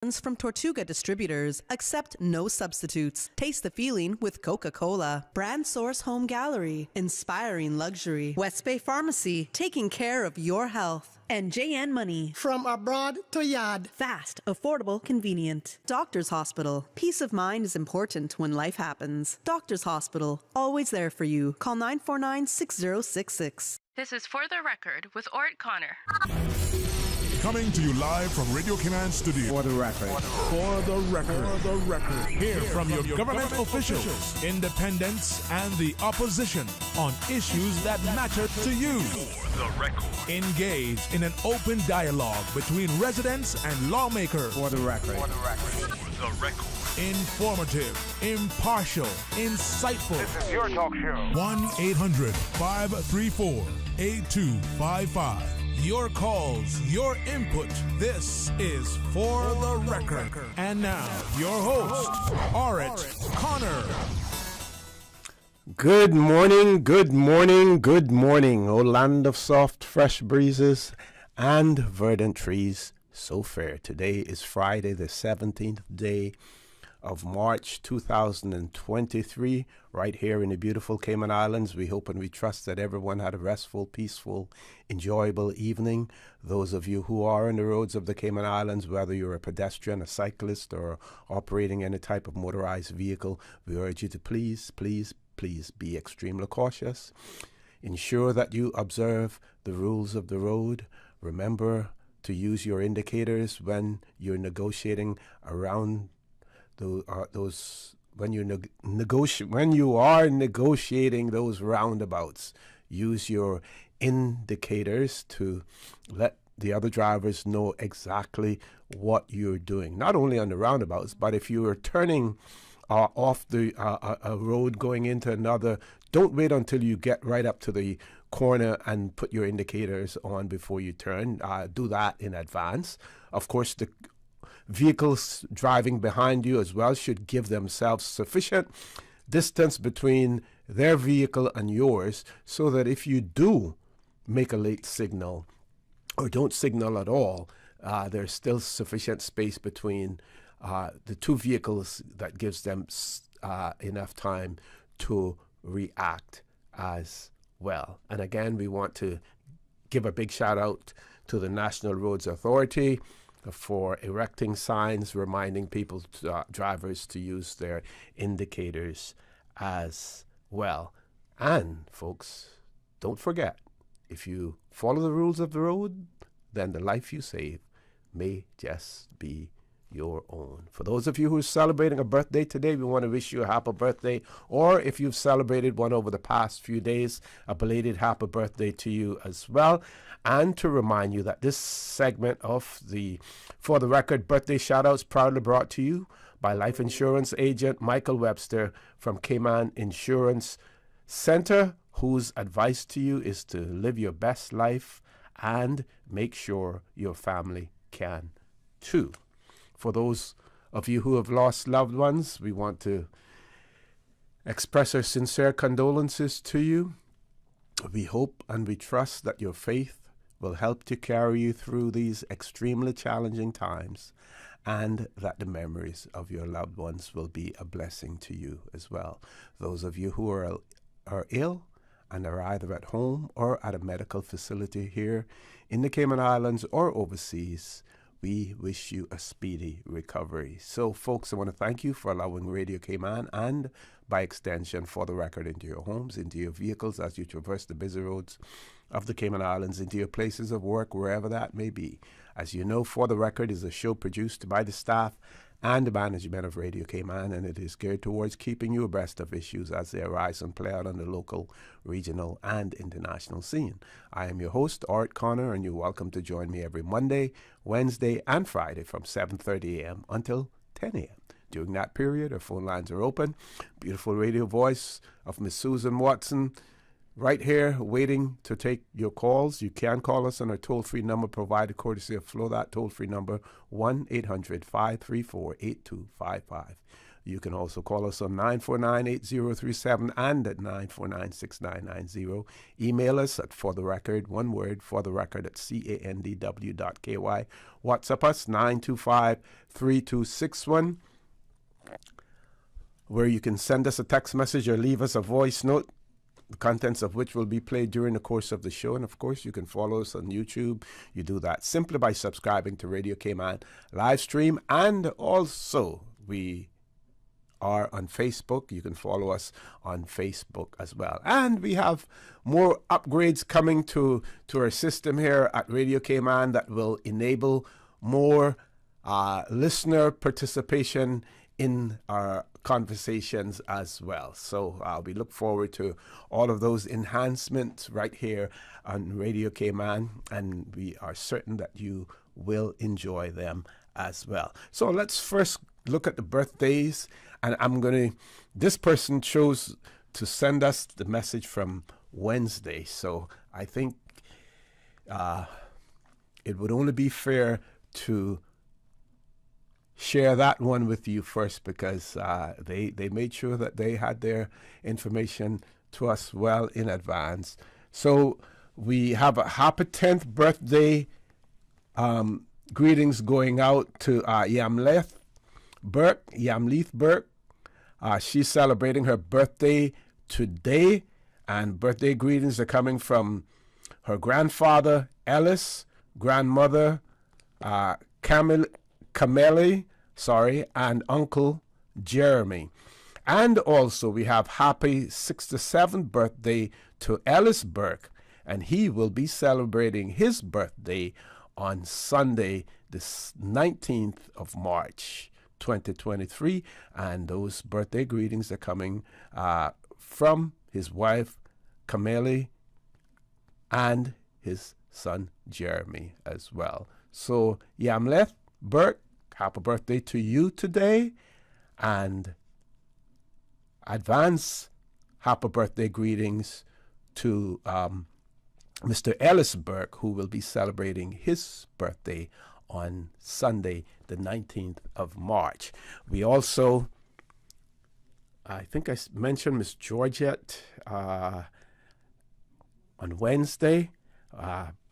From Tortuga Distributors, accept no substitutes. Taste the feeling with Coca-Cola. Brand Source Home Gallery, inspiring luxury. West Bay Pharmacy, taking care of your health. And JN Money. From abroad to yard. Fast, affordable, convenient. Doctor's Hospital. Peace of mind is important when life happens. Doctor's Hospital, always there for you. Call 949-6066. This is For the Record with Orrett Connor. Coming to you live from Radio Cayman Studio. For the record. For the record. For the record. Hear from your government officials, independents, and the opposition on issues that matter to you. For the record. Engage in an open dialogue between residents and lawmakers. For the record. For the record. For the record. Informative, impartial, insightful. This is your talk show. 1-800-534-8255. Your calls, your input. This is For the Record. And now, your host, Orrett Connor. Good morning, good morning, good morning, O land of soft, fresh breezes and verdant trees, so fair. Today is Friday, the 17th day of March 2023, right here in the beautiful Cayman Islands. We hope and we trust that everyone had a restful, peaceful, enjoyable evening. Those of you who are on the roads of the Cayman Islands, whether you're a pedestrian, a cyclist, or operating any type of motorized vehicle, we urge you to please be extremely cautious. Ensure that you observe the rules of the road. Remember to use your indicators when you're negotiating around when you are negotiating those roundabouts. Use your indicators to let the other drivers know exactly what you're doing. Not only on the roundabouts, but if you are turning off the a road going into another, don't wait until you get right up to the corner and put your indicators on before you turn. Do that in advance. Of course, the vehicles driving behind you as well should give themselves sufficient distance between their vehicle and yours, so that if you do make a late signal or don't signal at all, there's still sufficient space between the two vehicles that gives them enough time to react as well. And again, we want to give a big shout out to the National Roads Authority for erecting signs reminding people, drivers, to use their indicators as well. And folks, don't forget, if you follow the rules of the road, then the life you save may just be your own. For those of you who are celebrating a birthday today, we want to wish you a happy birthday. Or if you've celebrated one over the past few days, a belated happy birthday to you as well. And to remind you that this segment of the For the Record birthday shoutouts proudly brought to you by life insurance agent Michael Webster from Cayman Insurance Center, whose advice to you is to live your best life and make sure your family can too. For those of you who have lost loved ones, we want to express our sincere condolences to you. We hope and we trust that your faith will help to carry you through these extremely challenging times, and that the memories of your loved ones will be a blessing to you as well. Those of you who are ill and are either at home or at a medical facility here in the Cayman Islands or overseas, we wish you a speedy recovery. So, folks, I want to thank you for allowing Radio Cayman and, by extension, For the Record, into your homes, into your vehicles as you traverse the busy roads of the Cayman Islands, into your places of work, wherever that may be. As you know, For the Record is a show produced by the staff and the management of Radio Cayman, and it is geared towards keeping you abreast of issues as they arise and play out on the local, regional, and international scene. I am your host, Orrett Connor, and you're welcome to join me every Monday, Wednesday, and Friday from 7:30 a.m. until 10 a.m. During that period, our phone lines are open. Beautiful radio voice of Miss Susan Watson right here waiting to take your calls. You can call us on our toll-free number provided courtesy of Flo. That toll-free number, 1-800-534-8255. You can also call us on 949-8037 and at 949-6990. Email us at fortherecord, one word, fortherecord at candw.ky. WhatsApp us 925-3261, where you can send us a text message or leave us a voice note, the contents of which will be played during the course of the show. And of course, you can follow us on YouTube. You do that simply by subscribing to Radio Cayman live stream. And also, we are on Facebook. You can follow us on Facebook as well. And we have more upgrades coming to our system here at Radio Cayman that will enable more listener participation in our conversations as well. So we look forward to all of those enhancements right here on Radio Cayman, and we are certain that you will enjoy them as well. So let's first look at the birthdays, and this person chose to send us the message from Wednesday, so I think it would only be fair to share that one with you first, because they made sure that they had their information to us well in advance. So we have a happy 10th birthday greetings going out to Yamleith Burke. She's celebrating her birthday today, and birthday greetings are coming from her grandfather Ellis, grandmother Cameli, and Uncle Jeremy. And also we have happy 67th birthday to Ellis Burke, and he will be celebrating his birthday on Sunday, the 19th of March, 2023. And those birthday greetings are coming from his wife, Cameli, and his son, Jeremy, as well. So, Yamleth Burke, happy birthday to you today, and advance happy birthday greetings to Mr. Ellis Burke, who will be celebrating his birthday on Sunday, the 19th of March. We also, I think I mentioned Miss Georgette on Wednesday.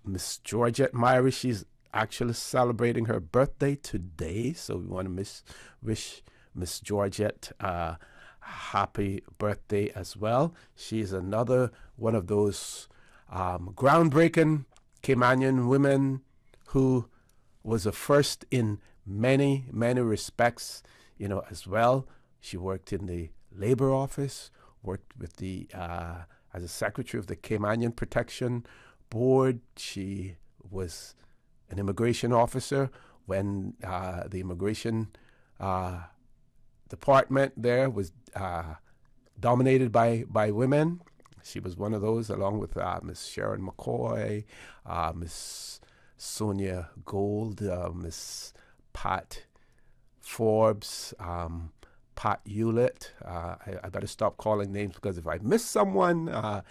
Miss Georgette Myrie, she's actually celebrating her birthday today, so we want to wish Miss Georgette happy birthday as well. She's another one of those groundbreaking Caymanian women who was a first in many respects, as well. She worked in the labor office, worked with the as a secretary of the Caymanian Protection Board. She was an immigration officer when the immigration department there was dominated by women. She was one of those, along with Miss Sharon McCoy, Miss Sonia Gold, Miss Pat Forbes, Pat Hewlett. I better stop calling names, because if I miss someone,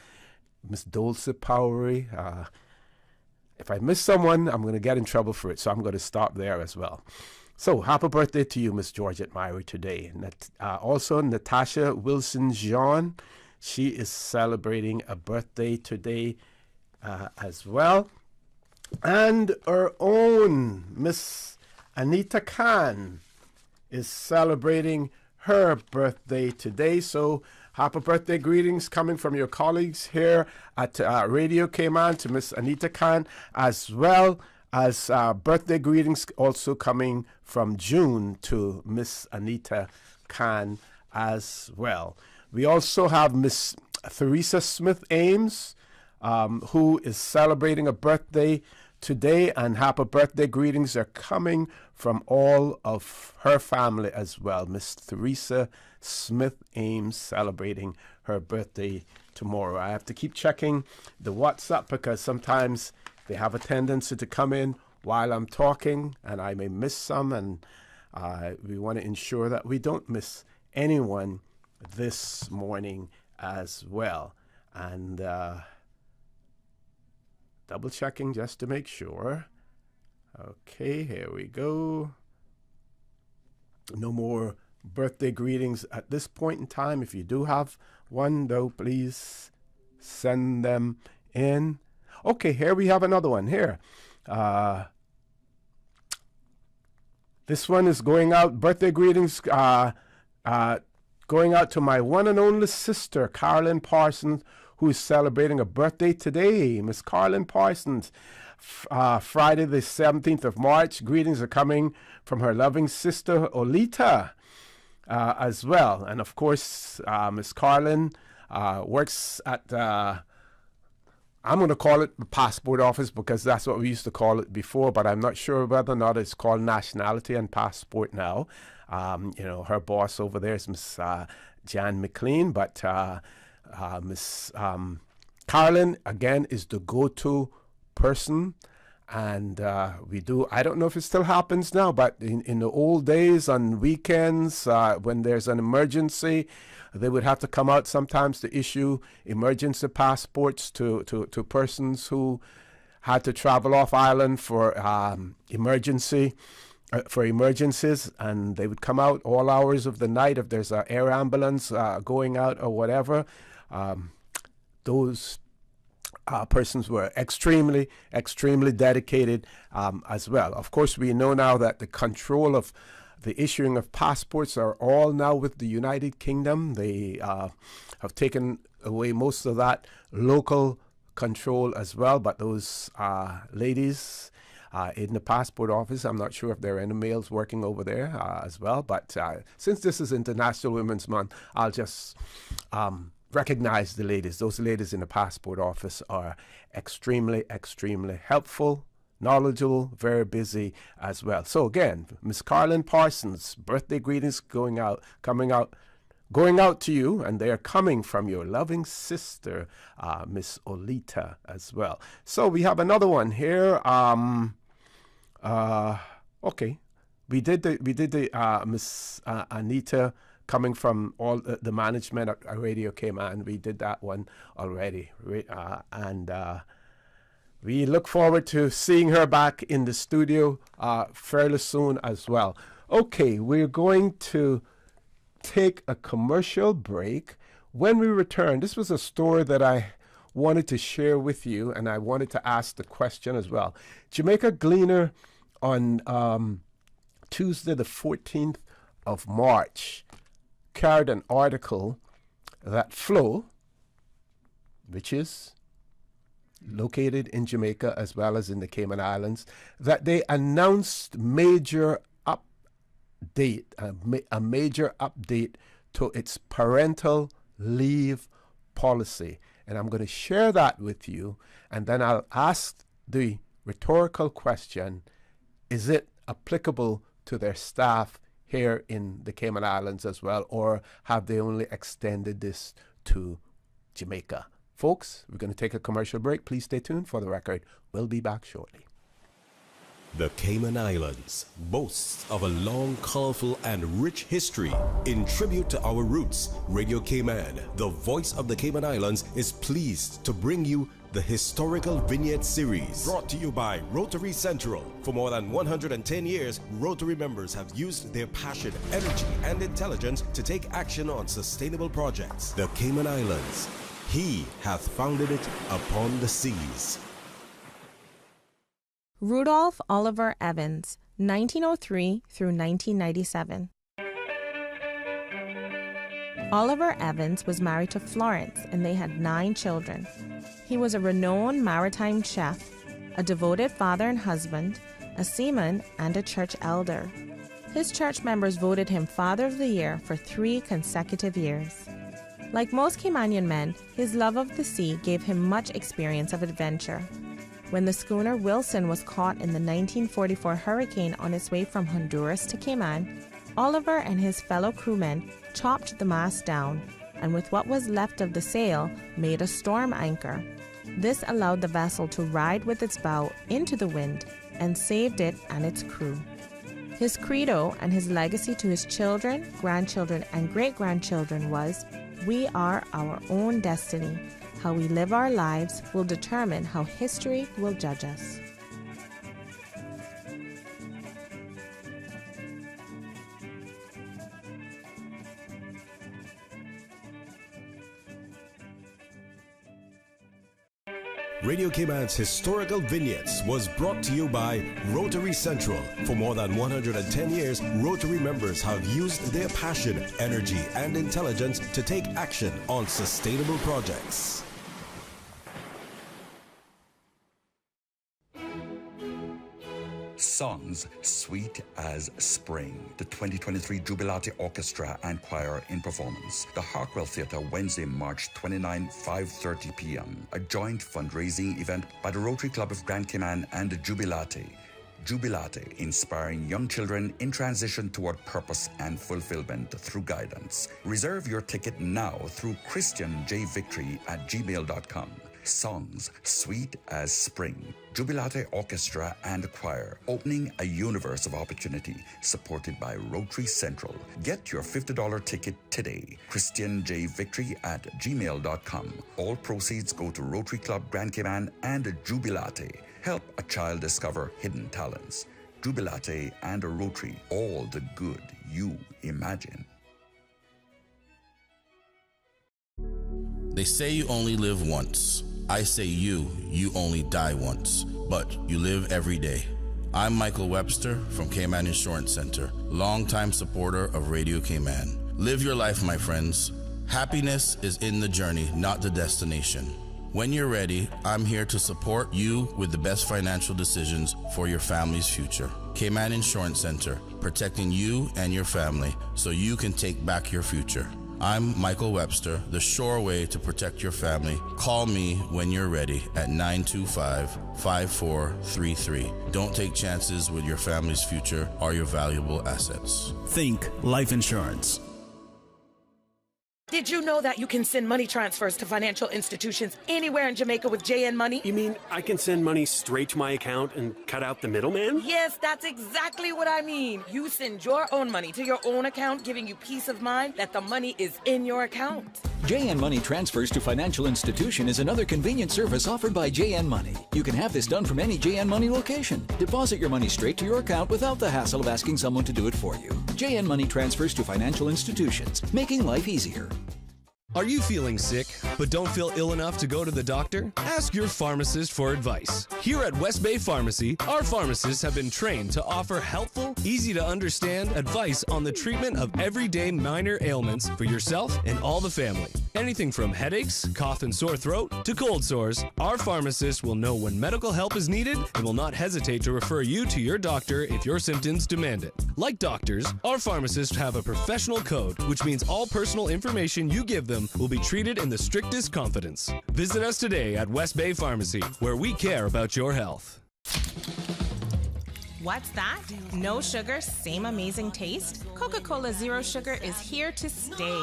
Miss Dulce Powery, if I miss someone, I'm going to get in trouble for it, so I'm going to stop there as well. So, happy birthday to you, Miss Georgette Myrie, today. Also, Natasha Wilson-Jean, she is celebrating a birthday today as well. And our own Miss Anita Khan is celebrating her birthday today. So, happy birthday greetings coming from your colleagues here at Radio Cayman to Miss Anita Khan, as well as birthday greetings also coming from June to Miss Anita Khan as well. We also have Miss Theresa Smith Ames, who is celebrating a birthday today, and happy birthday greetings are coming from all of her family as well. Miss Theresa Smith Ames celebrating her birthday tomorrow. I have to keep checking the WhatsApp, because sometimes they have a tendency to come in while I'm talking, and I may miss some, and we want to ensure that we don't miss anyone this morning as well. And double checking just to make sure. Okay, here we go. No more birthday greetings at this point in time. If you do have one, though, please send them in. Okay, here we have another one here. This one is going out, birthday greetings, going out to my one and only sister, Carolyn Parsons, who is celebrating a birthday today. Miss Carolyn Parsons, Friday the 17th of March. Greetings are coming from her loving sister, Olita, as well. And of course, Miss Carolyn works at, I'm going to call it the passport office because that's what we used to call it before, but I'm not sure whether or not it's called nationality and passport now. Her boss over there is Miss Jan McLean, but Miss Carolyn, again, is the go-to person. And I don't know if it still happens now, but in the old days on weekends, when there's an emergency, they would have to come out sometimes to issue emergency passports to persons who had to travel off island for emergencies, and they would come out all hours of the night if there's an air ambulance going out or whatever. Those persons were extremely, extremely dedicated as well. Of course, we know now that the control of the issuing of passports are all now with the United Kingdom. They have taken away most of that local control as well. But those ladies in the passport office, I'm not sure if there are any males working over there as well. But since this is International Women's Month, I'll just recognize the ladies. Those ladies in the passport office are extremely, extremely helpful, knowledgeable, very busy as well. So again, Miss Carolyn Parsons, birthday greetings going out to you, and they are coming from your loving sister, Miss Olita as well. So we have another one here. Okay, we did the Miss Anita coming from all the management at Radio Cayman. We did that one already, and we look forward to seeing her back in the studio fairly soon as well. Okay, we're going to take a commercial break. When we return, this was a story that I wanted to share with you, and I wanted to ask the question as well. Jamaica Gleaner on Tuesday the 14th of March carried an article that Flow, which is located in Jamaica as well as in the Cayman Islands, that they announced major update, a major update to its parental leave policy. And I'm going to share that with you, and then I'll ask the rhetorical question, is it applicable to their staff here in the Cayman Islands as well, or have they only extended this to Jamaica? Folks, we're going to take a commercial break. Please stay tuned for the record. We'll be back shortly. The Cayman Islands boasts of a long, colorful, and rich history. In tribute to our roots, Radio Cayman, the voice of the Cayman Islands, is pleased to bring you the Historical Vignette Series, brought to you by Rotary Central. For more than 110 years, Rotary members have used their passion, energy, and intelligence to take action on sustainable projects. The Cayman Islands, He hath founded it upon the seas. Rudolph Oliver Evans, 1903 through 1997. Oliver Evans was married to Florence, and they had 9 children. He was a renowned maritime chef, a devoted father and husband, a seaman, and a church elder. His church members voted him Father of the Year for 3 consecutive years. Like most Caymanian men, his love of the sea gave him much experience of adventure. When the schooner Wilson was caught in the 1944 hurricane on its way from Honduras to Cayman, Oliver and his fellow crewmen chopped the mast down, and with what was left of the sail, made a storm anchor. This allowed the vessel to ride with its bow into the wind and saved it and its crew. His credo and his legacy to his children, grandchildren, and great-grandchildren was, "We are our own destiny. How we live our lives will determine how history will judge us." Radio Cayman's historical vignettes was brought to you by Rotary Central. For more than 110 years, Rotary members have used their passion, energy, and intelligence to take action on sustainable projects. Songs Sweet as Spring. The 2023 Jubilate Orchestra and Choir in performance. The Harkwell Theatre, Wednesday, March 29, 5:30 p.m. A joint fundraising event by the Rotary Club of Grand Cayman and the Jubilate. Jubilate, inspiring young children in transition toward purpose and fulfillment through guidance. Reserve your ticket now through christianjvictory@gmail.com. Songs Sweet as Spring. Jubilate Orchestra and Choir, opening a universe of opportunity, supported by Rotary Central. Get your $50 ticket today. christianjvictory@gmail.com. All proceeds go to Rotary Club Grand Cayman and Jubilate. Help a child discover hidden talents. Jubilate and a Rotary, all the good you imagine. They say you only live once. I say you only die once, but you live every day. I'm Michael Webster from Cayman Insurance Center, longtime supporter of Radio Cayman. Live your life, my friends. Happiness is in the journey, not the destination. When you're ready, I'm here to support you with the best financial decisions for your family's future. Cayman Insurance Center, protecting you and your family so you can take back your future. I'm Michael Webster, the sure way to protect your family. Call me when you're ready at 925-5433. Don't take chances with your family's future or your valuable assets. Think life insurance. Did you know that you can send money transfers to financial institutions anywhere in Jamaica with JN Money? You mean I can send money straight to my account and cut out the middleman? Yes, that's exactly what I mean. You send your own money to your own account, giving you peace of mind that the money is in your account. JN Money Transfers to Financial Institution is another convenient service offered by JN Money. You can have this done from any JN Money location. Deposit your money straight to your account without the hassle of asking someone to do it for you. JN Money Transfers to Financial Institutions, making life easier. Are you feeling sick, but don't feel ill enough to go to the doctor? Ask your pharmacist for advice. Here at West Bay Pharmacy, our pharmacists have been trained to offer helpful, easy-to-understand advice on the treatment of everyday minor ailments for yourself and all the family. Anything from headaches, cough and sore throat, to cold sores, our pharmacists will know when medical help is needed and will not hesitate to refer you to your doctor if your symptoms demand it. Like doctors, our pharmacists have a professional code, which means all personal information you give them will be treated in the strictest confidence. Visit us today at West Bay Pharmacy, where we care about your health. What's that? No sugar, same amazing taste? Coca-Cola Zero Sugar is here to stay.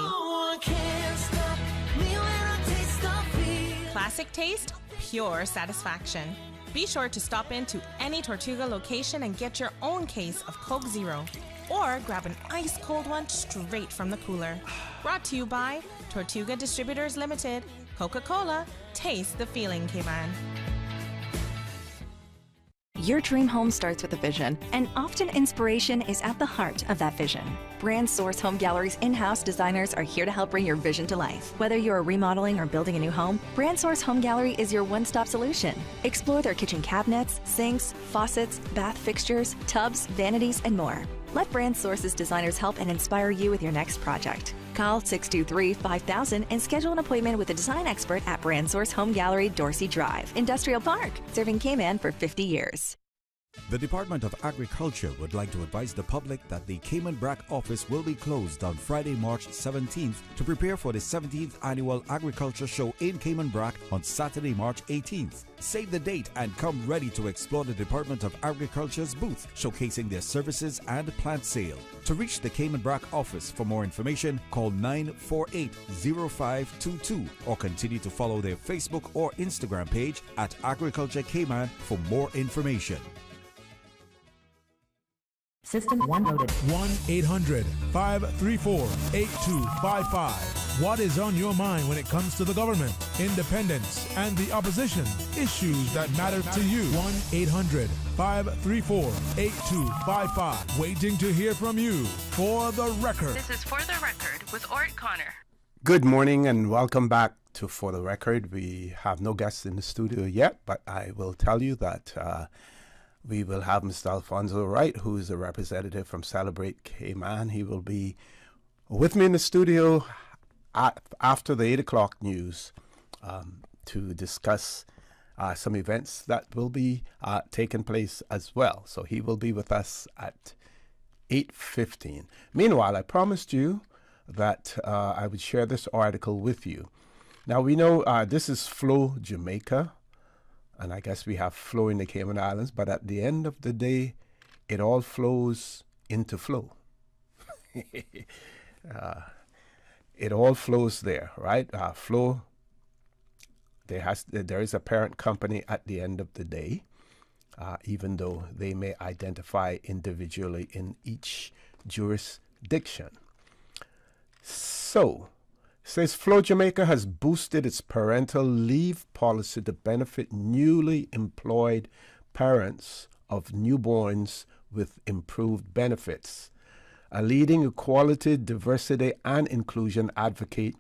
Classic taste, pure satisfaction. Be sure to stop into any Tortuga location and get your own case of Coke Zero. Or grab an ice-cold one straight from the cooler. Brought to you by Tortuga Distributors Limited. Coca-Cola, taste the feeling, Cayman. Your dream home starts with a vision, and often inspiration is at the heart of that vision. Brand Source Home Gallery's in-house designers are here to help bring your vision to life. Whether you're remodeling or building a new home, Brand Source Home Gallery is your one-stop solution. Explore their kitchen cabinets, sinks, faucets, bath fixtures, tubs, vanities, and more. Let Brand Source's designers help and inspire you with your next project. Call 623-5000 and schedule an appointment with a design expert at Brand Source Home Gallery, Dorsey Drive, Industrial Park, serving Cayman for 50 years. The Department of Agriculture would like to advise the public that the Cayman BRAC office will be closed on Friday, March 17th to prepare for the 17th Annual Agriculture Show in Cayman BRAC on Saturday, March 18th. Save the date and come ready to explore the Department of Agriculture's booth, showcasing their services and plant sale. To reach the Cayman BRAC office for more information, call 948-0522 or continue to follow their Facebook or Instagram page at Agriculture Cayman for more information. System 1 loaded. 1-800-534-8255. What is on your mind when it comes to the government, independence, and the opposition? Issues that matter to you. 1-800-534-8255. Waiting to hear from you. For the record. This is For the Record with Orrett Connor. Good morning and welcome back to For the Record. We have no guests in the studio yet, but I will tell you that we will have Mr. Alfonso Wright, who is a representative from Celebrate Cayman. He will be with me in the studio after the 8 o'clock news to discuss some events that will be taking place as well. So he will be with us at 8:15. Meanwhile, I promised you that I would share this article with you. Now, we know this is Flow Jamaica, and I guess we have flow in the Cayman Islands, but at the end of the day, it all flows into flow. It all flows there, right? Flow, there is a parent company at the end of the day, even though they may identify individually in each jurisdiction. So, it says Flow Jamaica has boosted its parental leave policy to benefit newly employed parents of newborns with improved benefits. A leading equality, diversity, and inclusion advocate,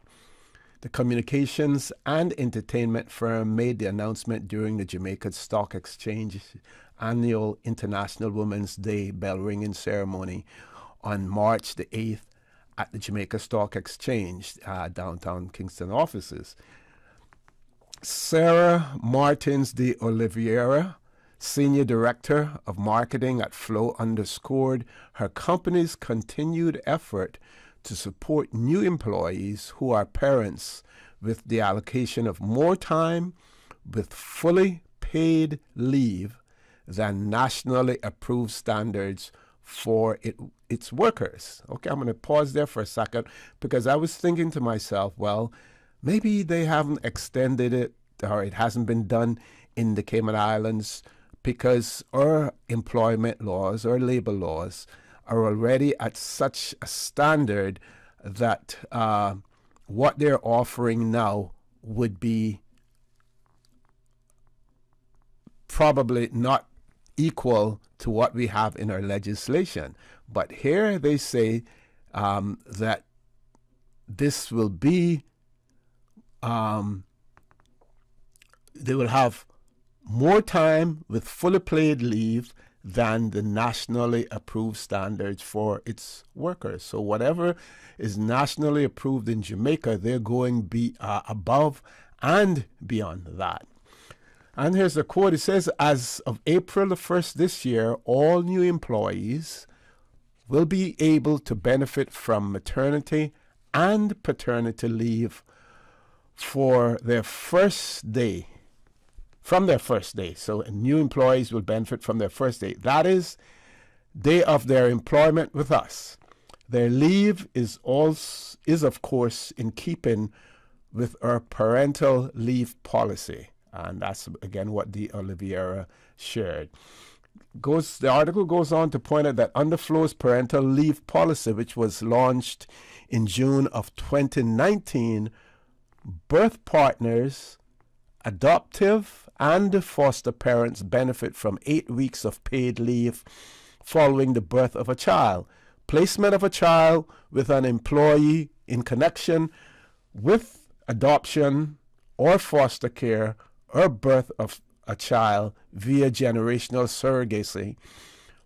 the communications and entertainment firm made the announcement during the Jamaica Stock Exchange annual International Women's Day bell ringing ceremony on March the 8th at the Jamaica Stock Exchange downtown Kingston offices. Sarah Martins de Oliveira, Senior Director of Marketing at Flow, underscored her company's continued effort to support new employees who are parents with the allocation of more time with fully paid leave than nationally approved standards for its workers. Okay, I'm going to pause there for a second because I was thinking to myself, well, maybe they haven't extended it or it hasn't been done in the Cayman Islands because our employment laws, our labor laws are already at such a standard that what they're offering now would be probably not equal to what we have in our legislation. But here they say that this will be, they will have more time with fully paid leave than the nationally approved standards for its workers. So whatever is nationally approved in Jamaica, they're going to be above and beyond that. And here's the quote. It says, as of April the 1st this year, all new employees will be able to benefit from maternity and paternity leave for their first day, from their first day. So new employees will benefit from their first day. That is, day of their employment with us. Their leave is of course in keeping with our parental leave policy. And that's, again, what De Oliveira shared. The article goes on to point out that under Flow's parental leave policy, which was launched in June of 2019, birth partners, adoptive, and foster parents benefit from 8 weeks of paid leave following the birth of a child, placement of a child with an employee in connection with adoption or foster care, or birth of a child via generational surrogacy.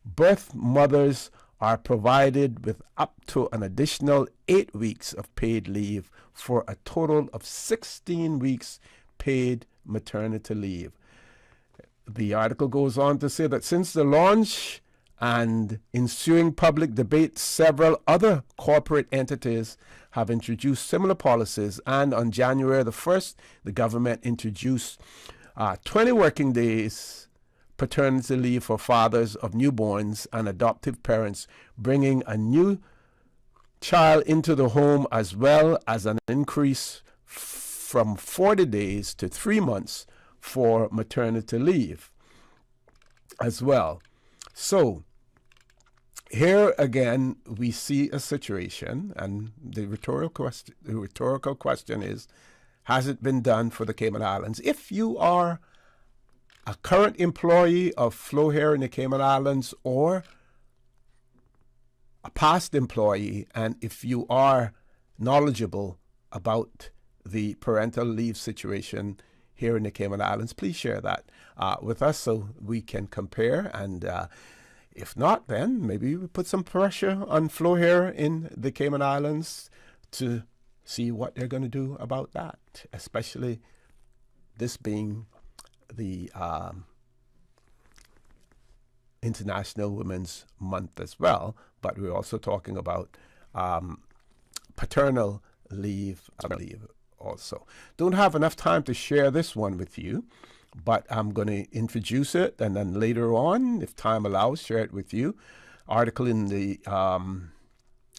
Birth mothers are provided with up to an additional 8 weeks of paid leave for a total of 16 weeks paid maternity leave. The article goes on to say that since the launch and ensuing public debate, several other corporate entities have introduced similar policies, and on January the 1st, the government introduced 20 working days paternity leave for fathers of newborns and adoptive parents, bringing a new child into the home, as well as an increase from 40 days to 3 months for maternity leave as well. So here again, we see a situation, and the rhetorical question is, has it been done for the Cayman Islands? If you are a current employee of Flow here in the Cayman Islands, or a past employee, and if you are knowledgeable about the parental leave situation here in the Cayman Islands, please share that with us so we can compare. And if not, then maybe we put some pressure on Flo here in the Cayman Islands to see what they're going to do about that, especially this being the International Women's Month as well. But we're also talking about paternal leave also. Don't have enough time to share this one with you, but I'm going to introduce it, and then later on, if time allows, share it with you. Article in the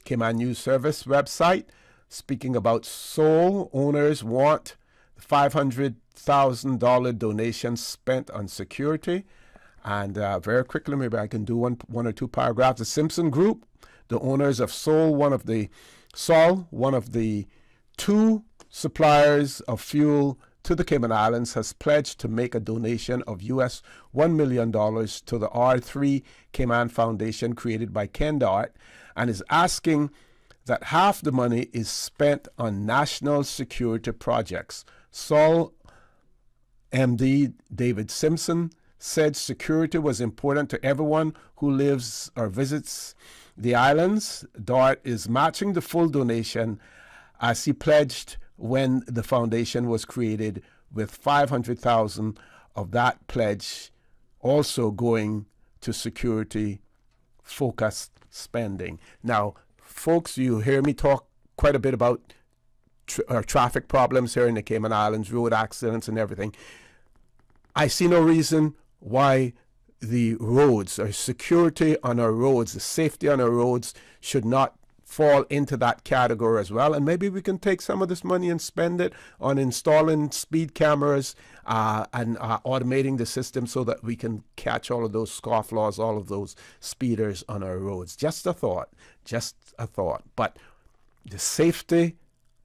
Cayman News Service website speaking about Seoul owners want $500,000 donation spent on security. And very quickly, maybe I can do one or two paragraphs. The Simpson Group, the owners of Seoul, one of the two suppliers of fuel to the Cayman Islands, has pledged to make a donation of US $1 million to the R3 Cayman Foundation created by KenDART, and is asking that half the money is spent on national security projects. Seoul MD David Simpson said security was important to everyone who lives or visits the islands. DART is matching the full donation as he pledged when the foundation was created, with $500,000 of that pledge also going to security-focused spending. Now, folks, you hear me talk quite a bit about traffic problems here in the Cayman Islands, road accidents and everything. I see no reason why the roads or security on our roads, the safety on our roads, should not fall into that category as well. And maybe we can take some of this money and spend it on installing speed cameras and automating the system so that we can catch all of those scofflaws, all of those speeders on our roads. Just a thought. But the safety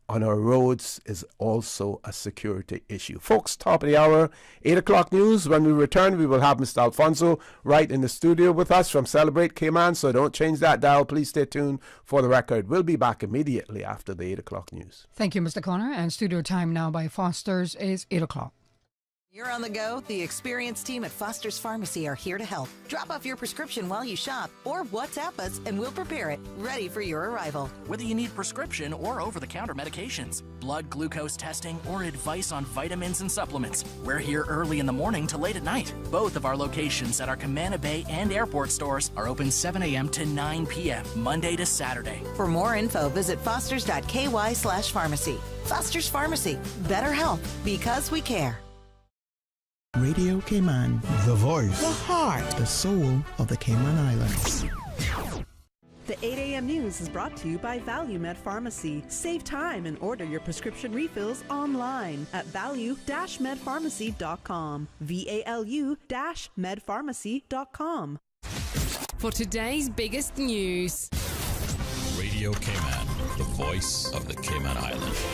on our roads is also a security issue. Folks, top of the hour, 8 o'clock news. When we return, we will have Mr. Alfonso Wright in the studio with us from Celebrate Cayman, so don't change that dial. Please stay tuned for the record. We'll be back immediately after the 8 o'clock news. Thank you, Mr. Connor. And studio time now by Foster's is 8 o'clock. You're on the go? The experienced team at Foster's Pharmacy are here to help. Drop off your prescription while you shop or WhatsApp us and we'll prepare it, ready for your arrival. Whether you need prescription or over-the-counter medications, blood glucose testing, or advice on vitamins and supplements, we're here early in the morning to late at night. Both of our locations at our Camana Bay and airport stores are open 7 a.m. to 9 p.m., Monday to Saturday. For more info, visit fosters.ky/pharmacy. Foster's Pharmacy. Better health because we care. Radio Cayman, the voice, the heart, the soul of the Cayman Islands. The 8 a.m. news is brought to you by ValueMed Pharmacy. Save time and order your prescription refills online at value-medpharmacy.com. VALU-medpharmacy.com. For today's biggest news. Radio Cayman, the voice of the Cayman Islands.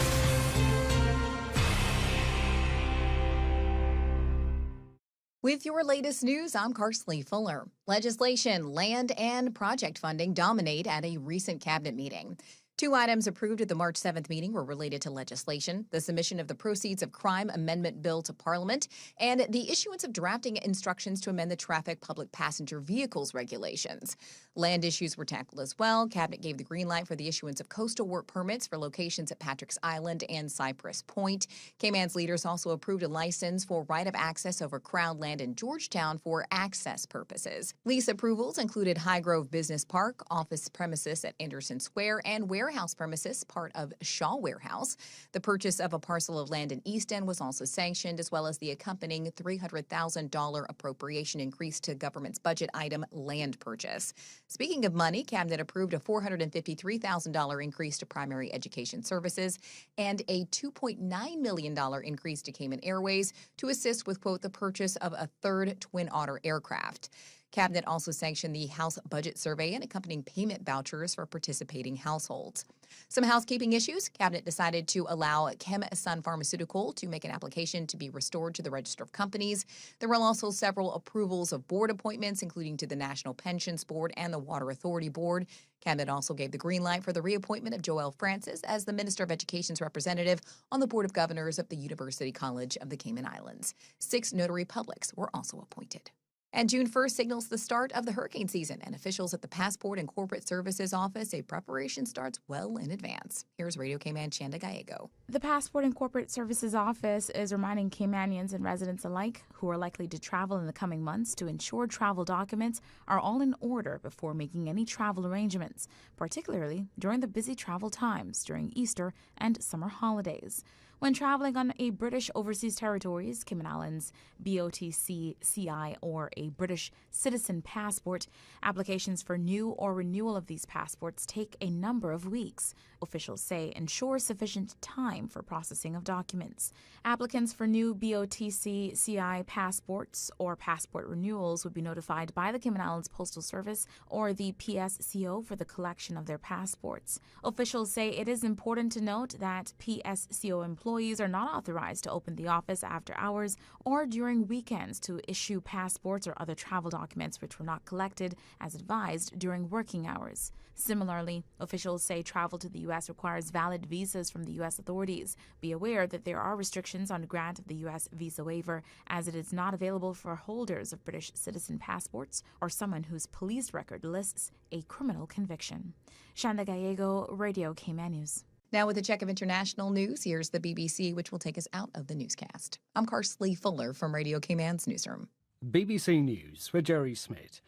With your latest news, I'm Karsley Fuller. Legislation, land, and project funding dominate at a recent cabinet meeting. Two items approved at the March 7th meeting were related to legislation, the submission of the Proceeds of Crime Amendment Bill to Parliament, and the issuance of drafting instructions to amend the Traffic Public Passenger Vehicles regulations. Land issues were tackled as well. Cabinet gave the green light for the issuance of coastal work permits for locations at Patrick's Island and Cypress Point. Cayman's leaders also approved a license for right of access over Crown land in Georgetown for access purposes. Lease approvals included Highgrove Business Park, office premises at Anderson Square, and warehouse premises, part of Shaw Warehouse. The purchase of a parcel of land in East End was also sanctioned, as well as the accompanying $300,000 appropriation increase to government's budget item, land purchase. Speaking of money, Cabinet approved a $453,000 increase to primary education services and a $2.9 million increase to Cayman Airways to assist with, quote, the purchase of a third Twin Otter aircraft. Cabinet also sanctioned the House budget survey and accompanying payment vouchers for participating households. Some housekeeping issues. Cabinet decided to allow Sun Pharmaceutical to make an application to be restored to the Register of Companies. There were also several approvals of board appointments, including to the National Pensions Board and the Water Authority Board. Cabinet also gave the green light for the reappointment of Joelle Francis as the Minister of Education's representative on the Board of Governors of the University College of the Cayman Islands. 6 notary publics were also appointed. And June 1st signals the start of the hurricane season, and officials at the Passport and Corporate Services Office say preparation starts well in advance. Here's Radio Cayman Chanda Gallego. The Passport and Corporate Services Office is reminding Caymanians and residents alike who are likely to travel in the coming months to ensure travel documents are all in order before making any travel arrangements, particularly during the busy travel times during Easter and summer holidays. When traveling on a British overseas territories, Cayman Islands, BOTC, CI, or a British citizen passport, applications for new or renewal of these passports take a number of weeks. Officials say ensure sufficient time for processing of documents. Applicants for new BOTC, CI passports or passport renewals would be notified by the Cayman Islands Postal Service or the PSCO for the collection of their passports. Officials say it is important to note that PSCO employees are not authorized to open the office after hours or during weekends to issue passports or other travel documents which were not collected as advised during working hours. Similarly, officials say travel to the U.S. requires valid visas from the U.S. authorities. Be aware that there are restrictions on grant of the U.S. visa waiver, as it is not available for holders of British citizen passports or someone whose police record lists a criminal conviction. Shanda Gallego, Radio Cayman News. Now with a check of international news, here's the BBC, which will take us out of the newscast. I'm Kristy Fuller from Radio Cayman's newsroom. BBC News with Jerry Smith.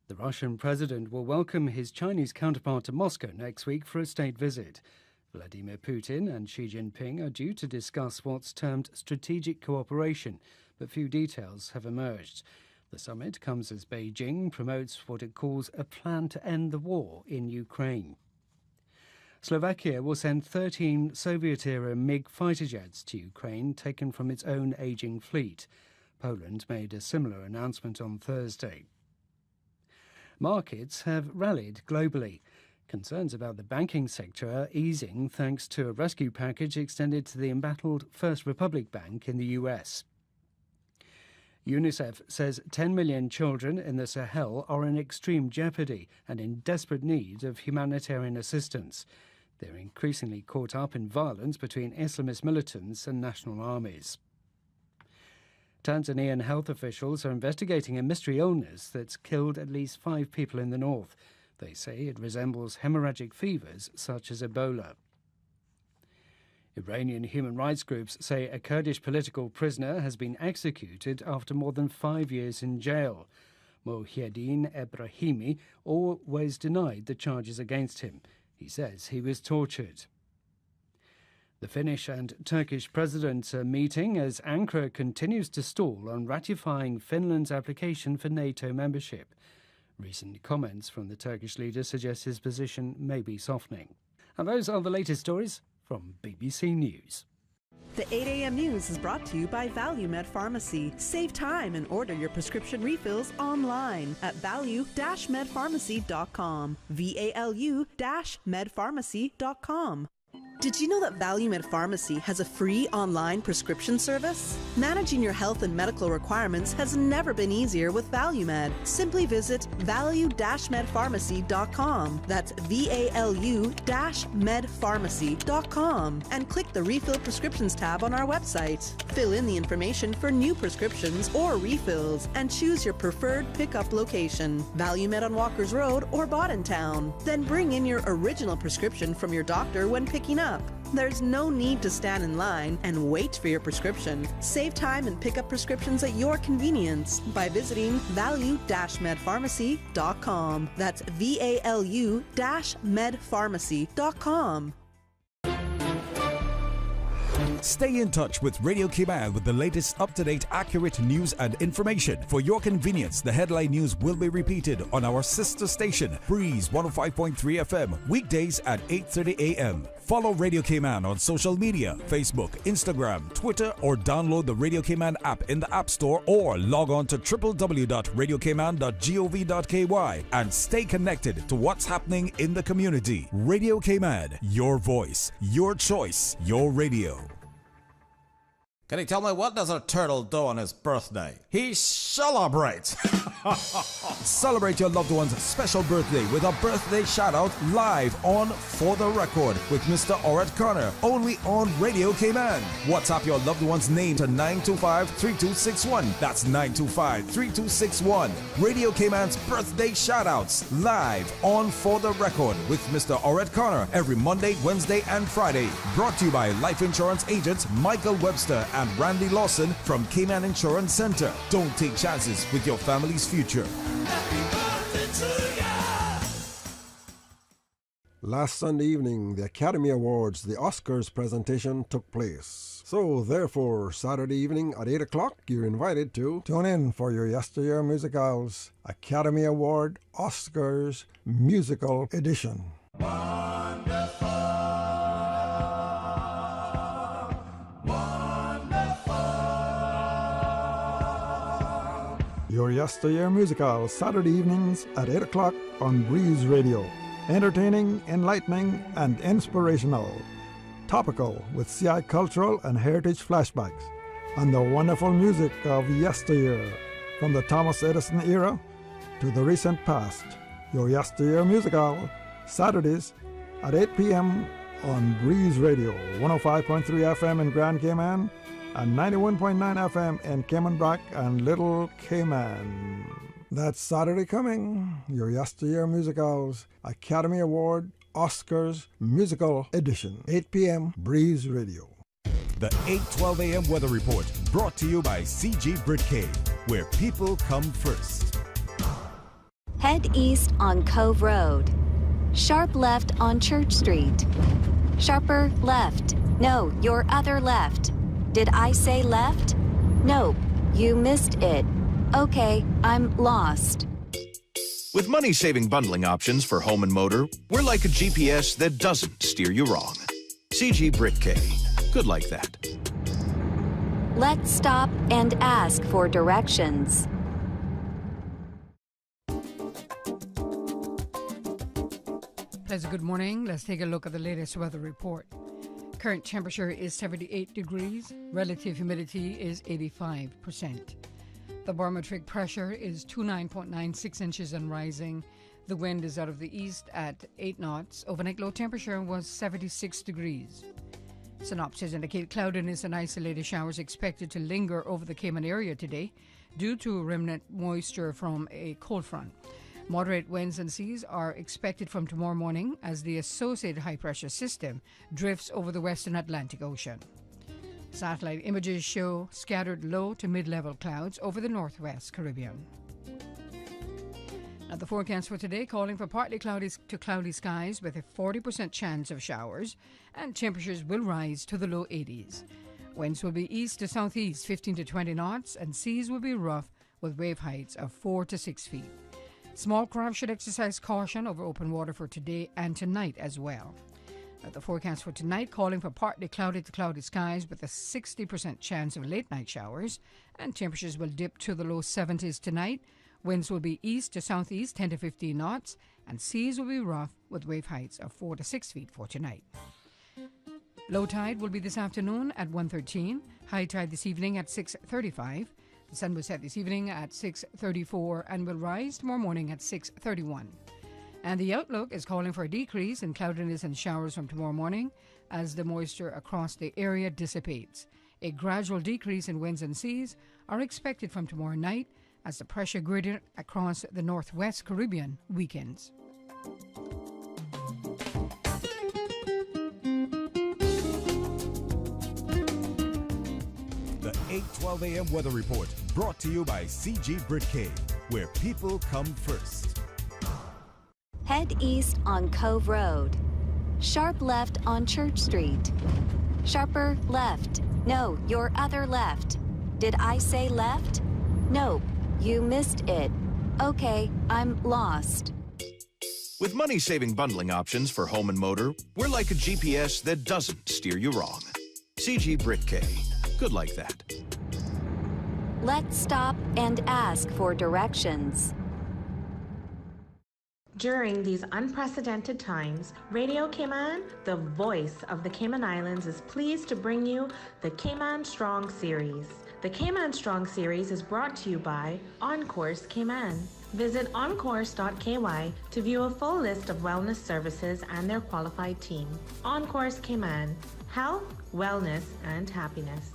The Russian president will welcome his Chinese counterpart to Moscow next week for a state visit. Vladimir Putin and Xi Jinping are due to discuss what's termed strategic cooperation, but few details have emerged. The summit comes as Beijing promotes what it calls a plan to end the war in Ukraine. Slovakia will send 13 Soviet-era MiG fighter jets to Ukraine, taken from its own ageing fleet. Poland made a similar announcement on Thursday. Markets have rallied globally. Concerns about the banking sector are easing thanks to a rescue package extended to the embattled First Republic Bank in the US. UNICEF says 10 million children in the Sahel are in extreme jeopardy and in desperate need of humanitarian assistance. They're increasingly caught up in violence between Islamist militants and national armies. Tanzanian health officials are investigating a mystery illness that's killed at least 5 people in the north. They say it resembles hemorrhagic fevers such as Ebola. Iranian human rights groups say a Kurdish political prisoner has been executed after more than 5 years in jail. Mohieddin Ebrahimi always denied the charges against him. He says he was tortured. The Finnish and Turkish presidents are meeting as Ankara continues to stall on ratifying Finland's application for NATO membership. Recent comments from the Turkish leader suggest his position may be softening. And those are the latest stories from BBC News. The 8 a.m. news is brought to you by ValueMed Pharmacy. Save time and order your prescription refills online at value-medpharmacy.com. VALU-medpharmacy.com. Did you know that ValueMed Pharmacy has a free online prescription service? Managing your health and medical requirements has never been easier with ValueMed. Simply visit value-medpharmacy.com. That's VALU-medpharmacy.com and click the Refill Prescriptions tab on our website. Fill in the information for new prescriptions or refills and choose your preferred pickup location. ValueMed on Walkers Road or Town. Then bring in your original prescription from your doctor when picking up. There's no need to stand in line and wait for your prescription. Save time and pick up prescriptions at your convenience by visiting value-medpharmacy.com. That's VALU-medpharmacy.com. Stay in touch with Radio Cayman with the latest up-to-date, accurate news and information. For your convenience, the headline news will be repeated on our sister station, Breeze 105.3 FM, weekdays at 8:30 a.m. Follow Radio Cayman on social media, Facebook, Instagram, Twitter, or download the Radio Cayman app in the App Store or log on to www.radiocayman.gov.ky and stay connected to what's happening in the community. Radio Cayman, your voice, your choice, your radio. Can you tell me, what does a turtle do on his birthday? He celebrates. Celebrate your loved one's special birthday with a birthday shout-out live on For the Record with Mr. Orrett Connor, only on Radio Cayman. WhatsApp your loved one's name to 925-3261. That's 925-3261. Radio Cayman's birthday shout-outs live on For the Record with Mr. Orrett Connor every Monday, Wednesday, and Friday. Brought to you by life insurance agents Michael Webster and Randy Lawson from Cayman Insurance Center. Don't take chances with your family's future. Last Sunday evening, the Academy Awards, the Oscars presentation took place. So, therefore, Saturday evening at 8 o'clock, you're invited to tune in for your Yesteryear Musicals Academy Award Oscars Musical Edition. Your Yesteryear Musical, Saturday evenings at 8 o'clock on Breeze Radio. Entertaining, enlightening, and inspirational. Topical with CI cultural and heritage flashbacks. And the wonderful music of yesteryear. From the Thomas Edison era to the recent past. Your Yesteryear Musical, Saturdays at 8 p.m. on Breeze Radio. 105.3 FM in Grand Cayman. And 91.9 FM in Cayman Brac and Little Cayman. That's Saturday coming. Your Yesteryear Musicals Academy Award Oscars Musical Edition. 8 p.m. Breeze Radio. The 8:12 a.m. weather report brought to you by CG Britcay, where people come first. Head east on Cove Road. Sharp left on Church Street. Sharper left. No, your other left. Did I say left? Nope, you missed it. Okay, I'm lost. With money-saving bundling options for home and motor, we're like a GPS that doesn't steer you wrong. CG Britcay. Good like that. Let's stop and ask for directions. Pleasant good morning. Let's take a look at the latest weather report. Current temperature is 78 degrees. Relative humidity is 85%. The barometric pressure is 29.96 inches and rising. The wind is out of the east at 8 knots. Overnight low temperature was 76 degrees. Synopsis indicate cloudiness and isolated showers expected to linger over the Cayman area today due to remnant moisture from a cold front. Moderate winds and seas are expected from tomorrow morning as the associated high-pressure system drifts over the western Atlantic Ocean. Satellite images show scattered low to mid-level clouds over the northwest Caribbean. Now the forecast for today calling for partly cloudy to cloudy skies with a 40% chance of showers, and temperatures will rise to the low 80s. Winds will be east to southeast 15 to 20 knots, and seas will be rough with wave heights of 4 to 6 feet. Small craft should exercise caution over open water for today and tonight as well. Now, the forecast for tonight calling for partly cloudy to cloudy skies with a 60% chance of late night showers, and temperatures will dip to the low 70s tonight. Winds will be east to southeast 10 to 15 knots, and seas will be rough with wave heights of 4 to 6 feet for tonight. Low tide will be this afternoon at 1:13, high tide this evening at 6:35. The sun will set this evening at 6:34 and will rise tomorrow morning at 6:31. And the outlook is calling for a decrease in cloudiness and showers from tomorrow morning as the moisture across the area dissipates. A gradual decrease in winds and seas are expected from tomorrow night as the pressure gradient across the northwest Caribbean weakens. The 8:12 a.m. weather report brought to you by CG Britcay, where people come first. Head east on Cove Road. Sharp left on Church Street. Sharper left. No, your other left. Did I say left? Nope, you missed it. Okay, I'm lost. With money-saving bundling options for home and motor, we're like a GPS that doesn't steer you wrong. CG Brit K. Good like that. Let's stop and ask for directions. During these unprecedented times, Radio Cayman, the voice of the Cayman Islands, is pleased to bring you the Cayman Strong Series. The Cayman Strong Series is brought to you by OnCourse Cayman. Visit oncourse.ky to view a full list of wellness services and their qualified team. OnCourse Cayman, health, wellness, and happiness.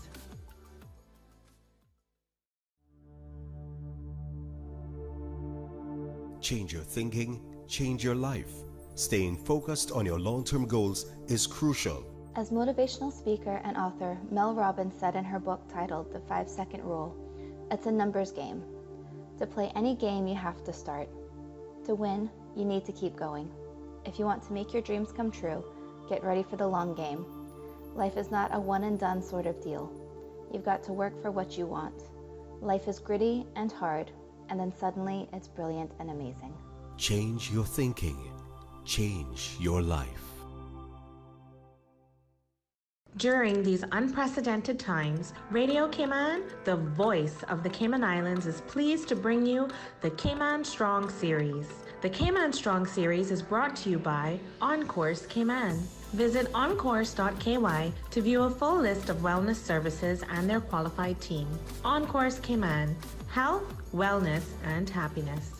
Change your thinking, change your life. Staying focused on your long-term goals is crucial. As motivational speaker and author Mel Robbins said in her book titled The 5-Second Rule, it's a numbers game. To play any game, you have to start. To win, you need to keep going. If you want to make your dreams come true, get ready for the long game. Life is not a one-and-done sort of deal. You've got to work for what you want. Life is gritty and hard, and then suddenly it's brilliant and amazing. Change your thinking, change your life. During these unprecedented times, Radio Cayman, the voice of the Cayman Islands, is pleased to bring you the Cayman Strong Series. The Cayman Strong Series is brought to you by OnCourse Cayman. Visit oncourse.ky to view a full list of wellness services and their qualified team. OnCourse Cayman, health, wellness, and happiness.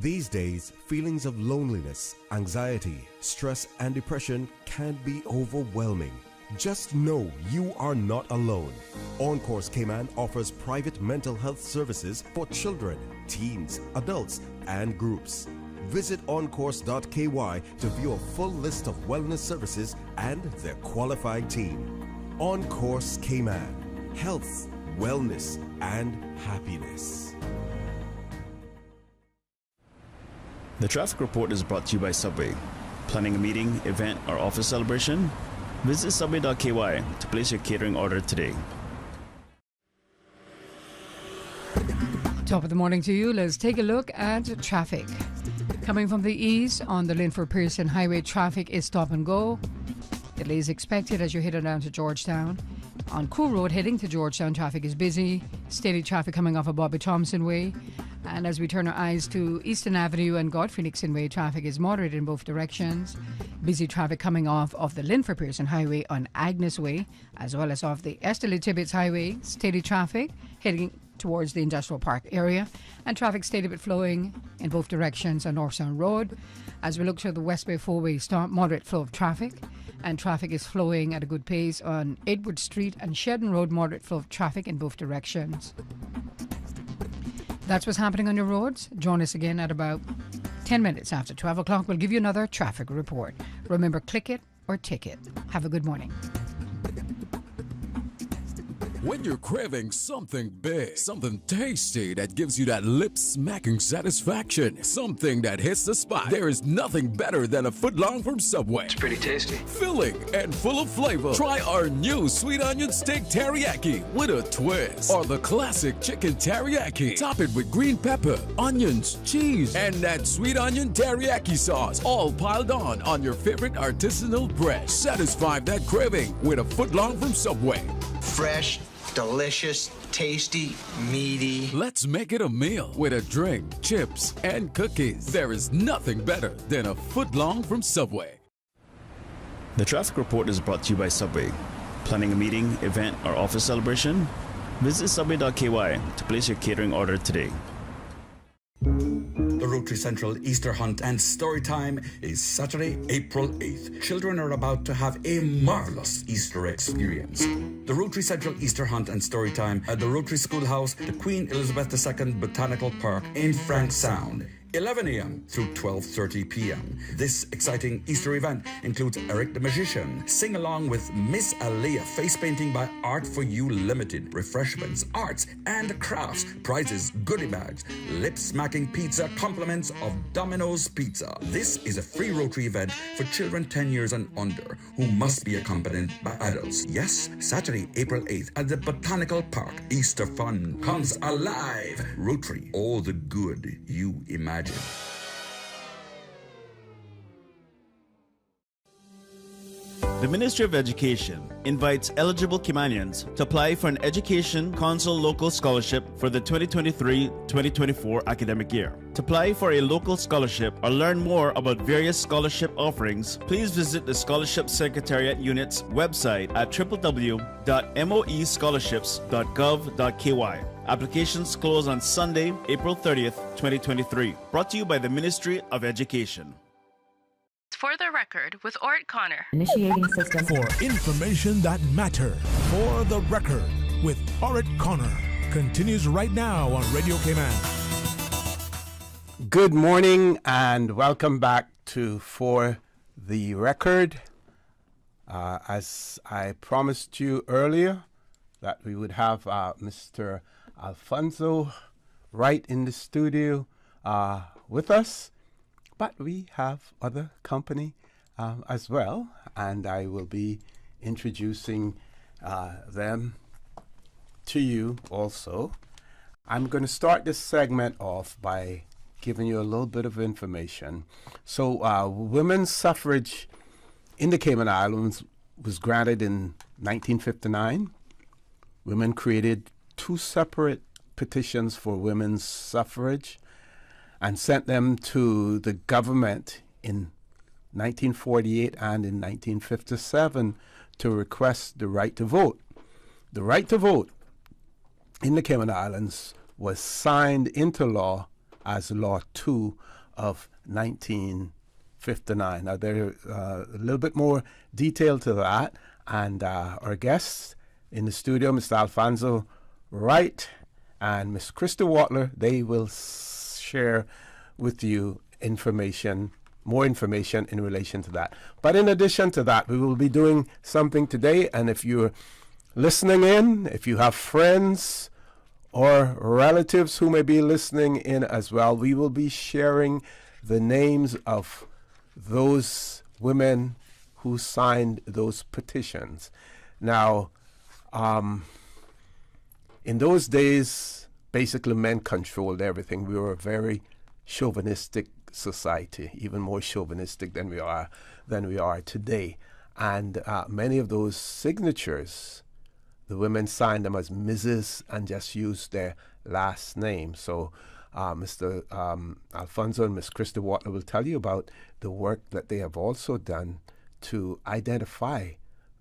These days, feelings of loneliness, anxiety, stress, and depression can be overwhelming. Just know you are not alone. OnCourse Cayman offers private mental health services for children, teens, adults, and groups. Visit oncourse.ky to view a full list of wellness services and their qualified team. OnCourse Cayman, health, wellness, and happiness. The traffic report is brought to you by Subway. Planning a meeting, event, or office celebration? Visit subway.ky to place your catering order today. Top of the morning to you. Let's take a look at traffic. Coming from the east on the Linford-Pearson Highway, traffic is stop and go. Delays expected as you're headed down to Georgetown. On Cool Road heading to Georgetown, traffic is busy. Steady traffic coming off of Bobby Thompson Way. And as we turn our eyes to Eastern Avenue and Godfrey Nixon Way, traffic is moderate in both directions. Busy traffic coming off of the Linford-Pearson Highway on Agnes Way, as well as off the Esther Lee Tibbetts Highway. Steady traffic heading towards the Industrial Park area. And traffic steady but flowing in both directions on North Sound Road. As we look to the West Bay 4-way stop, moderate flow of traffic. And traffic is flowing at a good pace on Edward Street and Shedden Road, moderate flow of traffic in both directions. That's what's happening on your roads. Join us again at about 10 minutes after 12 o'clock. We'll give you another traffic report. Remember, click it or ticket. Have a good morning. When you're craving something big, something tasty that gives you that lip-smacking satisfaction, something that hits the spot, there is nothing better than a footlong from Subway. It's pretty tasty. Filling and full of flavor. Try our new sweet onion steak teriyaki with a twist. Or the classic chicken teriyaki. Top it with green pepper, onions, cheese, and that sweet onion teriyaki sauce, all piled on your favorite artisanal bread. Satisfy that craving with a footlong from Subway. Fresh, delicious, tasty, meaty. Let's make it a meal with a drink, chips, and cookies. There is nothing better than a footlong from Subway. The traffic report is brought to you by Subway. Planning a meeting, event, or office celebration? Visit subway.ky to place your catering order today. The Rotary Central Easter Hunt and Story Time is Saturday, April 8th. Children are about to have a marvelous Easter experience. The Rotary Central Easter Hunt and Story Time at the Rotary Schoolhouse, the Queen Elizabeth II Botanical Park in Frank Sound. 11 a.m. through 12:30 p.m. This exciting Easter event includes Eric the Magician, sing along with Miss Alea, face painting by Art for You Limited, refreshments, arts and crafts, prizes, goodie bags, lip-smacking pizza, compliments of Domino's Pizza. This is a free Rotary event for children 10 years and under who must be accompanied by adults. Yes, Saturday, April 8th at the Botanical Park. Easter fun comes alive. Rotary, all the good you imagine. The Ministry of Education invites eligible Caymanians to apply for an Education Council Local Scholarship for the 2023-2024 academic year. To apply for a local scholarship or learn more about various scholarship offerings, please visit the Scholarship Secretariat Unit's website at www.moescholarships.gov.ky. Applications close on Sunday, April 30th, 2023. Brought to you by the Ministry of Education. For the record, with Orrett Connor. Initiating system. For information that matters. For the record, with Orrett Connor. Continues right now on Radio Cayman. Good morning and welcome back to For the Record. As I promised you earlier, that we would have Mr. Alfonso Wright in the studio with us. But we have other company as well, and I will be introducing them to you also. I'm going to start this segment off by giving you a little bit of information. So women's suffrage in the Cayman Islands was granted in 1959. Women created 2 separate petitions for women's suffrage and sent them to the government in 1948 and in 1957 to request the right to vote. The right to vote in the Cayman Islands was signed into law as Law 2 of 1959. Now, there's a little bit more detail to that, and our guests in the studio, Mr. Alfonso Wright and Miss Kristy Watler, they will share with you more information in relation to that. But in addition to that, we will be doing something today, and if you're listening in, if you have friends or relatives who may be listening in as well, we will be sharing the names of those women who signed those petitions. Now, in those days, basically men controlled everything. We were a very chauvinistic society, even more chauvinistic than we are today. And many of those signatures, the women signed them as Mrs. and just used their last name. So Mr. Alfonso and Miss Kristy Watler will tell you about the work that they have also done to identify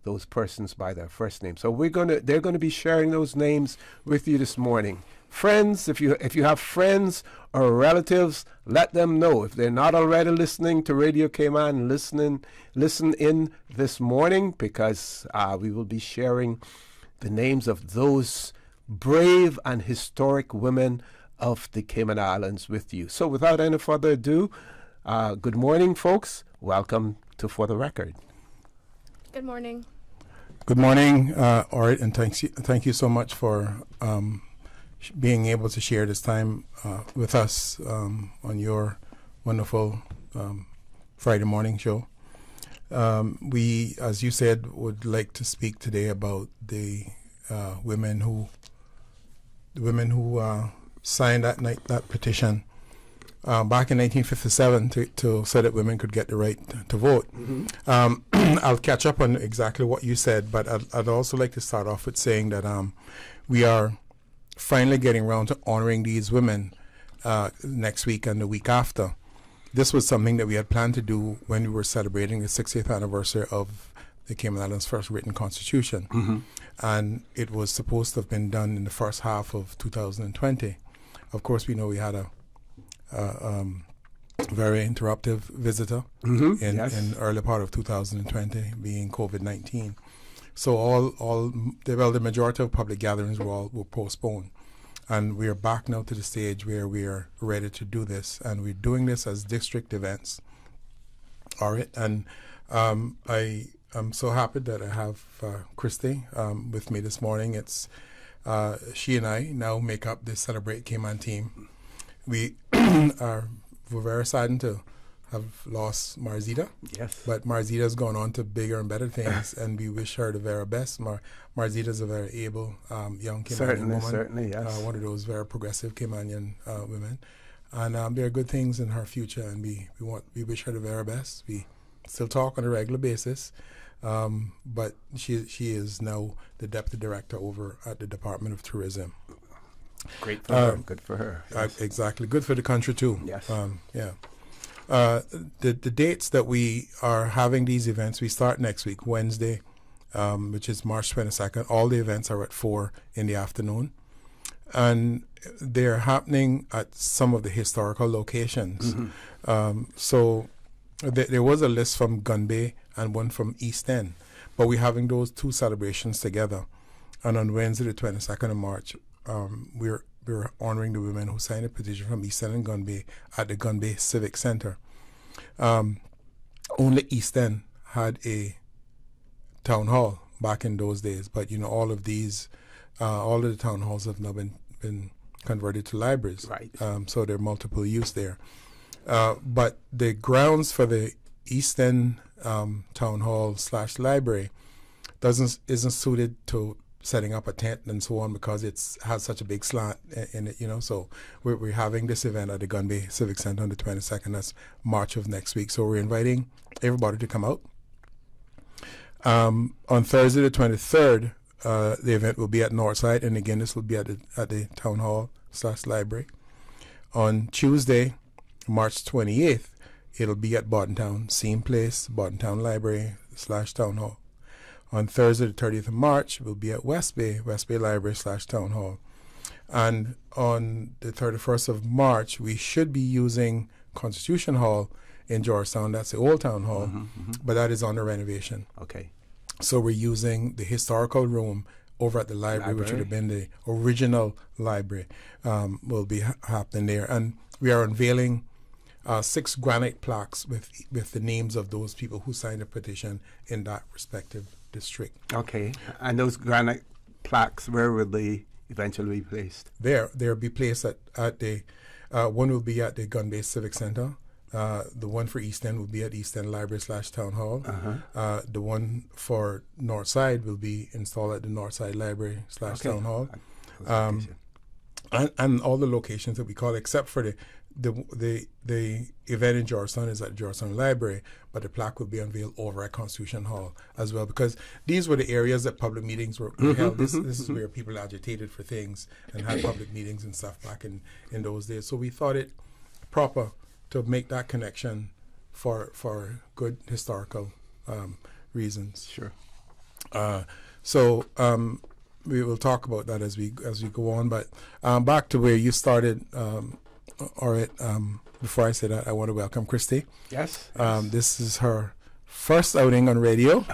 those persons by their first name. So they're going to be sharing those names with you this morning. Friends, if you have friends or relatives, let them know. If they're not already listening to Radio Cayman, listen in this morning, because we will be sharing the names of those brave and historic women of the Cayman Islands with you. So without any further ado, good morning, folks. Welcome to For the Record. Good morning. Good morning, Orrett, and thank you so much for being able to share this time with us on your wonderful Friday morning show. We, as you said, would like to speak today about the women who signed that petition back in 1957 to so that women could get the right to vote. Mm-hmm. I'll catch up on exactly what you said, but I'd also like to start off with saying that we are finally getting around to honoring these women next week and the week after. This was something that we had planned to do when we were celebrating the 60th anniversary of the Cayman Islands' first written constitution. Mm-hmm. And it was supposed to have been done in the first half of 2020. Of course, we know we had a very interruptive visitor in early part of 2020, being COVID-19. So the majority of public gatherings were postponed. And we are back now to the stage where we are ready to do this, and we're doing this as district events. All right, and I am so happy that I have Kristy with me this morning. It's she and I now make up the Celebrate Cayman team. We're very saddened to have lost Marzita. Yes. But Marzita's gone on to bigger and better things, and we wish her the very best. Marzita's a very able young Caymanian woman. Certainly, yes. One of those very progressive Caymanian women. And there are good things in her future, and we wish her the very best. We still talk on a regular basis, but she is now the deputy director over at the Department of Tourism. Great for her. Good for her. Yes. Exactly. Good for the country too. Yes. Yeah. The dates that we are having these events, we start next week, Wednesday, which is March 22nd. All the events are at 4 in the afternoon. And they're happening at some of the historical locations. So there was a list from Gun Bay and one from East End, but we're having those two celebrations together. And on Wednesday, the 22nd of March, we're honoring the women who signed a petition from East End and Gun Bay at the Gun Bay Civic Center. Only East End had a town hall back in those days, but all of these, all of the town halls have now been converted to libraries. Right. So there are multiple use there. But the grounds for the East End town hall / library isn't suited to setting up a tent and so on because it has such a big slant in it, So we're having this event at the Gun Bay Civic Center on the 22nd. That's March of next week. So we're inviting everybody to come out. On Thursday the 23rd, the event will be at Northside, and again this will be at the town hall / library. On Tuesday, March 28th, it'll be at Bordentown, same place, Bordentown Library / town hall. On Thursday, the 30th of March, we'll be at West Bay Library / town hall. And on the 31st of March, we should be using Constitution Hall in Georgetown. That's the old town hall, but that is under renovation. Okay. So we're using the historical room over at the library, which would have been the original library, will be happening there. And we are unveiling 6 granite plaques with the names of those people who signed a petition in that respective district. Okay. And those granite plaques, where will they eventually be placed? They'll be placed at the one will be at the Gun Bay Civic Center. The one for East End will be at East End Library / Town Hall. The one for Northside will be installed at the Northside Library / Town Hall. And all the locations that we call, except for the event in Georgetown is at Georgetown Library, but the plaque will be unveiled over at Constitution Hall as well, because these were the areas that public meetings were held. This is where people agitated for things and had public meetings and stuff back in those days. So we thought it proper to make that connection for good historical reasons. Sure. So we will talk about that as we go on. But back to where you started. All right. Before I say that, I want to welcome Kristy. Yes. This is her first outing on radio,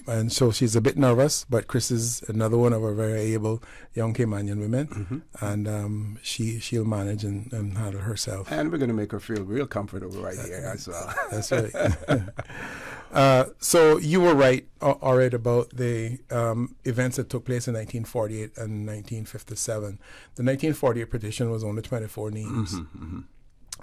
and so she's a bit nervous. But Chris is another one of our very able young Caymanian women, and she'll manage and handle herself. And we're going to make her feel real comfortable right here as well. That's right. So you were right, Orrett, about the events that took place in 1948 and 1957. The 1948 petition was only 24 names,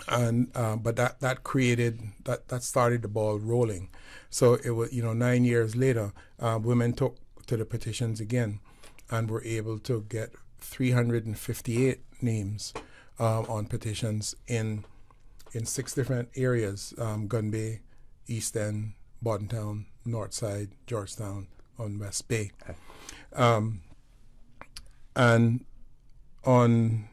and but that created that started the ball rolling. So it was 9 years later, women took to the petitions again, and were able to get 358 names on petitions in 6 different areas: Gun Bay, East End, Bordentown, Northside, Georgetown, on West Bay. And on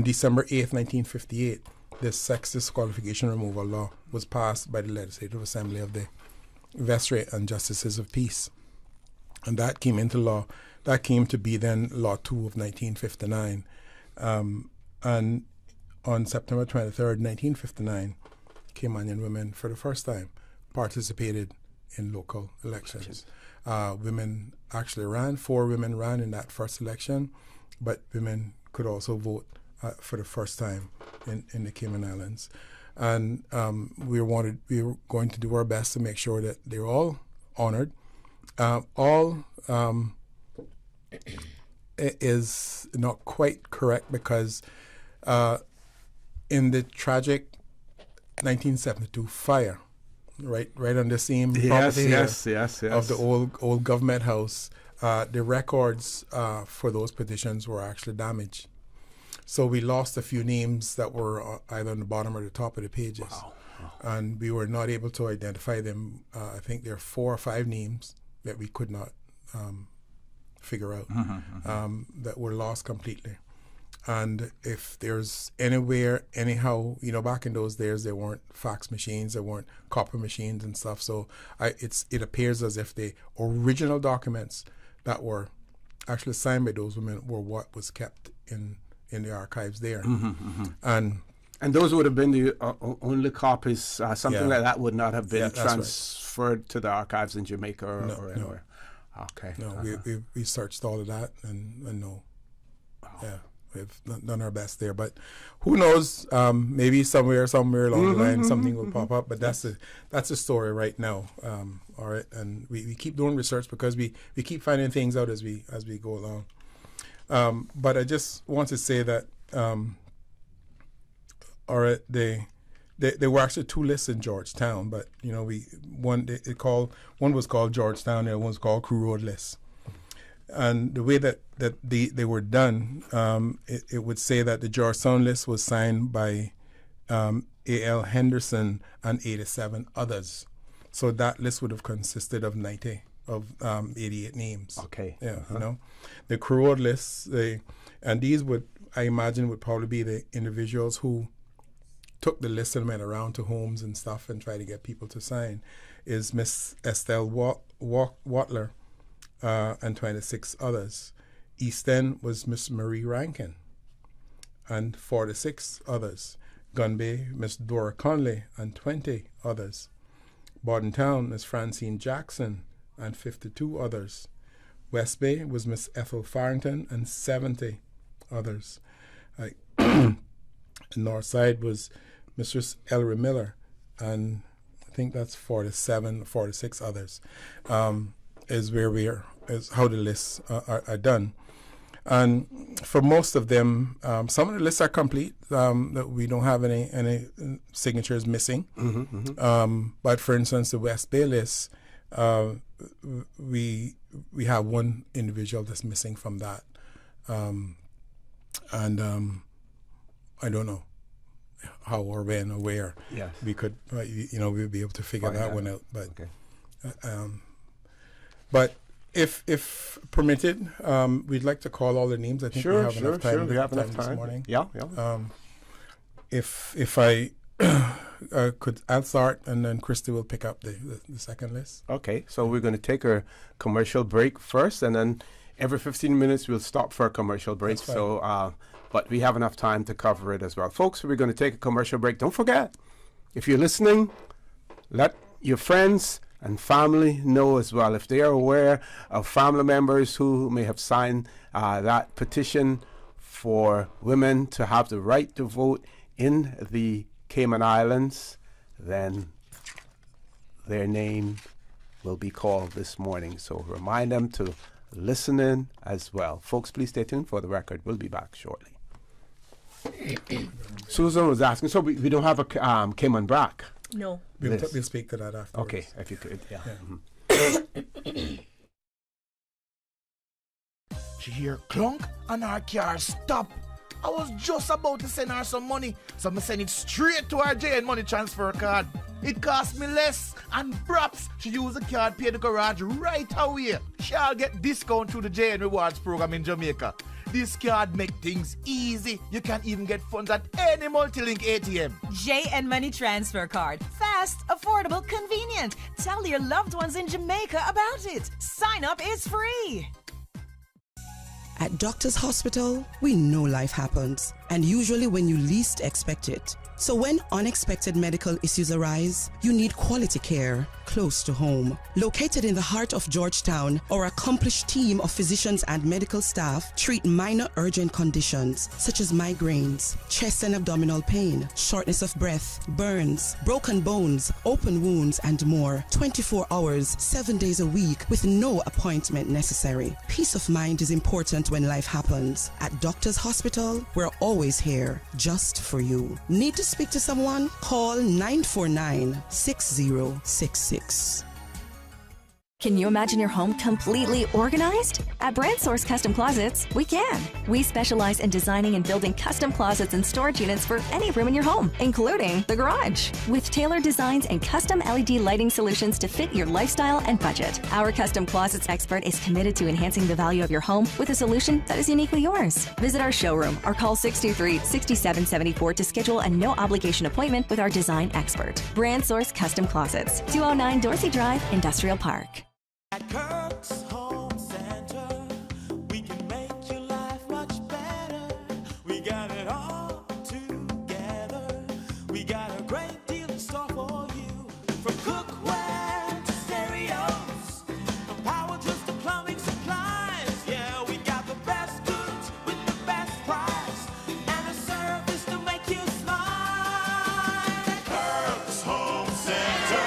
December 8th, 1958, the sex disqualification removal law was passed by the Legislative Assembly of the Vestry and Justices of Peace. And that came into law. That came to be then Law 2 of 1959. And on September 23rd, 1959, Caymanian women, for the first time, participated in local elections. Women actually ran. 4 women ran in that first election, but women could also vote for the first time in the Cayman Islands. And we were going to do our best to make sure that they're all honored. Is not quite correct because in the tragic 1972 fire, right on the same property yes. of the old government house, the records for those petitions were actually damaged. So we lost a few names that were either on the bottom or the top of the pages. Wow. And we were not able to identify them. I think there are 4 or 5 names that we could not figure out that were lost completely. And if there's anywhere, anyhow, back in those days, there weren't fax machines, there weren't copper machines and stuff. So it appears as if the original documents that were actually signed by those women were what was kept in the archives there. And those would have been the only copies. Something like that would not have been transferred to the archives in Jamaica or anywhere. No. Okay. No, we searched all of that and no. Wow. Yeah, we've done our best there. But who knows? Maybe somewhere along the line something will pop up. But that's the story right now. All right, and we keep doing research because we keep finding things out as we go along. But I just want to say that. All right, there were actually 2 lists in Georgetown, but one was called Georgetown, and the other one was called Crew Road list. And the way that they were done, it would say that the Georgetown list was signed by A.L. Henderson and 87 others. So that list would have consisted of 88 names. Okay. Yeah, the Crew Road lists, and these I imagine would probably be the individuals who took the list and went around to homes and stuff and tried to get people to sign, is Miss Estelle Watler and 26 others. East End was Miss Marie Rankin and 46 others. Gun Bay, Miss Dora Conley and 20 others. Bordentown, Miss Francine Jackson and 52 others. West Bay was Miss Ethel Farrington and 70 others. Northside was Mistress Ellery Miller, and I think that's 46 others, is how the lists are done. And for most of them, some of the lists are complete, that we don't have any signatures missing. But for instance, the West Bay list, we have one individual that's missing from that. I don't know how or when or where we could, we'll be able to figure that one out. But, but if permitted, we'd like to call all the names. I think we have enough time. We have enough time this morning. Yeah. If I I'll start, and then Kristy will pick up the second list. Okay, so we're going to take a commercial break first, and then every 15 minutes we'll stop for a commercial break. So, but we have enough time to cover it as well. Folks, we're going to take a commercial break. Don't forget, if you're listening, let your friends and family know as well. If they are aware of family members who may have signed that petition for women to have the right to vote in the Cayman Islands, then their name will be called this morning. So remind them to listen in as well. Folks, please stay tuned for the record. We'll be back shortly. Susan was asking, so we don't have a Cayman Brac? No. We'll speak to that afterwards. Okay, if you could, yeah. She hear clunk and her car stop. I was just about to send her some money, so I send it straight to her JN money transfer card. It cost me less, and perhaps she use the card, pay the garage right away. She'll get discount through the JN Rewards program in Jamaica. This card make things easy. You can even get funds at any multi-link ATM. JN Money Transfer Card. Fast, affordable, convenient. Tell your loved ones in Jamaica about it. Sign up is free. At Doctors Hospital, we know life happens, and usually when you least expect it. So when unexpected medical issues arise, you need quality care close to home. Located in the heart of Georgetown, our accomplished team of physicians and medical staff treat minor urgent conditions such as migraines, chest and abdominal pain, shortness of breath, burns, broken bones, open wounds, and more. 24 hours, 7 days a week with no appointment necessary. Peace of mind is important when life happens. At Doctors Hospital, we're always here just for you. Need to speak to someone? Call 949-6066. Can you imagine your home completely organized? At Brand Source Custom Closets, we can. We specialize in designing and building custom closets and storage units for any room in your home, including the garage. With tailored designs and custom LED lighting solutions to fit your lifestyle and budget. Our custom closets expert is committed to enhancing the value of your home with a solution that is uniquely yours. Visit our showroom or call 623-6774 to schedule a no-obligation appointment with our design expert. Brand Source Custom Closets, 209 Dorsey Drive, Industrial Park. At Kirk's Home Center, we can make your life much better. We got it all together. We got a great deal in store for you. From cookware to stereos, from power tools to plumbing supplies. Yeah, we got the best goods with the best price and a service to make you smile. At Kirk's Home Center,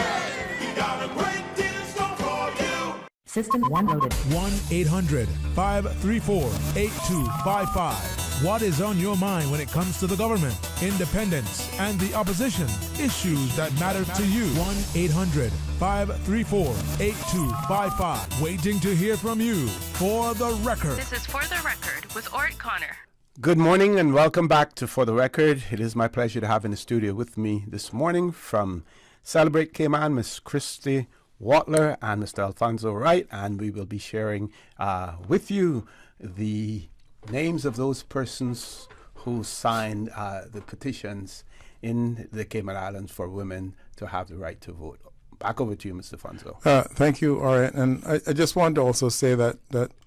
we got a great deal in store for you. System 1 loaded. 1-800-534-8255. What is on your mind when it comes to the government, independence, and the opposition? Issues that matter to you. 1-800-534-8255. Waiting to hear from you. For the Record. This is For the Record with Orrett Connor. Good morning and welcome back to For the Record. It is my pleasure to have in the studio with me this morning from Celebrate Cayman, Miss Kristy Watler and Mr. Alfonso Wright, and we will be sharing with you the names of those persons who signed the petitions in the Cayman Islands for women to have the right to vote. Back over to you, Mr. Alfonso. Thank you, Orrett. And I just wanted to also say that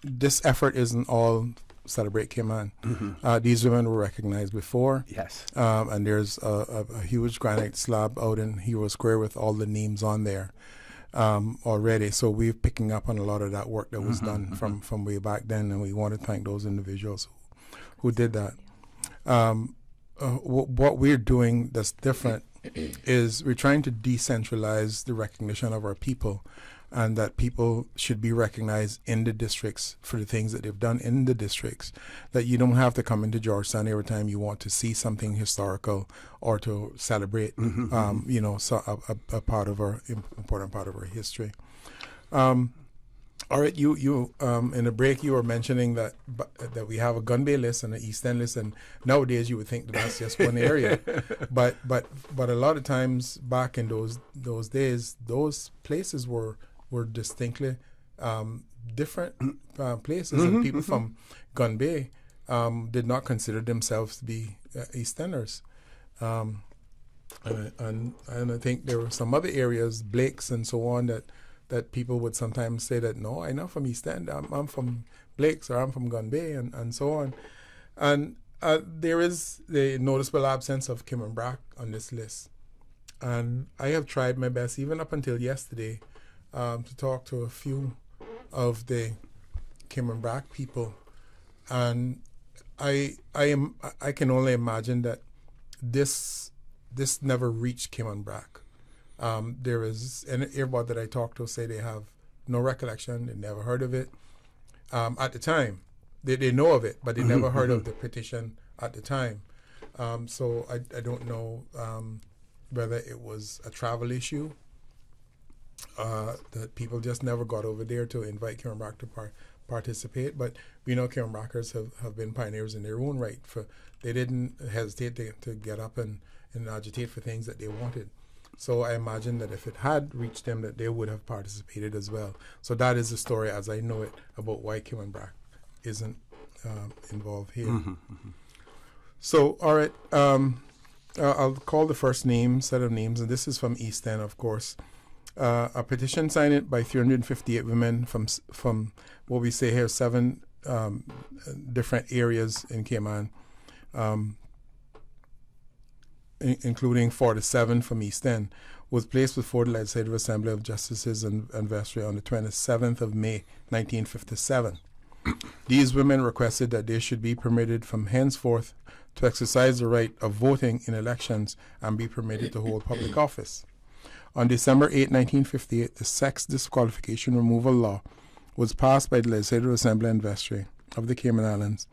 this effort isn't all Celebrate Cayman. Mm-hmm. These women were recognized before. Yes. And there's a huge granite slab out in Hero Square with all the names on there. Already, so we're picking up on a lot of that work that was done from way back then, and we want to thank those individuals who did that. What we're doing that's different is we're trying to decentralize the recognition of our people, and that people should be recognized in the districts for the things that they've done in the districts, that you don't have to come into Georgetown every time you want to see something historical or to celebrate, so a part of our important part of our history. All right, you in the break you were mentioning that we have a Gun Bay list and an East End list, and nowadays you would think that's just one area, but a lot of times back in those days, those places were distinctly different places, and people from Gun Bay did not consider themselves to be East Enders. And I think there were some other areas, Blake's and so on, that people would sometimes say that, no, I'm not from East End, I'm from Blake's, or I'm from Gun Bay, and so on. And there is the noticeable absence of Cayman Brac on this list. And I have tried my best, even up until yesterday, to talk to a few of the Cayman Brac people. And I can only imagine that this never reached Cayman Brac. There is, and everybody that I talk to say they have no recollection, they never heard of it. At the time, they know of it, but they never heard of the petition at the time. So I don't know whether it was a travel issue, that people just never got over there to invite Cayman Brac to participate. But we know Cayman Bracers have been pioneers in their own right. They didn't hesitate to get up and agitate for things that they wanted. So I imagine that if it had reached them, that they would have participated as well. So that is the story as I know it about why Cayman Brac isn't involved here. So, all right, I'll call the first set of names, and this is from East End, of course. A petition signed by 358 women from what we say here, 7 different areas in Cayman. including 47 from East End, was placed before the Legislative Assembly of Justices and Vestry on the 27th of May, 1957. These women requested that they should be permitted from henceforth to exercise the right of voting in elections and be permitted to hold public office. On December 8, 1958, the Sex Disqualification Removal Law was passed by the Legislative Assembly and Vestry of the Cayman Islands,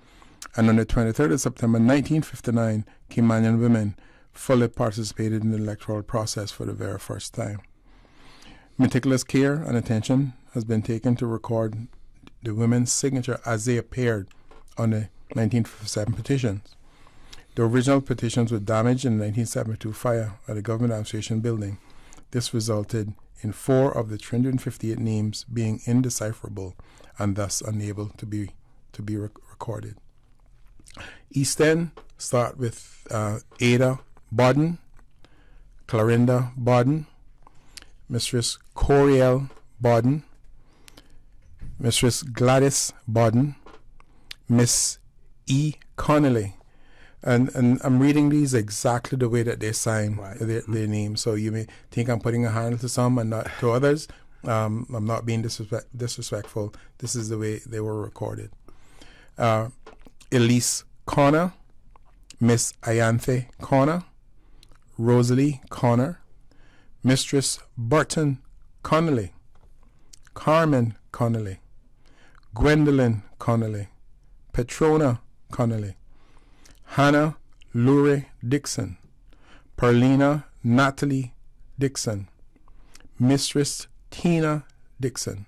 and on the 23rd of September 1959, Caymanian women fully participated in the electoral process for the very first time. Meticulous care and attention has been taken to record the women's signature as they appeared on the 1957 petitions. The original petitions were damaged in the 1972 fire at the Government Administration Building. This resulted in 4 of the 358 names being indecipherable and thus unable to be recorded. East End start with Ada Bodden, Clarinda Bodden, Mistress Coriel Bodden, Mistress Gladys Bodden, Miss E. Connolly. And I'm reading these exactly the way that they sign their names. So you may think I'm putting a handle to some and not to others. I'm not being disrespectful. This is the way they were recorded. Elise Connor, Miss Ianthe Connor, Rosalie Connor, Mistress Burton Connolly, Carmen Connolly, Gwendolyn Connolly, Petrona Connolly, Hannah Lurie Dixon, Perlina Natalie Dixon, Mistress Tina Dixon,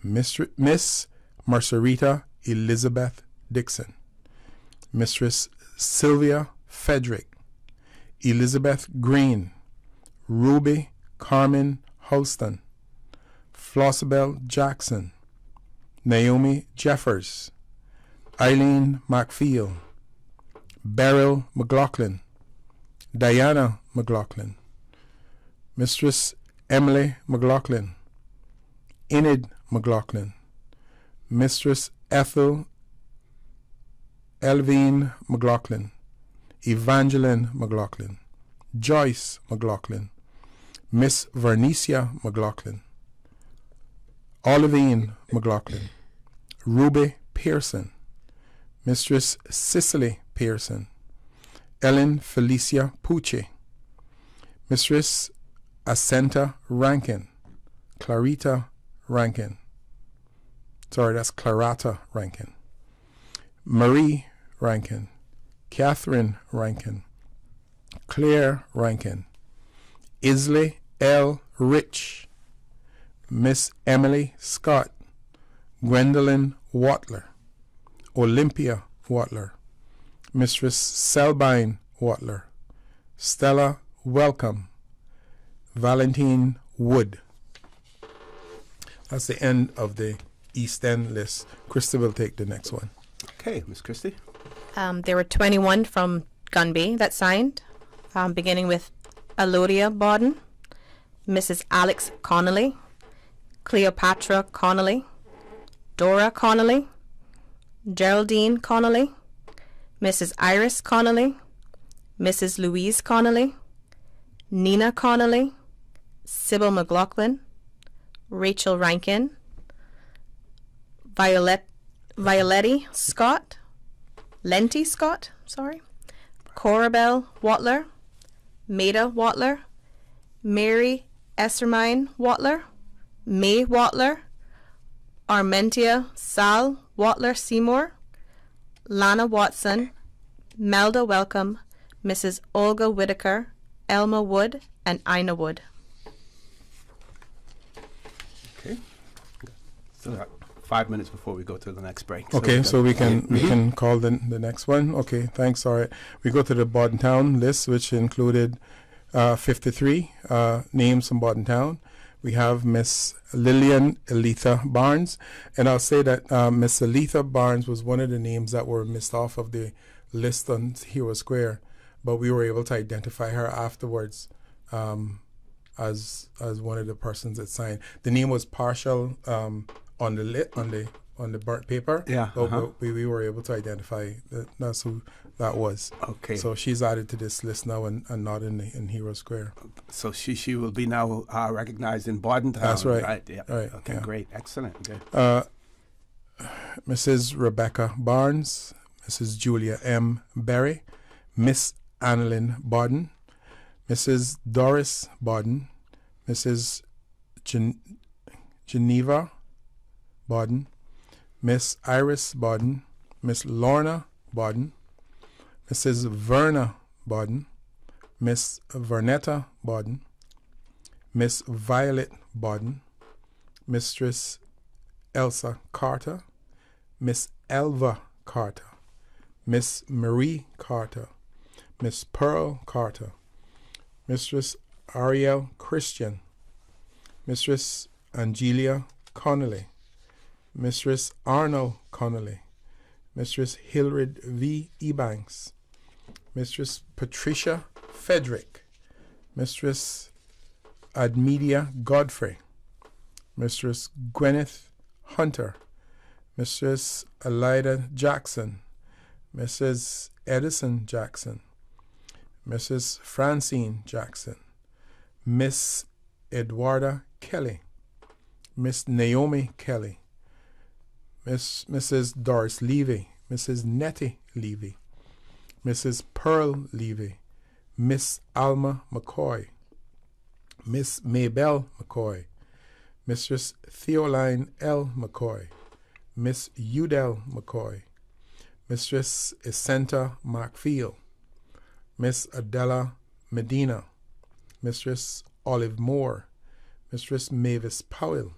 Miss Marcerita Elizabeth Dixon, Mistress Sylvia Frederick, Elizabeth Green, Ruby Carmen Hulston, Flossabelle Jackson, Naomi Jeffers, Eileen McFeel, Beryl McLaughlin, Diana McLaughlin, Mistress Emily McLaughlin, Enid McLaughlin, Mistress Ethel Elvine McLaughlin, Evangeline McLaughlin, Joyce McLaughlin, Miss Vernicia McLaughlin, Olivine McLaughlin, Ruby Pearson, Mistress Cicely Pearson, Ellen Felicia Pucci, Mistress Asenta Rankin, Clarita Rankin. Sorry, that's Clarata Rankin. Marie Rankin, Catherine Rankin, Claire Rankin, Isley L. Rich, Miss Emily Scott, Gwendolyn Watler, Olympia Watler, Mistress Selbine Watler, Stella Welcome, Valentine Wood. That's the end of the East End list. Kristy will take the next one. Okay, Miss Kristy. There were 21 from Gunby that signed, beginning with Alodia Bodden, Mrs. Alex Connolly, Cleopatra Connolly, Dora Connolly, Geraldine Connolly, Mrs. Iris Connolly, Mrs. Louise Connolly, Nina Connolly, Sybil McLaughlin, Rachel Rankin, Violetti Scott, Lenty Scott, Corabelle Watler, Maida Watler, Mary Essermine Watler, May Watler, Armentia Sal Watler Seymour, Lana Watson, Melda Welcome, Mrs. Olga Whitaker, Elma Wood, and Ina Wood. Okay. Still got 5 minutes before we go to the next break. Okay, so we can call the next one. Okay, thanks. All right. We go to the Bodden Town list, which included 53 names from Bodden Town. We have Miss Lillian Elitha Barnes, and I'll say that Miss Elitha Barnes was one of the names that were missed off of the list on Hero Square, but we were able to identify her afterwards as one of the persons that signed. The name was partial on on the burnt paper. Yeah, But we were able to identify that's who that was. Okay. So she's added to this list now and not in Hero Square. So she will be now recognized in Bordentown. That's right. Right. Yeah. Right. Okay. Yeah. Great. Excellent. Okay. Mrs. Rebecca Barnes, Mrs. Julia M. Berry, Miss Annalyn Bodden, Mrs. Doris Bodden, Mrs. Geneva Bodden, Miss Iris Bodden, Miss Lorna Bodden, Mrs. Verna Bodden, Miss Vernetta Bodden, Miss Violet Bodden, Mistress Elsa Carter, Miss Elva Carter, Miss Marie Carter, Miss Pearl Carter, Mistress Ariel Christian, Mistress Angelia Connolly, Mistress Arnold Connolly, Mistress Hildred V. Ebanks, Mistress Patricia Frederick, Mistress Admedia Godfrey, Mistress Gwyneth Hunter, Mistress Elida Jackson, Mrs. Edison Jackson, Mrs. Francine Jackson, Miss Edwarda Kelly, Miss Naomi Kelly, Mrs. Doris Levy, Mrs. Nettie Levy, Mrs. Pearl Levy, Miss Alma McCoy, Miss Maybelle McCoy, Mistress Theoline L. McCoy, Miss Udell McCoy, Mistress Essenta Markfield, Miss Adela Medina, Mistress Olive Moore, Mistress Mavis Powell,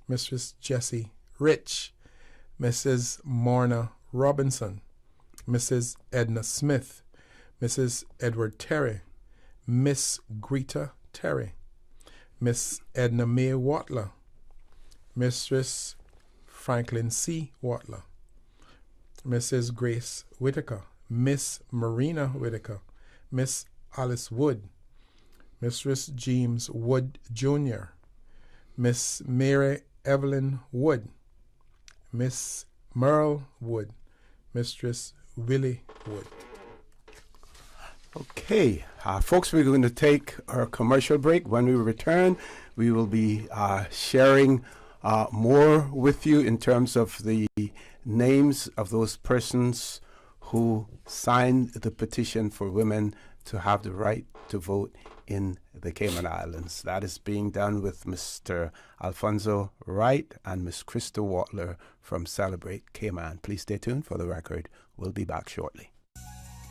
Mistress Jessie Rich, Mrs. Morna Robinson, Mrs. Edna Smith, Mrs. Edward Terry, Miss Greta Terry, Miss Edna Mae Watler, Mistress Franklin C. Watler, Mrs. Grace Whitaker, Miss Marina Whitaker, Miss Alice Wood, Mistress James Wood Jr., Miss Mary Evelyn Wood, Miss Merle Wood, Mistress Willie Wood. Okay, folks, we're going to take our commercial break. When we return, we will be sharing more with you in terms of the names of those persons who signed the petition for women to have the right to vote in the Cayman Islands. That is being done with Mr. Alfonso Wright and Miss Kristy Watler from Celebrate Cayman. Please stay tuned for the record. We'll be back shortly.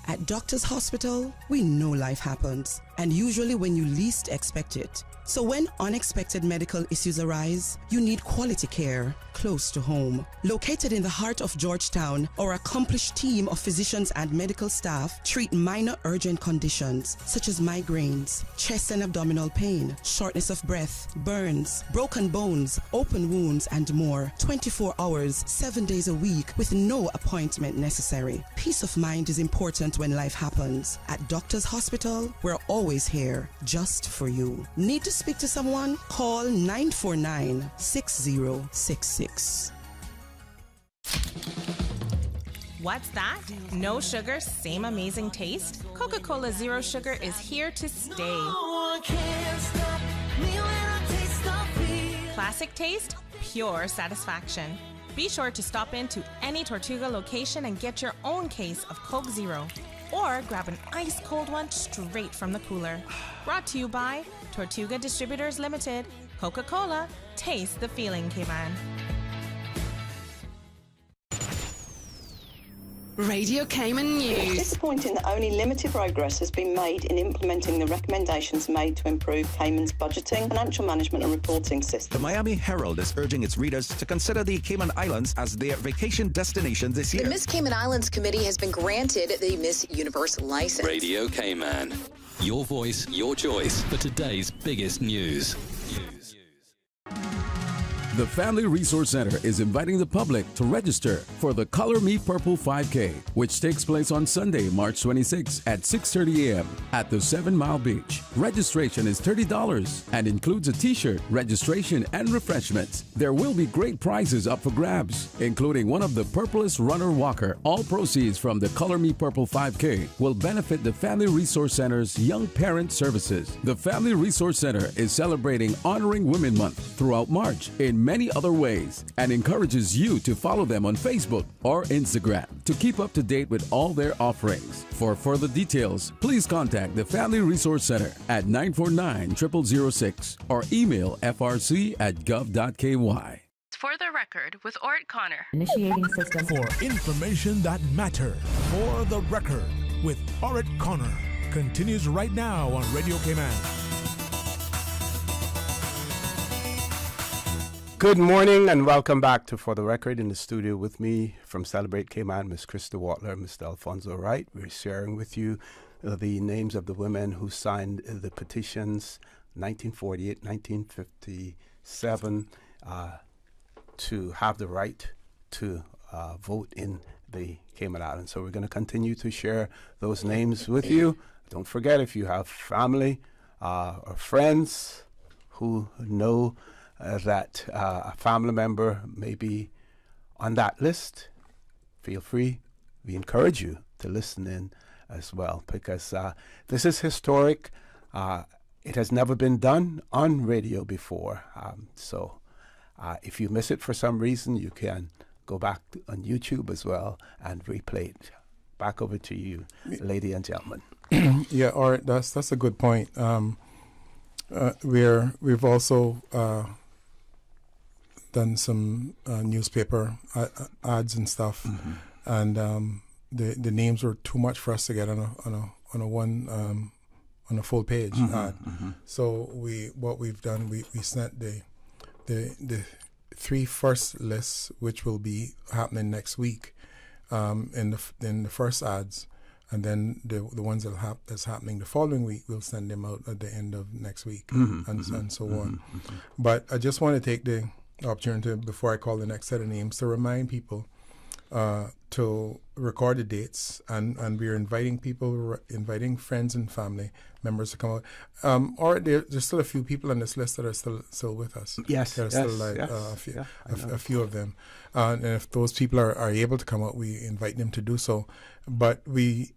At Doctor's Hospital, we know life happens, and usually when you least expect it. So when unexpected medical issues arise, you need quality care close to home. Located in the heart of Georgetown, our accomplished team of physicians and medical staff treat minor urgent conditions such as migraines, chest and abdominal pain, shortness of breath, burns, broken bones, open wounds, and more. 24 hours, 7 days a week with no appointment necessary. Peace of mind is important when life happens. At Doctor's Hospital, we're always here just for you. Need to speak to someone? Call 949-6066. What's that? No sugar, same amazing taste? Coca-Cola Zero Sugar is here to stay. Classic taste, pure satisfaction. Be sure to stop into any Tortuga location and get your own case of Coke Zero. Or grab an ice-cold one straight from the cooler. Brought to you by Tortuga Distributors Limited. Coca-Cola, taste the feeling, Cayman. Radio Cayman News. It's disappointing that only limited progress has been made in implementing the recommendations made to improve Cayman's budgeting, financial management and reporting system. The Miami Herald is urging its readers to consider the Cayman Islands as their vacation destination this year. The Miss Cayman Islands Committee has been granted the Miss Universe license. Radio Cayman. Your voice, your choice for today's biggest news. The Family Resource Center is inviting the public to register for the Color Me Purple 5K, which takes place on Sunday, March 26 at 6:30 a.m. at the 7 Mile Beach. Registration is $30 and includes a t-shirt, registration, and refreshments. There will be great prizes up for grabs, including one of the Purplest Runner Walker. All proceeds from the Color Me Purple 5K will benefit the Family Resource Center's Young Parent Services. The Family Resource Center is celebrating Honoring Women Month throughout March in many other ways and encourages you to follow them on Facebook or Instagram to keep up to date with all their offerings. For further details, please contact the Family Resource Center at 949-0006 or email frc@gov.ky. For the record, with Orrett Connor. Initiating system. For information that matters. For the record, with Orrett Connor. Continues right now on Radio Cayman. Good morning and welcome back to For the Record. In the studio with me from Celebrate Cayman, Miss Kristy Watler, Mr. Alfonso Wright. We're sharing with you the names of the women who signed the petitions 1948, 1957 to have the right to vote in the Cayman Islands. So we're going to continue to share those names with you. Don't forget, if you have family or friends who know that a family member may be on that list, feel free. We encourage you to listen in as well, because this is historic. It has never been done on radio before. So if you miss it for some reason, you can go back on YouTube as well and replay it. Back over to you, lady and gentlemen. Yeah, all right, that's a good point. We've also done some newspaper ads and stuff, and the names were too much for us to get on a full page ad. So what we've done, we sent the 3 first lists, which will be happening next week, in the first ads, and then the ones that's happening the following week, we'll send them out at the end of next week, and so on. But I just want to take the opportunity, before I call the next set of names, to remind people to record the dates, and we're inviting people, inviting friends and family members to come out. Or there's still a few people on this list that are still with us. Yes, there's still a few of them, and if those people are able to come out, we invite them to do so. But we,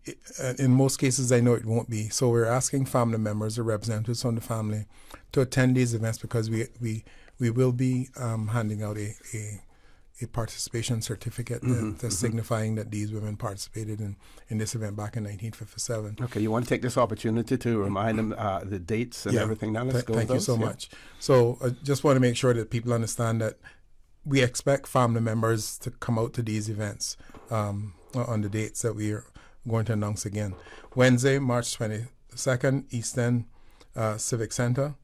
in most cases, I know it won't be. So we're asking family members or representatives from the family to attend these events, because we will be handing out a participation certificate that's signifying that these women participated in this event back in 1957. Okay, you want to take this opportunity to remind them the dates and everything. Now let's go with those. Thank you so much. So I just want to make sure that people understand that we expect family members to come out to these events on the dates that we are going to announce again. Wednesday, March 22nd, East End Civic Center.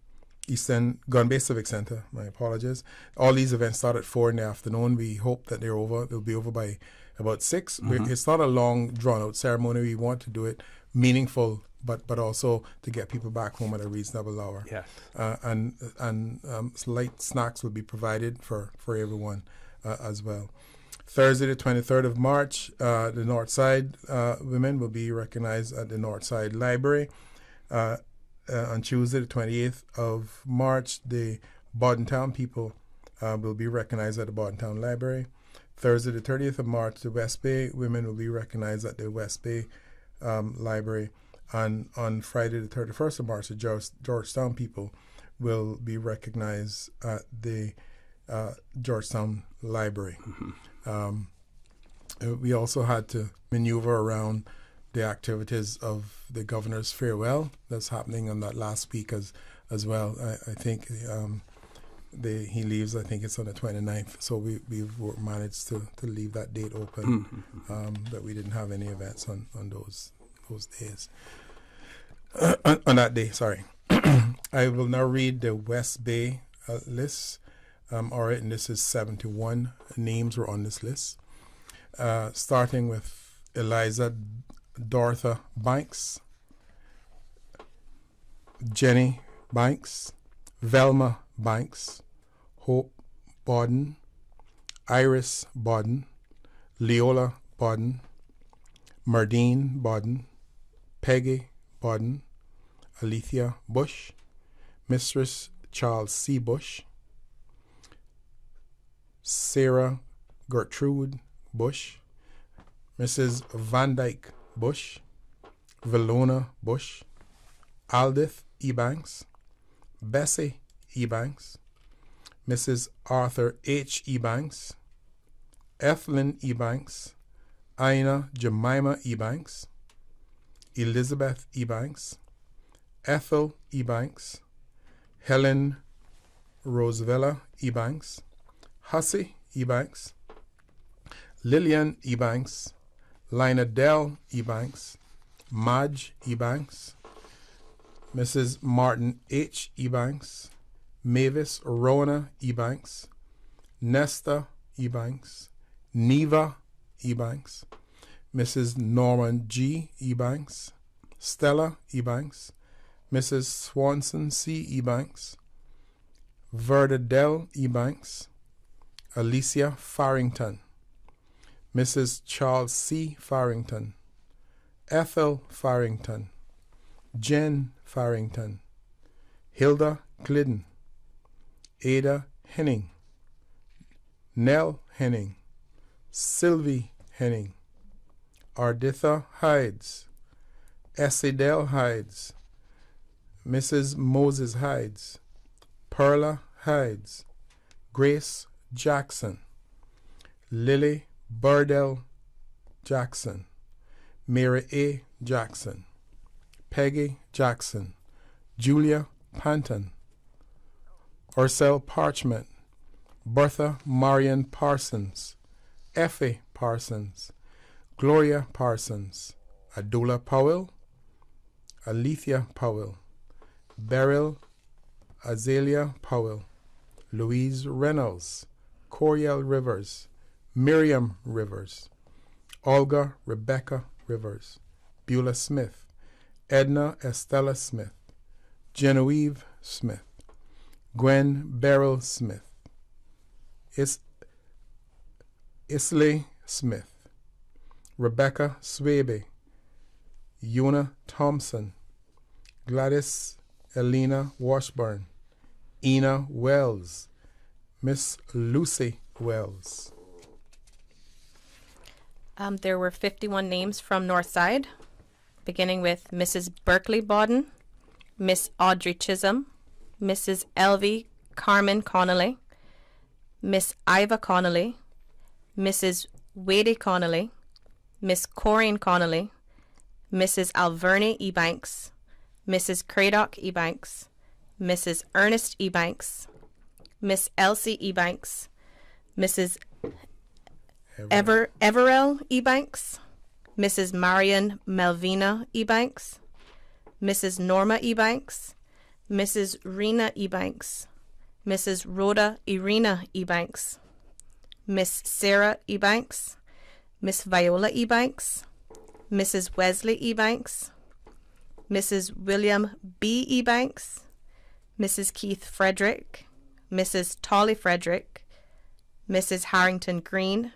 Eastern Gun-Based Civic Center, my apologies. All these events start at 4 in the afternoon. We hope that they're over. They'll be over by about 6. It's not a long, drawn-out ceremony. We want to do it meaningful, but also to get people back home at a reasonable hour. Yes. And light snacks will be provided for everyone as well. Thursday, the 23rd of March, the Northside women will be recognized at the Northside Library. On Tuesday, the 28th of March, the Bordentown people will be recognized at the Bordentown Library. Thursday, the 30th of March, the West Bay women will be recognized at the West Bay Library. And on Friday, the 31st of March, the Georgetown people will be recognized at the Georgetown Library. We also had to maneuver around the activities of the governor's farewell that's happening on that last week as well. I think he leaves, I think it's on the 29th. So we've managed to leave that date open, but we didn't have any events on those days. On that day, sorry. I will now read the West Bay list. All right, and this is 71 names were on this list. Starting with Eliza Dorotha Banks, Jenny Banks, Velma Banks, Hope Bawden, Iris Bawden, Leola Bawden, Mardine Bawden, Peggy Bawden, Alethea Bush, Mistress Charles C. Bush, Sarah Gertrude Bush, Mrs. Van Dyke Bush, Valona Bush, Aldith Ebanks, Bessie Ebanks, Mrs. Arthur H. Ebanks, Ethelyn Ebanks, Ina Jemima Ebanks, Elizabeth Ebanks, Ethel Ebanks, Helen Rosevella Ebanks, Hussey Ebanks, Lillian Ebanks, Lina Dell Ebanks, Madge Ebanks, Mrs. Martin H. Ebanks, Mavis Rona Ebanks, Nesta Ebanks, Neva Ebanks, Mrs. Norman G. Ebanks, Stella Ebanks, Mrs. Swanson C. Ebanks, Verda Dell Ebanks, Alicia Farrington, Mrs. Charles C. Farrington, Ethel Farrington, Jen Farrington, Hilda Glidden, Ada Henning, Nell Henning, Sylvie Henning, Arditha Hides, Essidel Hides, Mrs. Moses Hides, Perla Hides, Grace Jackson, Lily Burdell Jackson, Mary A. Jackson, Peggy Jackson, Julia Panton, Ursel Parchment, Bertha Marion Parsons, Effie Parsons, Gloria Parsons, Adula Powell, Alethea Powell, Beryl Azalea Powell, Louise Reynolds, Coriel Rivers, Miriam Rivers, Olga Rebecca Rivers, Beulah Smith, Edna Estella Smith, Genevieve Smith, Gwen Beryl Smith, Isley Smith, Rebecca Swaby, Una Thompson, Gladys Elena Washburn, Ina Wells, Miss Lucy Wells. There were 51 names from Northside, beginning with Mrs. Berkeley Bawden, Miss Audrey Chisholm, Mrs. Elvie Carmen Connolly, Miss Iva Connolly, Mrs. Wadey Connolly, Miss Corinne Connolly, Mrs. Alverny Ebanks, Mrs. Cradock Ebanks, Mrs. Ernest Ebanks, Miss Elsie Ebanks, Mrs. Everell Ebanks, Mrs. Marion Melvina Ebanks, Mrs. Norma Ebanks, Mrs. Rena Ebanks, Mrs. Rhoda Irina Ebanks, Miss Sarah Ebanks, Miss Viola Ebanks, Mrs. Wesley Ebanks, Mrs. William B. Ebanks, Mrs. Keith Frederick, Mrs. Tolly Frederick, Mrs. Harrington Green,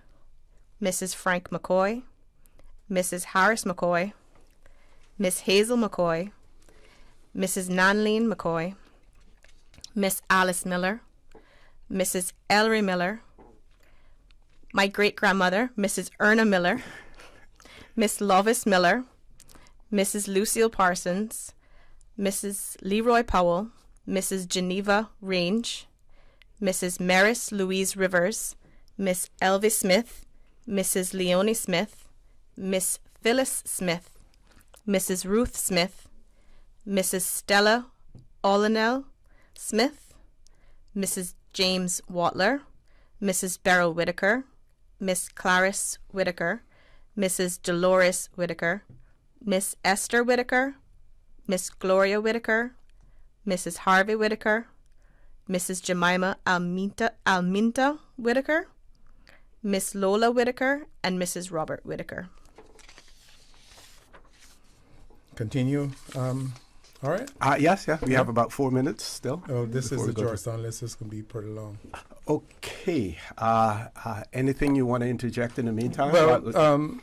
Mrs. Frank McCoy, Mrs. Harris McCoy, Miss Hazel McCoy, Mrs. Nanleen McCoy, Miss Alice Miller, Mrs. Ellery Miller, my great-grandmother, Mrs. Erna Miller, Miss Lovis Miller, Mrs. Lucille Parsons, Mrs. Leroy Powell, Mrs. Geneva Range, Mrs. Maris Louise Rivers, Miss Elvie Smith, Mrs. Leonie Smith, Miss Phyllis Smith, Mrs. Ruth Smith, Mrs. Stella Olinell Smith, Mrs. James Watler, Mrs. Beryl Whitaker, Miss Clarice Whitaker, Mrs. Dolores Whitaker, Miss Esther Whitaker, Miss Gloria Whitaker, Mrs. Harvey Whitaker, Mrs. Jemima Alminta Whitaker, Miss Lola Whitaker, and Mrs. Robert Whitaker. Continue. All right. Yes, yeah. We have about 4 minutes still. Oh, this is the Georgetown list. This can be pretty long. Okay. Anything you want to interject in the meantime? Well,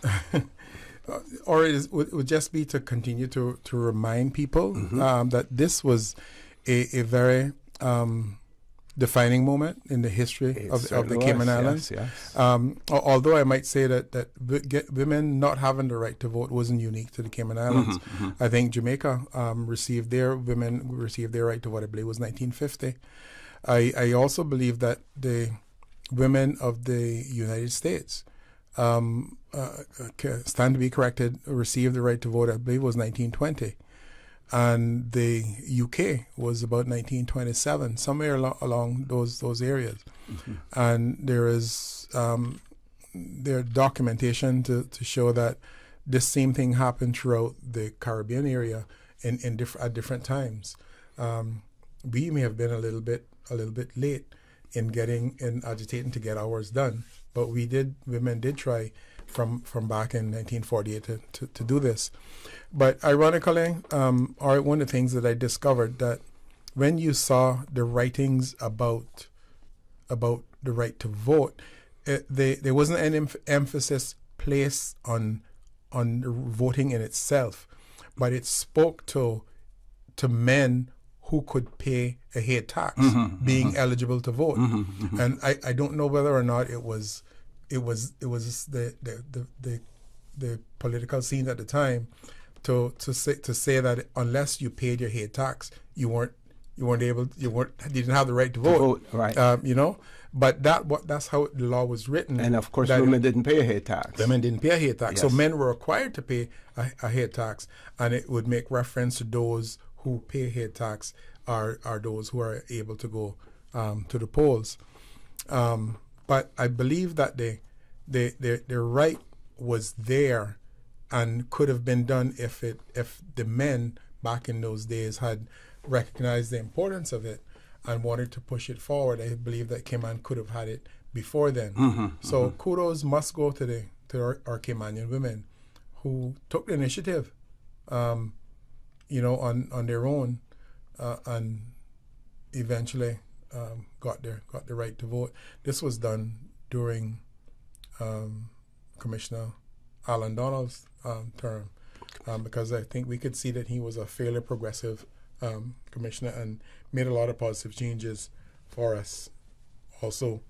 or it would just be to continue to remind people that this was a very defining moment in the history of the Cayman Islands. Yes. Although I might say that women not having the right to vote wasn't unique to the Cayman Islands. I think Jamaica received their right to vote, I believe it was 1950. I also believe that the women of the United States, stand to be corrected, received the right to vote, I believe it was 1920. And the UK was about 1927, somewhere along those areas. And there is there documentation to show that this same thing happened throughout the Caribbean area at different times. We may have been a little bit late in agitating to get ours done, but women did try from back in 1948 to do this. But ironically, one of the things that I discovered that when you saw the writings about the right to vote, there wasn't an emphasis placed on voting in itself, but it spoke to men who could pay a head tax being eligible to vote. And I don't know whether or not it was the political scene at the time to say that unless you paid your head tax, you didn't have the right to vote. Right. But that's how the law was written. And of course, women didn't pay a head tax. Women didn't pay a head tax. Yes. So men were required to pay a head tax, and it would make reference to those who pay head tax are those who are able to go to the polls. But I believe that the right was there and could have been done if the men back in those days had recognized the importance of it and wanted to push it forward. I believe that Cayman could have had it before then. So kudos must go to our Caymanian women who took the initiative, on their own, and eventually got the right to vote. This was done during Commissioner Alan Donald's term, because I think we could see that he was a fairly progressive commissioner and made a lot of positive changes for us. Also,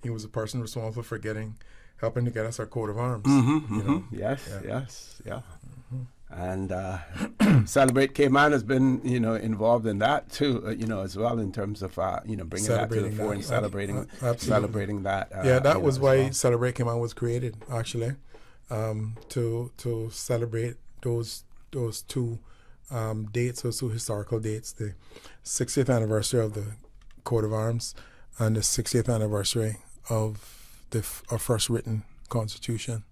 he was a person responsible for helping to get us our coat of arms. Yes. And Celebrate Cayman has been, involved in that too, as well, in terms of, bringing that to the fore and celebrating that. That was why Celebrate Cayman was created, actually, to celebrate those two dates, those two historical dates, the 60th anniversary of the coat of arms and the 60th anniversary of our first written constitution.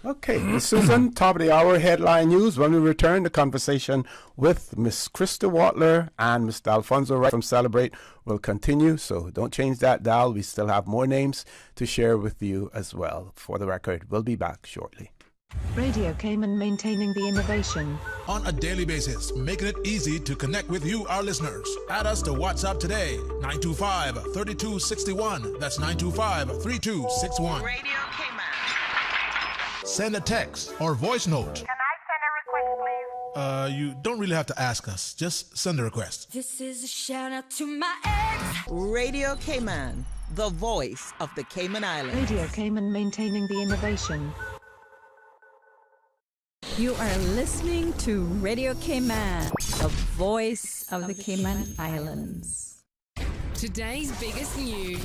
Okay, Ms. Susan, top of the hour headline news. When we return, the conversation with Miss Kristy Watler and Mr. Alfonso Wright from Celebrate will continue, so don't change that dial. We still have more names to share with you as well. For the record, we'll be back shortly. Radio Cayman, maintaining the innovation. On a daily basis, making it easy to connect with you, our listeners. Add us to WhatsApp today, 925-3261. That's 925-3261. Radio Cayman. Send a text or voice note. Can I send a request, please? You don't really have to ask us. Just send a request. This is a shout out to my ex. Radio Cayman, the voice of the Cayman Islands. Radio Cayman, maintaining the innovation. You are listening to Radio Cayman, the voice of the Cayman Islands. Today's biggest news.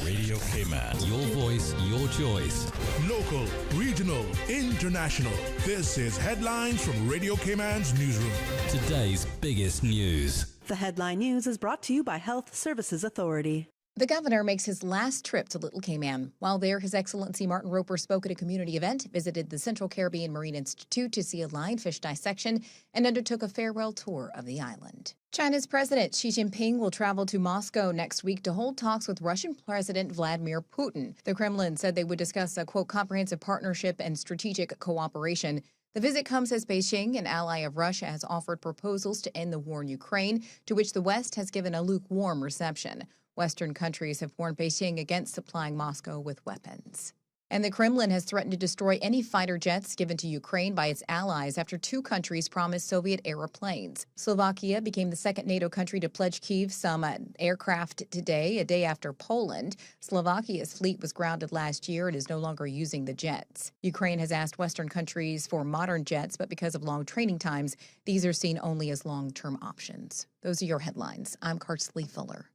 Radio Cayman, your voice, your choice. Local, regional, international. This is Headlines from Radio Cayman's newsroom. Today's biggest news. The headline news is brought to you by Health Services Authority. The governor makes his last trip to Little Cayman. While there, His Excellency Martin Roper spoke at a community event, visited the Central Caribbean Marine Institute to see a lionfish dissection, and undertook a farewell tour of the island. China's President Xi Jinping will travel to Moscow next week to hold talks with Russian President Vladimir Putin. The Kremlin said they would discuss a, quote, comprehensive partnership and strategic cooperation. The visit comes as Beijing, an ally of Russia, has offered proposals to end the war in Ukraine, to which the West has given a lukewarm reception. Western countries have warned Beijing against supplying Moscow with weapons. And the Kremlin has threatened to destroy any fighter jets given to Ukraine by its allies after two countries promised Soviet-era planes. Slovakia became the second NATO country to pledge Kyiv some aircraft today, a day after Poland. Slovakia's fleet was grounded last year and is no longer using the jets. Ukraine has asked Western countries for modern jets, but because of long training times, these are seen only as long-term options. Those are your headlines. I'm Karsley Fuller.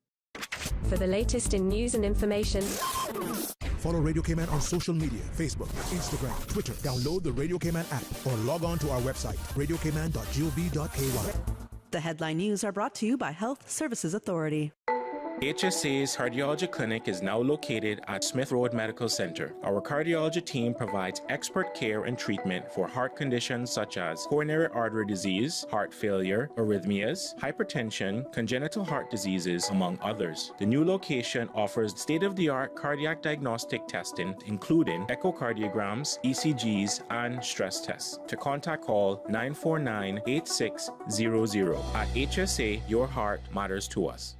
For the latest in news and information, follow Radio Cayman on social media, Facebook, Instagram, Twitter. Download the Radio Cayman app or log on to our website, radiocayman.gov.ky. The headline news are brought to you by Health Services Authority. HSA's cardiology clinic is now located at Smith Road Medical Center. Our cardiology team provides expert care and treatment for heart conditions such as coronary artery disease, heart failure, arrhythmias, hypertension, congenital heart diseases, among others. The new location offers state-of-the-art cardiac diagnostic testing, including echocardiograms, ECGs, and stress tests. To contact, call 949-8600. At HSA, your heart matters to us.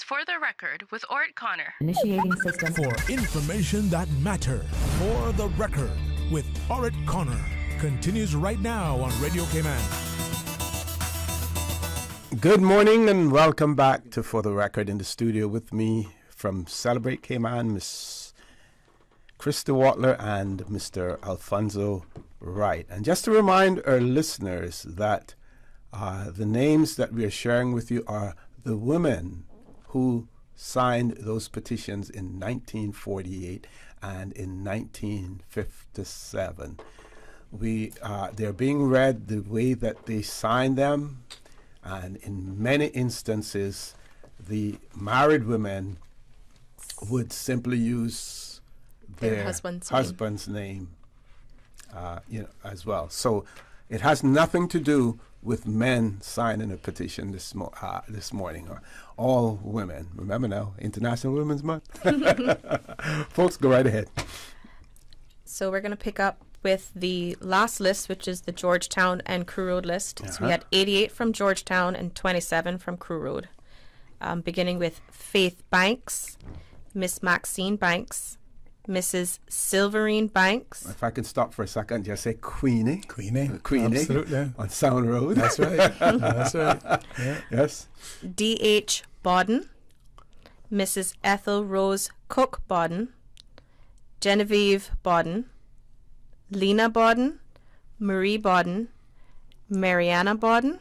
For the record, with Orrett Connor. Initiating system. For information that matters. For the record, with Orrett Connor. Continues right now on Radio Cayman. Good morning and welcome back to For the Record. In the studio with me from Celebrate Cayman, Miss Kristy Watler and Mr. Alfonso Wright. And just to remind our listeners that the names that we are sharing with you are the women who signed those petitions in 1948 and in 1957. They're being read the way that they signed them, and in many instances, the married women would simply use their husband's name, as well. So it has nothing to do with men signing a petition this morning, or all women. Remember now, International Women's Month. Folks, go right ahead. So we're going to pick up with the last list, which is the Georgetown and Crew Road list. So we had 88 from Georgetown and 27 from Crew Road. Beginning with Faith Banks, Miss Maxine Banks, Mrs. Silverine Banks. If I can stop for a second, just say Queenie. Queenie. Absolutely. On Sound Road. That's right. That's right. Yeah. Yes. D.H. Bodden, Mrs. Ethel Rose Cook Bodden, Genevieve Bodden, Lena Bodden, Marie Bodden, Mariana Bodden,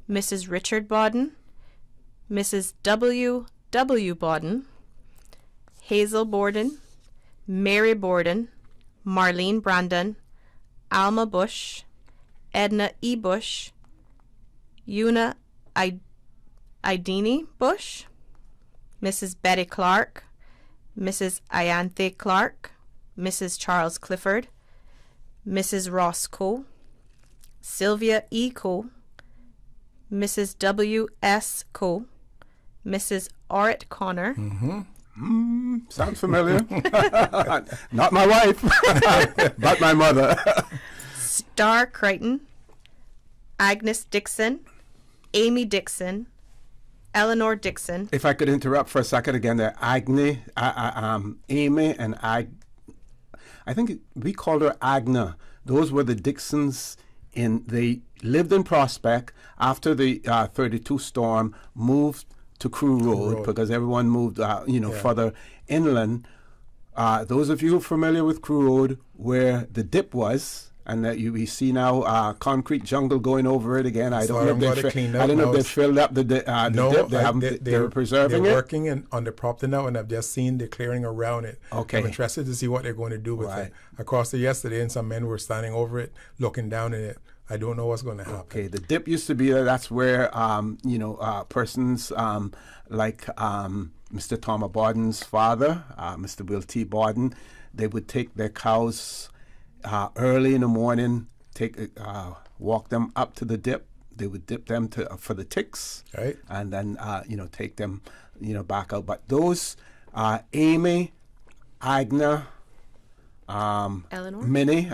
Mrs. Richard Bodden, Mrs. W. W. Bodden, Hazel Borden, Mary Borden, Marlene Brandon, Alma Bush, Edna E. Bush, Una Idini Bush, Mrs. Betty Clark, Mrs. Ianthe Clark, Mrs. Charles Clifford, Mrs. Ross Coe, Sylvia E. Coe, Mrs. W. S. Coe, Mrs. Orrett Connor. Sounds familiar. Not my wife, but my mother. Star Crichton, Agnes Dixon, Amy Dixon, Eleanor Dixon. If I could interrupt for a second again, there, Amy and I think we called her Agna. Those were the Dixons. They lived in Prospect after the 32 storm, moved to Crew Road because everyone moved, further inland. Those of you who are familiar with Crew Road, where the dip was, and that we see now concrete jungle going over it again. I don't know if they filled up the dip. They're preserving it. They're working on the property now, and I've just seen the clearing around it. Okay. I'm interested to see what they're going to do with it. I crossed it yesterday, and some men were standing over it, looking down at it. I don't know what's going to happen. Okay, the dip used to be there. That's where persons like Mr. Thomas Borden's father, Mr. Will T. Borden, they would take their cows early in the morning, walk them up to the dip. They would dip them for the ticks, right, and then take them back out. But those Amy, Agna, Eleanor, Minnie,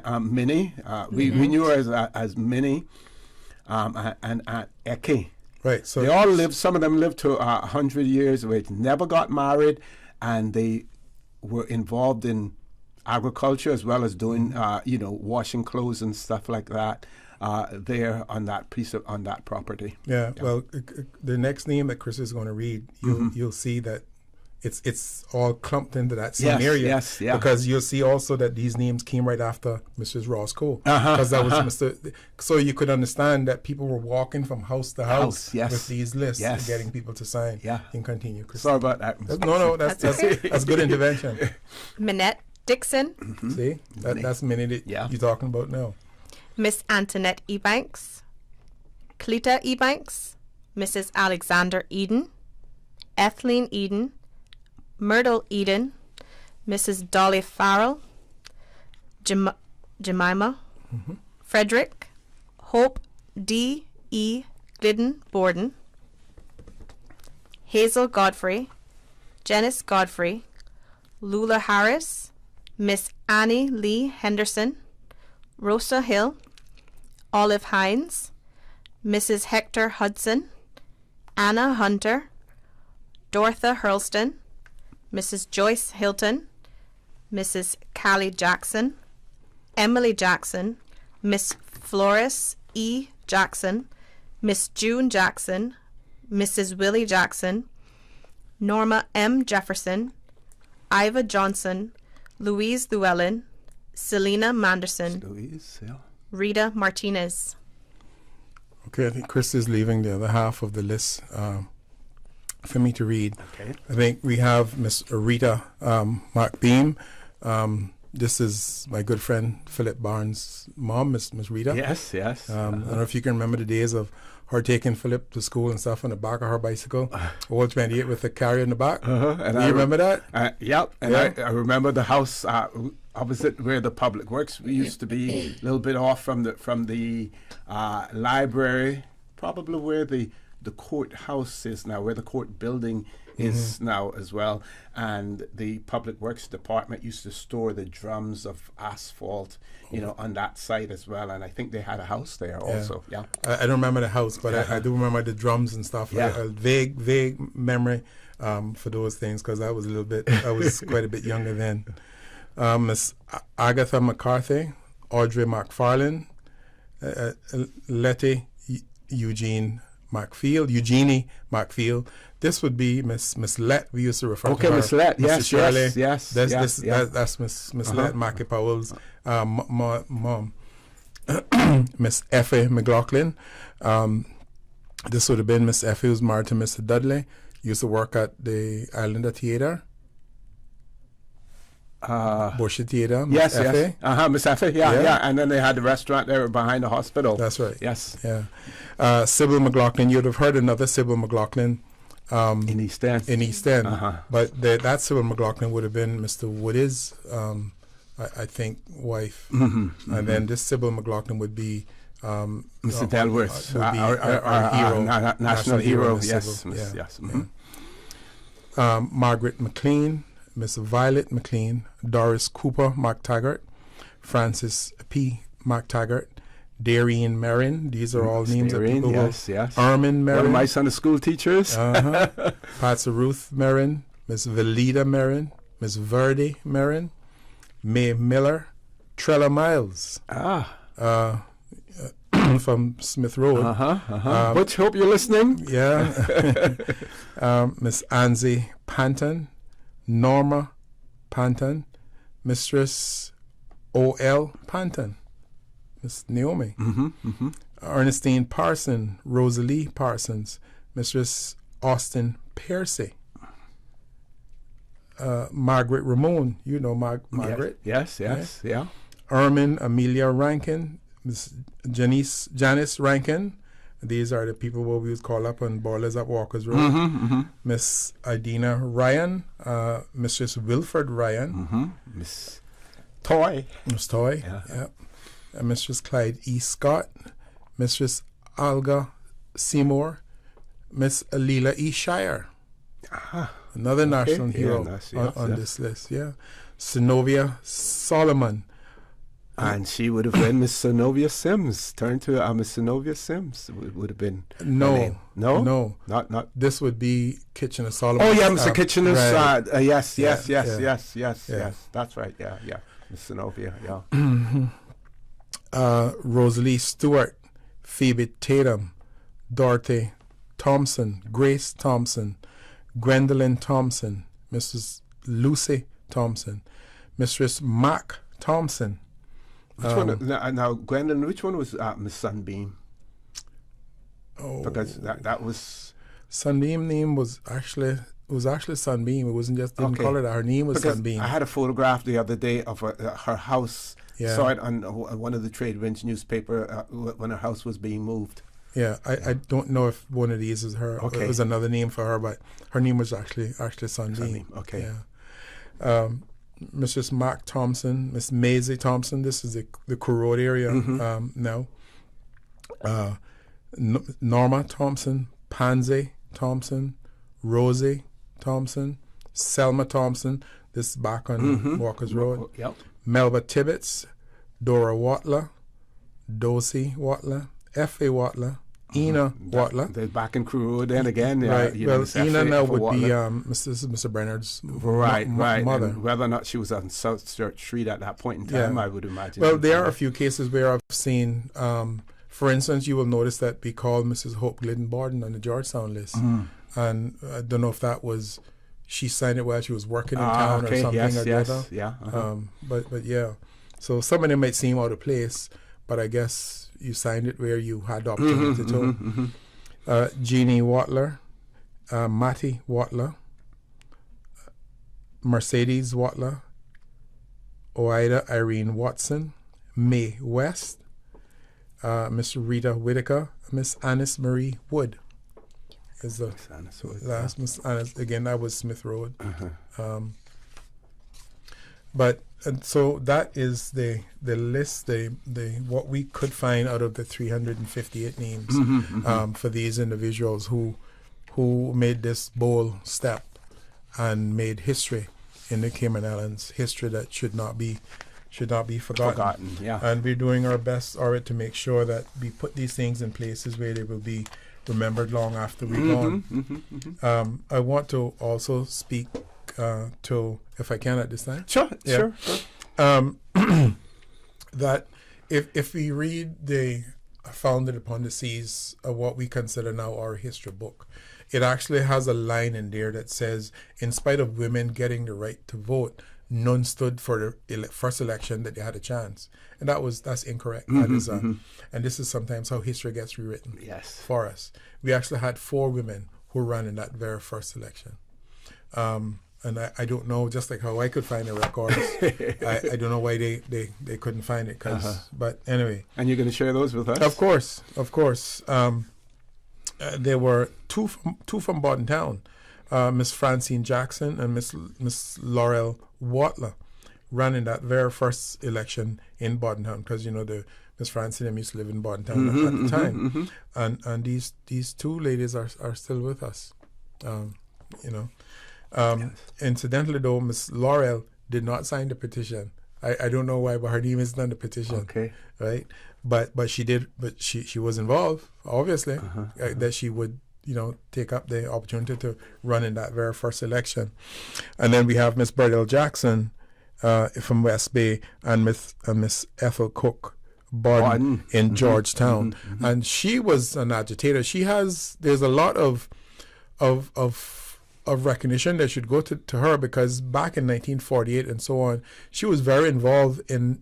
we knew her as Minnie, and Eke. Right. So they all lived. Some of them lived to 100 years of age. Never got married, and they were involved in agriculture as well as doing, washing clothes and stuff like that. There on that property. Yeah. Well, the next name that Chris is going to read, you'll see that it's all clumped into that same area. Yes, yeah. Because you'll see also that these names came right after Mrs. Roscoe. Because that was Mr. So you could understand that people were walking from house to house with these lists and getting people to sign. Yeah. You can continue, Chris. Sorry about that. No, that's good intervention. Minette Dixon. See, that's Minette you're talking about now. Miss Antoinette Ebanks, Cleta Ebanks, Mrs. Alexander Eden, Etheline Eden, Myrtle Eden, Mrs. Dolly Farrell, Jemima, Frederick, Hope D. E. Glidden Borden, Hazel Godfrey, Janice Godfrey, Lula Harris, Miss Annie Lee Henderson, Rosa Hill, Olive Hines, Mrs. Hector Hudson, Anna Hunter, Dorotha Hurlston, Mrs. Joyce Hilton, Mrs. Callie Jackson, Emily Jackson, Miss Flores E. Jackson, Miss June Jackson, Mrs. Willie Jackson, Norma M. Jefferson, Iva Johnson, Louise Llewellyn, Selena Manderson, Rita Martinez. Okay, I think Chris is leaving the other half of the list for me to read. Okay. I think we have Miss Rita McBeam. This is my good friend Philip Barnes' mom, Miss Rita. Yes. I don't know if you can remember the days of her taking Philip to school and stuff on the back of her bicycle, all 28 with the carrier in the back. Do you remember that? Yep. And I remember the house opposite where the Public Works used to be, a little bit off from the library, probably where the courthouse is now, where the court building is now as well. And the Public Works Department used to store the drums of asphalt, on that site as well. And I think they had a house there also. Yeah. I don't remember the house, but I do remember the drums and stuff. Yeah. A vague memory for those things, because I was quite a bit younger then. Miss Agatha McCarthy, Audrey McFarlane, Letty Eugenie McField. This would be Miss Let. We used to refer to her. Miss Let. Yes, Shirley. Yes. That's Miss Let Mackie Powell's mom. Miss Effie McLaughlin. This would have been Miss Effie, who's married to Mr. Dudley. Used to work at the Islander Theatre. Bushey Theatre. Miss Effie. Miss Effie. Yeah. And then they had the restaurant there behind the hospital. That's right. Yes. Yeah. Sybil McLaughlin. You'd have heard another Sybil McLaughlin. In East End. But that Sybil McLaughlin would have been Mr. Woody's, I think, wife. And then this Sybil McLaughlin would be Mr. Delworth, our hero, national hero. Yes. Margaret McLean, Miss Violet McLean, Doris Cooper McTaggart, Francis P. McTaggart, Darien Merrin. These are all names of people. Yes. Ermin Merrin. One of my Sunday school teachers. Patsy Ruth Merrin, Miss Velida Merrin, Miss Verdi Merrin, May Miller, Trella Miles. From Smith Road. Butch, hope you're listening. Yeah. Miss Anzie Panton, Norma Panton, Mistress O.L. Panton, Miss Naomi, Ernestine Parson, Rosalie Parsons, Mistress Austin Piercy, Margaret Ramon, Margaret. Yes. Ermin Amelia Rankin, Miss Janice Rankin. These are the people what we would call up on Boilers up Walkers Road. Miss Idina Ryan, Mistress Wilford Ryan, Miss Toy. Yeah. Mistress Clyde E. Scott, Mistress Alga Seymour, Miss Alila E. Shire. Another national hero on this list. Yeah. Synovia Solomon, And she would have been Miss Zenobia Sims. Turn to Miss Zenobia Sims. Would have been. No. Not. This would be Kitchener Solomon. Oh yeah, Mr. Kitchener's. Right. Yes. That's right. Yeah. Miss Zenobia. Yeah. Rosalie Stewart, Phoebe Tatum, Dorothy Thompson, Grace Thompson, Gwendolyn Thompson, Mrs. Lucy Thompson, Mistress Mac Thompson. Which one? Now, Gwendolyn, which one was Miss Sunbeam? Oh, because that was Sunbeam. Name was actually Sunbeam. It wasn't just didn't call it that. Her name was because Sunbeam. I had a photograph the other day of her house. Yeah. Saw it on one of the Trade Winds newspaper when her house was being moved. Yeah, I don't know if one of these is her. Okay. It was another name for her, but her name was actually Sunbeam. Okay. Yeah. Mrs. Mac Thompson, Miss Maisie Thompson. This is the Crew Road area now. Norma Thompson, Pansy Thompson, Rosie Thompson, Selma Thompson. This is back on Walker's Road. Yep. Melba Tibbetts, Dora Watler, Dosey Watler, F.A. Watler, Ina Watler. They're back in Crew Road then again. Right. Well, Ina now would be Mr. Bernard's mother. And whether or not she was on South Street at that point in time, I would imagine. Well, there are a few cases where I've seen, for instance, you will notice that we call Mrs. Hope Glidden Borden on the Georgetown list. And I don't know if that was, she signed it while she was working in town or something or the other. Yeah. But yeah. So some of them might seem out of place, but I guess you signed it where you had the opportunity to. Jeannie Watler, Mattie Watler, Mercedes Watler, Oida Irene Watson, Mae West, Miss Rita Whitaker, Miss Annis Marie Wood. Is the last Miss Annis. Again, that was Smith Road. And so that is the list, the what we could find out of the 358 names for these individuals who made this bold step and made history in the Cayman Islands, history that should not be forgotten. Yeah. And we're doing our best, Orrett, to make sure that we put these things in places where they will be remembered long after we're gone. I want to also speak to, if I can at this time. Sure. That if we read the Founded Upon the Seas, what we consider now our history book, it actually has a line in there that says, in spite of women getting the right to vote, none stood for the first election that they had a chance. And that's incorrect. That is, and this is sometimes how history gets rewritten for us. We actually had 4 women who ran in that very first election. And I don't know, just like how I could find the records, I don't know why they couldn't find it. But anyway. And you're going to share those with us? Of course. There were two from Borden Town, Miss Francine Jackson and Miss Laurel Watler ran in that very first election in Borden Town, because the Miss Francine used to live in Borden Town at the time. And these 2 ladies are still with us. Incidentally, though, Miss Laurel did not sign the petition. I don't know why, but her name isn't on the petition. Okay. Right? But she did. But she was involved, obviously, that she would take up the opportunity to run in that very first election. And then we have Miss Burdell Jackson from West Bay and Miss Ethel Cook Borden in Georgetown, and she was an agitator. There's a lot of recognition that should go to her, because back in 1948 and so on, she was very involved in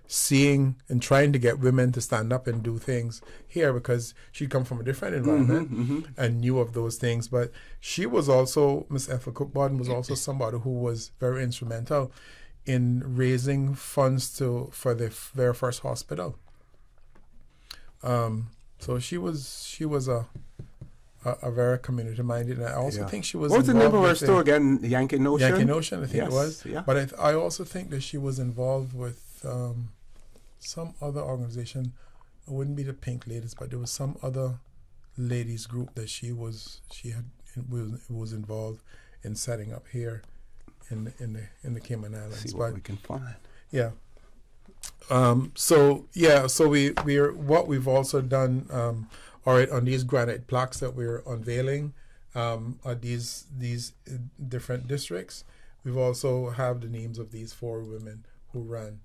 seeing and trying to get women to stand up and do things here, because she'd come from a different environment and knew of those things. But she was also, Miss Ethel Cook Borden was also somebody who was very instrumental in raising funds for the very first hospital. So she was a very community-minded, and I also think she was. What was the name of her store again? Yankee Notion? Yankee Notion, I think it was. Yeah. But I also think that she was involved with some other organization. It wouldn't be the Pink Ladies, but there was some other ladies group that she was involved in setting up here in the Cayman Islands. See what we can find. Yeah. So what we've also done, all right, on these granite plaques that we're unveiling, are these different districts. We've also have the names of these 4 women who ran,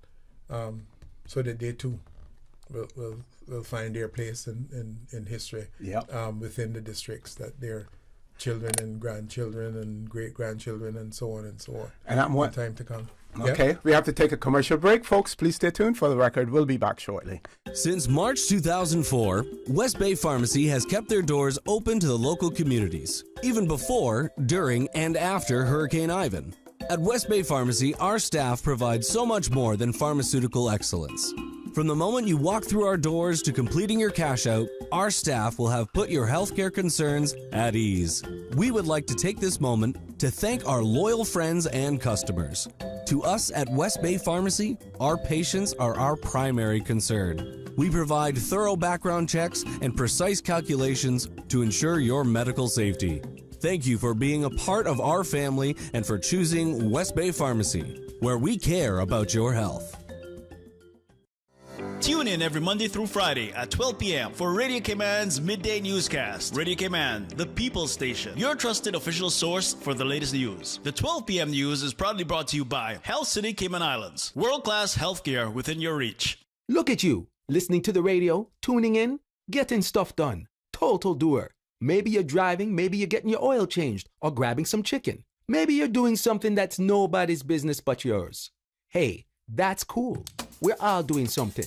so that they too will find their place in history. Within the districts that their children and grandchildren and great grandchildren and so on and so on. And I'm in time to come. Okay, we have to take a commercial break, folks. Please stay tuned for the record. We'll be back shortly. Since March 2004, West Bay Pharmacy has kept their doors open to the local communities, even before, during, and after Hurricane Ivan. At West Bay Pharmacy, our staff provides so much more than pharmaceutical excellence. From the moment you walk through our doors to completing your cash out, our staff will have put your healthcare concerns at ease. We would like to take this moment to thank our loyal friends and customers. To us at West Bay Pharmacy, our patients are our primary concern. We provide thorough background checks and precise calculations to ensure your medical safety. Thank you for being a part of our family and for choosing West Bay Pharmacy, where we care about your health. Tune in every Monday through Friday at 12 p.m. for Radio Cayman's Midday Newscast. Radio Cayman, the People's Station, your trusted official source for the latest news. The 12 p.m. news is proudly brought to you by Health City Cayman Islands. World-class healthcare within your reach. Look at you, listening to the radio, tuning in, getting stuff done. Total doer. Maybe you're driving, maybe you're getting your oil changed, or grabbing some chicken. Maybe you're doing something that's nobody's business but yours. Hey, that's cool. We're all doing something.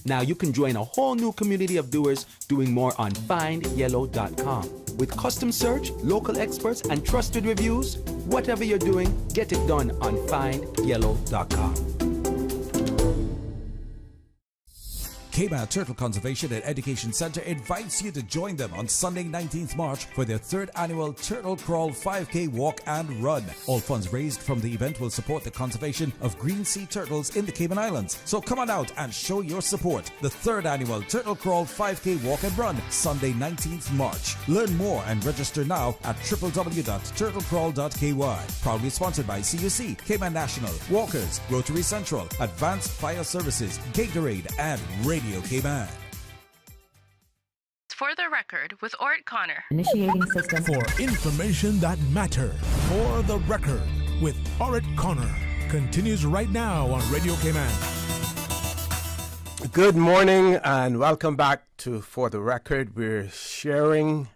Now you can join a whole new community of doers doing more on findyellow.com. With custom search, local experts, and trusted reviews, whatever you're doing, get it done on findyellow.com. Cayman Turtle Conservation and Education Center invites you to join them on Sunday 19th March for their 3rd annual Turtle Crawl 5K Walk and Run. All funds raised from the event will support the conservation of green sea turtles in the Cayman Islands. So come on out and show your support. The 3rd annual Turtle Crawl 5K Walk and Run, Sunday 19th March. Learn more and register now at www.turtlecrawl.ky. Proudly sponsored by CUC, Cayman National, Walkers, Rotary Central, Advanced Fire Services, Gatorade, and Radio Cayman. For the record, with Orrett Connor. Initiating system. For information that matter. For the record, with Orrett Connor. Continues right now on Radio Cayman. Good morning and welcome back to For the Record. We're sharing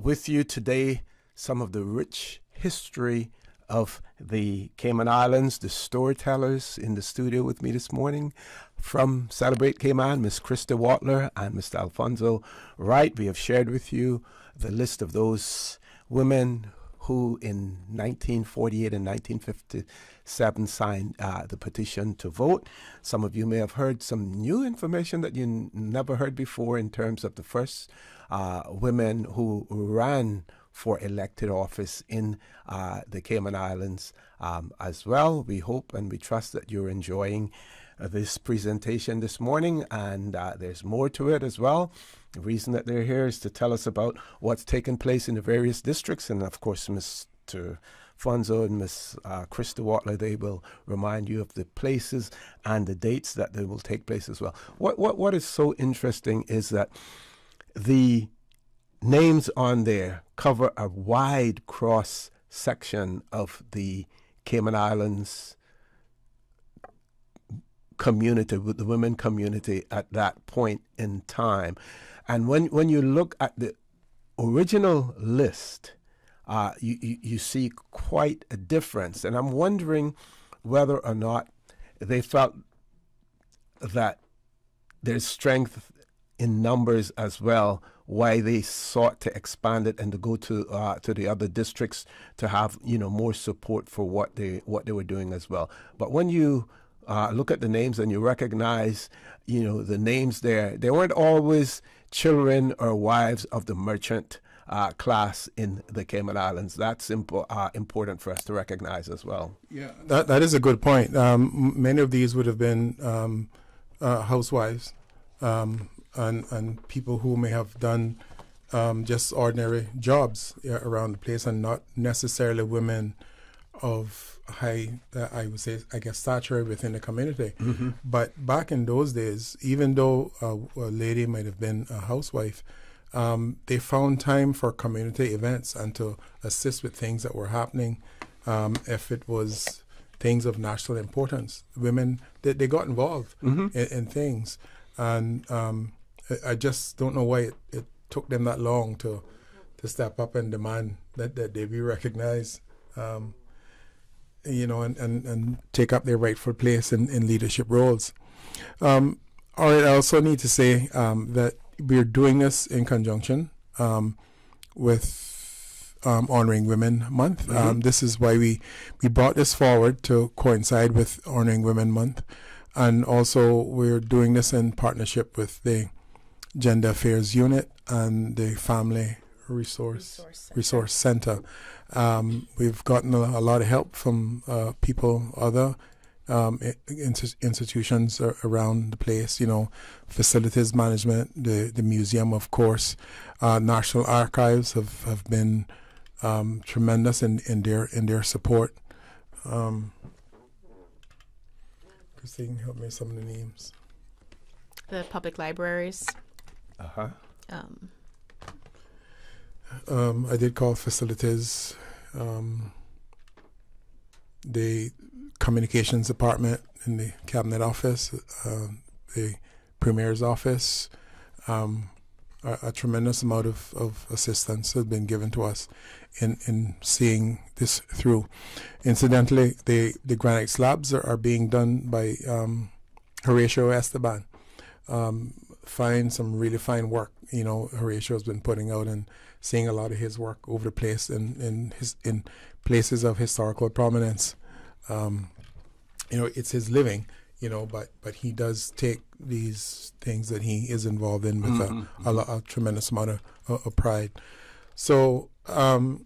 with you today some of the rich history of the Cayman Islands, the storytellers in the studio with me this morning. From Celebrate Cayman, Miss Kristy Watler and Mr. Alfonso Wright, we have shared with you the list of those women who in 1948 and 1957 signed the petition to vote. Some of you may have heard some new information that you never heard before in terms of the first women who ran for elected office in the Cayman Islands as well. We hope and we trust that you're enjoying this presentation this morning, and there's more to it as well. The reason that they're here is to tell us about what's taken place in the various districts, and of course Mr. Alfonso and Miss Kristy Watler, they will remind you of the places and the dates that they will take place as well. What is so interesting is that the names on there cover a wide cross section of the Cayman Islands community, with the women community at that point in time. And when you look at the original list, you see quite a difference. And I'm wondering whether or not they felt that there's strength in numbers as well, why they sought to expand it and to go to the other districts to have more support for what they were doing as well. But when you look at the names and you recognize the names there, they weren't always children or wives of the merchant class in the Cayman Islands. That's important for us to recognize as well. Yeah, that is a good point. Many of these would have been housewives. And people who may have done just ordinary jobs around the place, and not necessarily women high, I would say, I guess, stature within the community. Mm-hmm. But back in those days, even though a lady might have been a housewife, they found time for community events and to assist with things that were happening. If it was things of national importance, women, they got involved in things. And I just don't know why it took them that long to step up and demand that they be recognized, and take up their rightful place in leadership roles. All right, I also need to say that we're doing this in conjunction with Honoring Women Month. This is why we brought this forward to coincide with Honoring Women Month. And also we're doing this in partnership with the Gender Affairs Unit and the Family Resource Center. We've gotten a lot of help from other institutions around the place, facilities management, the museum, of course. National Archives have been tremendous in their support. Kristy can help me with some of the names. The public libraries. I did call facilities, the communications department in the cabinet office, the premier's office. A tremendous amount of assistance has been given to us in seeing this through. Incidentally, the granite slabs are being done by Horatio Esteban. Some really fine work. Horatio has been putting out and seeing a lot of his work over the place in places of historical prominence. It's his living. But he does take these things that he is involved in with a tremendous amount of pride. So, all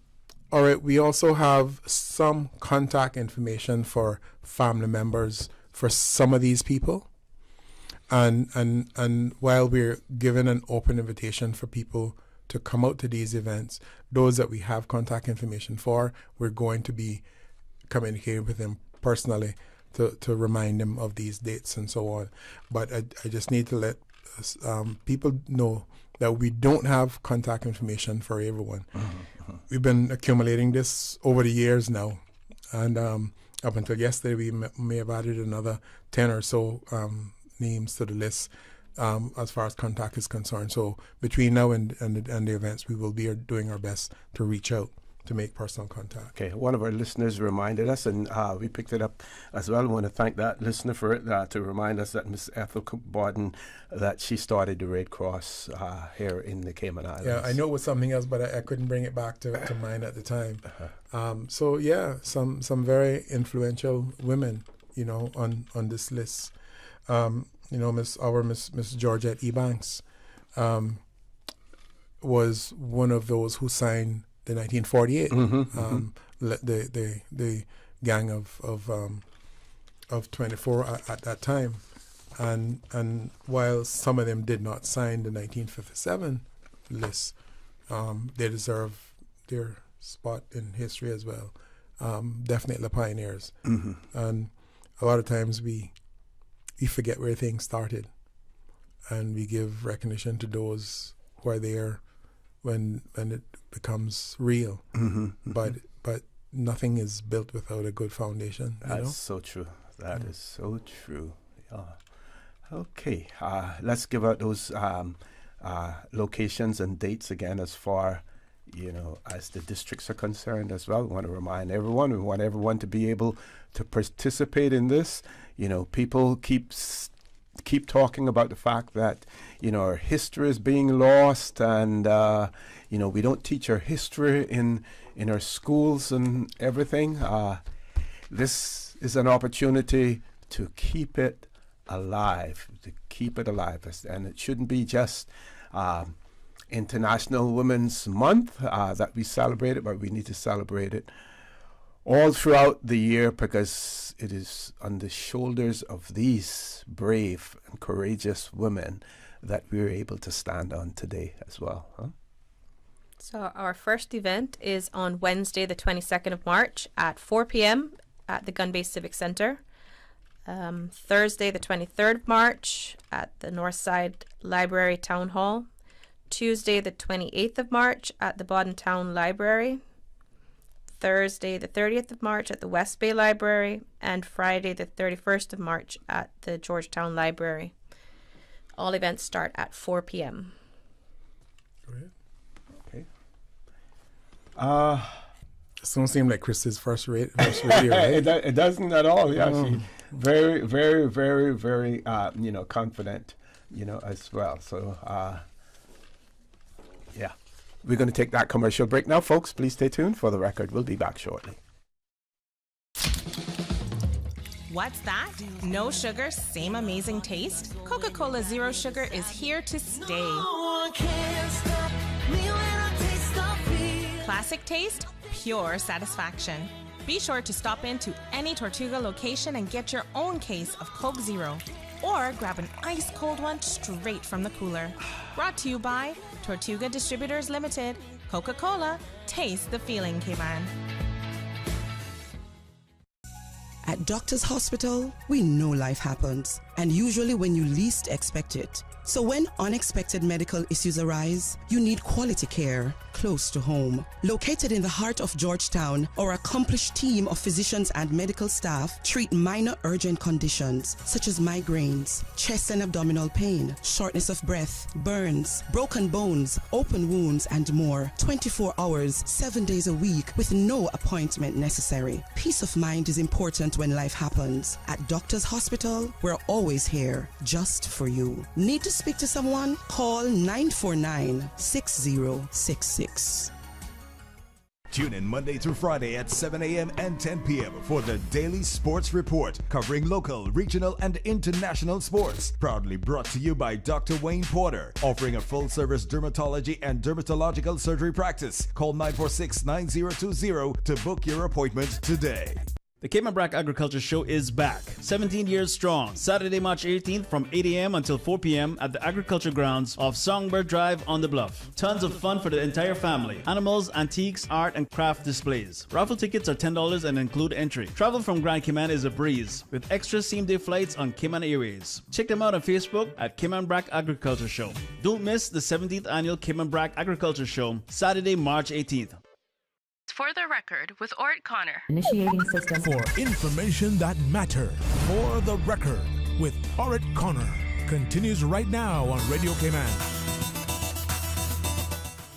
right, we also have some contact information for family members for some of these people. And while we're given an open invitation for people to come out to these events, those that we have contact information for, we're going to be communicating with them personally to remind them of these dates and so on. But I just need to let people know that we don't have contact information for everyone. We've been accumulating this over the years now. And up until yesterday, we may have added another 10 or so names to the list as far as contact is concerned. So between now and the events, we will be doing our best to reach out to make personal contact. Okay, one of our listeners reminded us, and we picked it up as well. I want to thank that listener for it, to remind us that Miss Ethel Cook-Borden, that she started the Red Cross here in the Cayman Islands. Yeah, I know it was something else, but I couldn't bring it back to mind at the time. Some very influential women, on this list. Miss Georgette Ebanks was one of those who signed the 1948, the gang of 24 at that time, and while some of them did not sign the 1957 list, they deserve their spot in history as well. Definitely pioneers, and a lot of times we forget where things started, and we give recognition to those who are there when it becomes real. But nothing is built without a good foundation. That's so true. That is so true. Yeah. Okay. Let's give out those locations and dates again as far, as the districts are concerned as well. We want to remind everyone. We want everyone to be able to participate in this. People keep talking about the fact that, our history is being lost, and, we don't teach our history in our schools and everything. This is an opportunity to keep it alive, and it shouldn't be just International Women's Month that we celebrate it, but we need to celebrate it all throughout the year, because it is on the shoulders of these brave and courageous women that we're able to stand on today as well. So our first event is on Wednesday, the 22nd of March at 4 p.m. at the Gun-Based Civic Center. Thursday, the 23rd of March at the Northside Library Town Hall. Tuesday, the 28th of March at the Bodden Town Library. Thursday, the 30th of March at the West Bay Library. And Friday, the 31st of March at the Georgetown Library. All events start at 4 p.m. Okay. This don't seem like Kristy's first radio, right? It doesn't at all. Yeah, she's very, very, very, very, confident, as well. So, yeah. We're going to take that commercial break now, folks. Please stay tuned for the record. We'll be back shortly. What's that? No sugar, same amazing taste? Coca-Cola Zero Sugar is here to stay. Classic taste, pure satisfaction. Be sure to stop into any Tortuga location and get your own case of Coke Zero. Or grab an ice cold one straight from the cooler. Brought to you by Tortuga Distributors Limited. Coca-Cola, taste the feeling, Cayman. At Doctor's Hospital, we know life happens, and usually when you least expect it. So when unexpected medical issues arise, you need quality care close to home. Located in the heart of Georgetown, our accomplished team of physicians and medical staff treat minor urgent conditions such as migraines, chest and abdominal pain, shortness of breath, burns, broken bones, open wounds, and more. 24 hours, 7 days a week with no appointment necessary. Peace of mind is important when life happens. At Doctor's Hospital, we're always here just for you. Need to speak to someone? Call 949-6066. Tune in Monday through Friday at 7 a.m. and 10 p.m. for the Daily Sports Report, covering local, regional, and international sports. Proudly brought to you by Dr. Wayne Porter, offering a full-service dermatology and dermatological surgery practice. Call 946-9020 to book your appointment today. The Cayman Brac Agriculture Show is back, 17 years strong. Saturday, March 18th from 8 a.m. until 4 p.m. at the agriculture grounds of Songbird Drive on the Bluff. Tons of fun for the entire family. Animals, antiques, art, and craft displays. Raffle tickets are $10 and include entry. Travel from Grand Cayman is a breeze, with extra same-day flights on Cayman Airways. Check them out on Facebook at Cayman Brac Agriculture Show. Don't miss the 17th annual Cayman Brac Agriculture Show, Saturday, March 18th. For the record, with Orrett Connor. Initiating system. For information that matters. For the record, with Orrett Connor. Continues right now on Radio Cayman.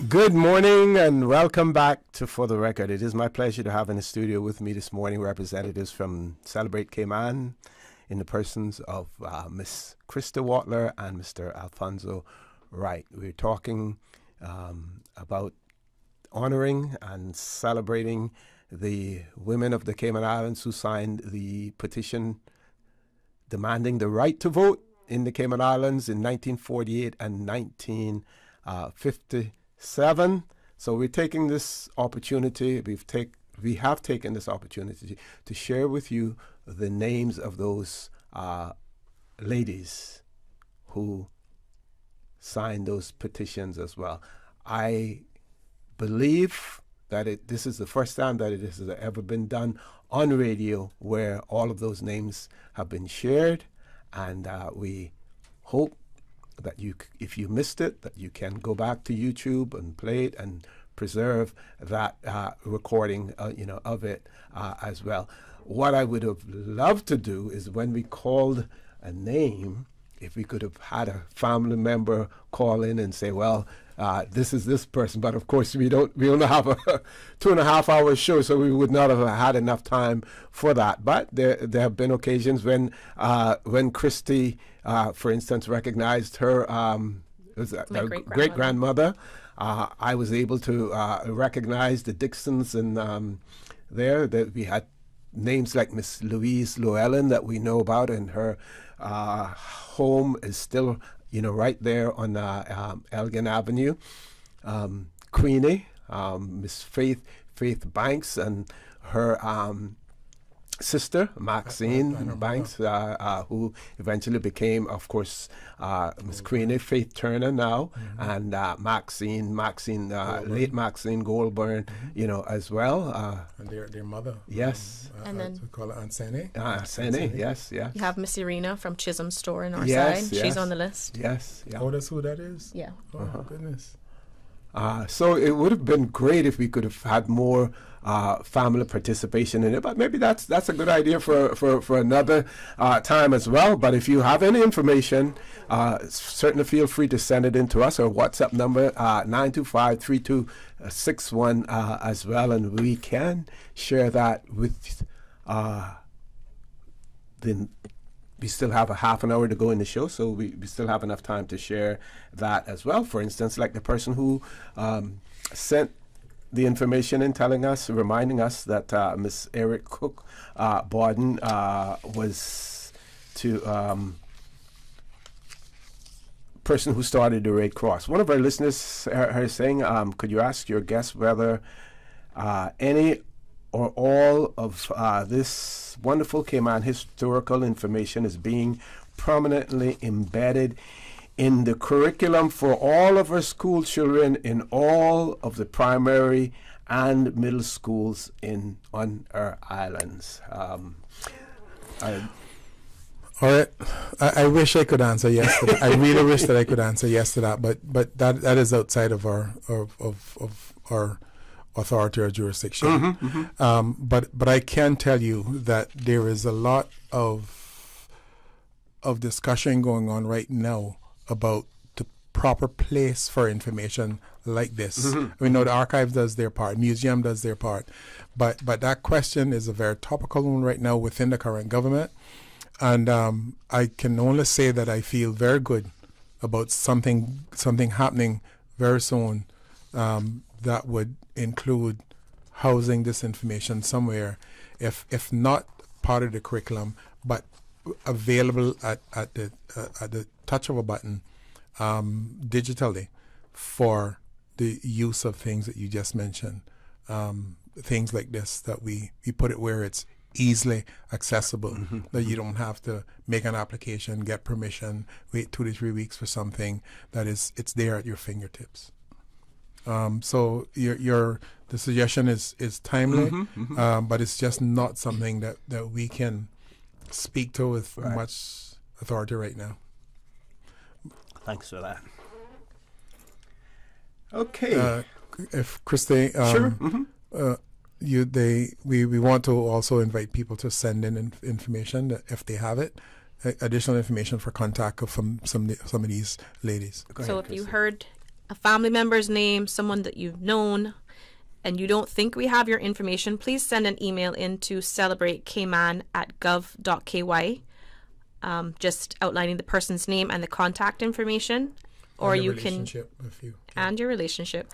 Good morning and welcome back to For the Record. It is my pleasure to have in the studio with me this morning representatives from Celebrate Cayman in the persons of Miss Kristy Watler and Mr. Alfonso Wright. We're talking about honoring and celebrating the women of the Cayman Islands who signed the petition demanding the right to vote in the Cayman Islands in 1948 and 1957. So we're taking this opportunity, we have taken this opportunity to share with you the names of those ladies who signed those petitions as well. I believe that this is the first time that it has ever been done on radio where all of those names have been shared, and we hope that if you missed it, that you can go back to YouTube and play it and preserve that recording of it as well. What I would have loved to do is when we called a name, if we could have had a family member call in and say, well, this is this person, but of course we only have a 2.5 hour show, so we would not have had enough time for that. But there have been occasions when Kristy, for instance, recognized her great grandmother. I was able to recognize the Dixons, and there that we had names like Miss Louise Llewellyn that we know about, and her home is still right there on Elgin Avenue. Queenie, Miss Faith Banks, and her sister, Maxine Banks, who eventually became, of course, Miss Creaney Faith Turner now, and Maxine, late Maxine Goldburn, as well. And their mother. Yes. And then we call it Aunt Sene. Sene, yes. You have Miss Irina from Chisholm Store in our yes, side. Yes. She's on the list. Yes. Yeah. Oh, that's who that is? Yeah. Oh, goodness. So it would have been great if we could have had more family participation in it, but maybe that's a good idea for another time as well. But if you have any information, certainly feel free to send it in to us. Our WhatsApp number 925-3261 as well, and we can share that with we still have a half an hour to go in the show, so we still have enough time to share that as well. For instance, like the person who sent the information in reminding us that Miss Eric Cook Borden was to person who started the Red Cross. One of our listeners are saying, could you ask your guest whether any or all of this wonderful Cayman historical information is being permanently embedded in the curriculum for all of our school children in all of the primary and middle schools on our islands. All right, I wish I could answer yes to that. I really wish that I could answer yes to that, but that is outside of our authority or jurisdiction. But I can tell you that there is a lot of discussion going on right now about the proper place for information like this. We know the archive does their part, museum does their part, but that question is a very topical one right now within the current government, and I can only say that I feel very good about something happening very soon that would include housing this information somewhere, if not part of the curriculum, but available at the touch of a button digitally for the use of things that you just mentioned. Things like this, that we put it where it's easily accessible, that you don't have to make an application, get permission, wait 2 to 3 weeks for something, that it's there at your fingertips. So the suggestion is timely, but it's just not something that we can speak to with much authority right now. Thanks for that. Okay. If Kristy, sure. We want to also invite people to send in information that if they have it, additional information for contact from some of these ladies. So if you heard a family member's name, someone that you've known, and you don't think we have your information, please send an email into celebratecayman@gov.ky, just outlining the person's name and the contact information, or you can and your relationship,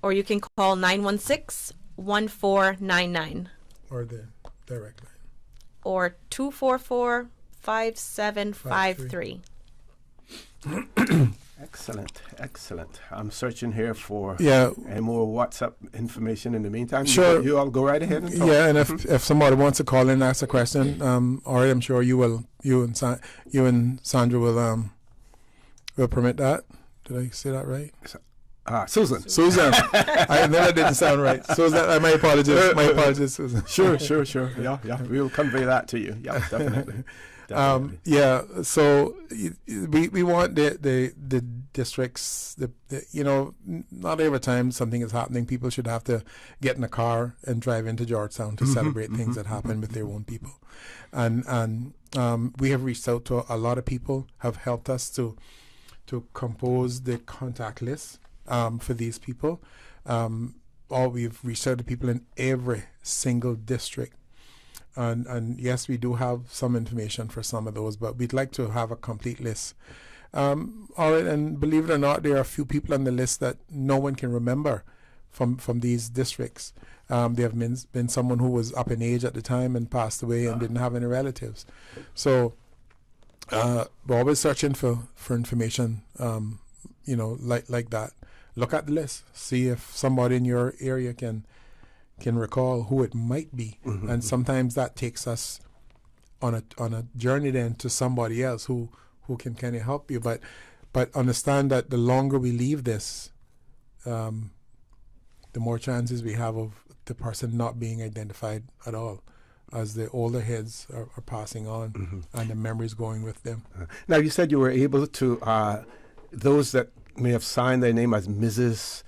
or you can call 916-1499, or the direct line, or 244-5753. Excellent. I'm searching here for any more WhatsApp information in the meantime. Sure. You all go right ahead and talk. Yeah, and if somebody wants to call in and ask a question, or I'm sure you and Sandra will permit that. Did I say that right? Susan. I that didn't sound right. Susan, my apologies, Susan. Sure. Yeah. We'll convey that to you. Yeah, definitely. So we want the districts, not every time something is happening, people should have to get in a car and drive into Georgetown to celebrate things that happen with their own people. And we have reached out to a lot of people, have helped us to compose the contact list for these people. We've reached out to people in every single district. And yes, we do have some information for some of those, but we'd like to have a complete list. All right, and believe it or not, there are a few people on the list that no one can remember from these districts. There have been someone who was up in age at the time and passed away and didn't have any relatives. So we're always searching for information, like that. Look at the list. See if somebody in your area can can recall who it might be, and sometimes that takes us on a journey then to somebody else who can kind of help you. But understand that the longer we leave this, the more chances we have of the person not being identified at all, as the older heads are passing on and the memories going with them. Now, you said you were able to, those that may have signed their name as Mrs.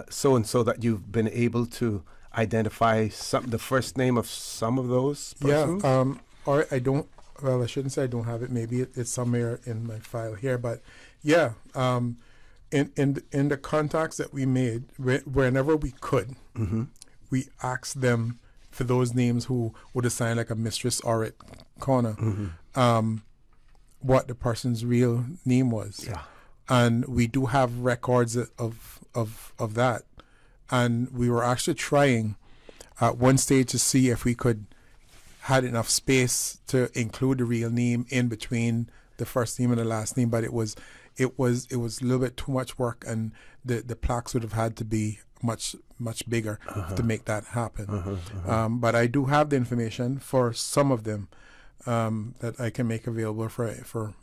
So-and-so, that you've been able to identify the first name of some of those persons? Yeah, or I don't, well, I shouldn't say I don't have it. Maybe it's somewhere in my file here. But yeah, in the contacts that we made, whenever we could, we asked them for those names who would assign, like a Mistress Orrett Connor, what the person's real name was. Yeah. And we do have records of that. And we were actually trying at one stage to see if we could had enough space to include the real name in between the first name and the last name, but it was a little bit too much work, and the plaques would have had to be much bigger to make that happen. But I do have the information for some of them that I can make available for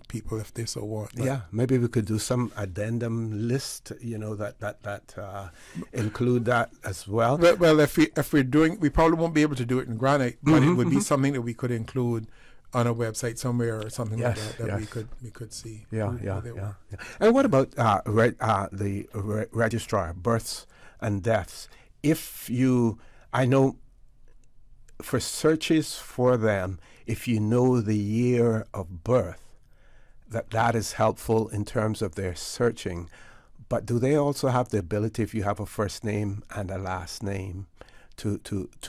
people if they so want. But yeah, maybe we could do some addendum list, that include that as well. Well, if we're doing, we probably won't be able to do it in granite, but it would be something that we could include on a website somewhere or something like that we could see. Yeah. And what about the registrar, births and deaths? I know for searches for them, if you know the year of birth, that is helpful in terms of their searching. But do they also have the ability, if you have a first name and a last name, to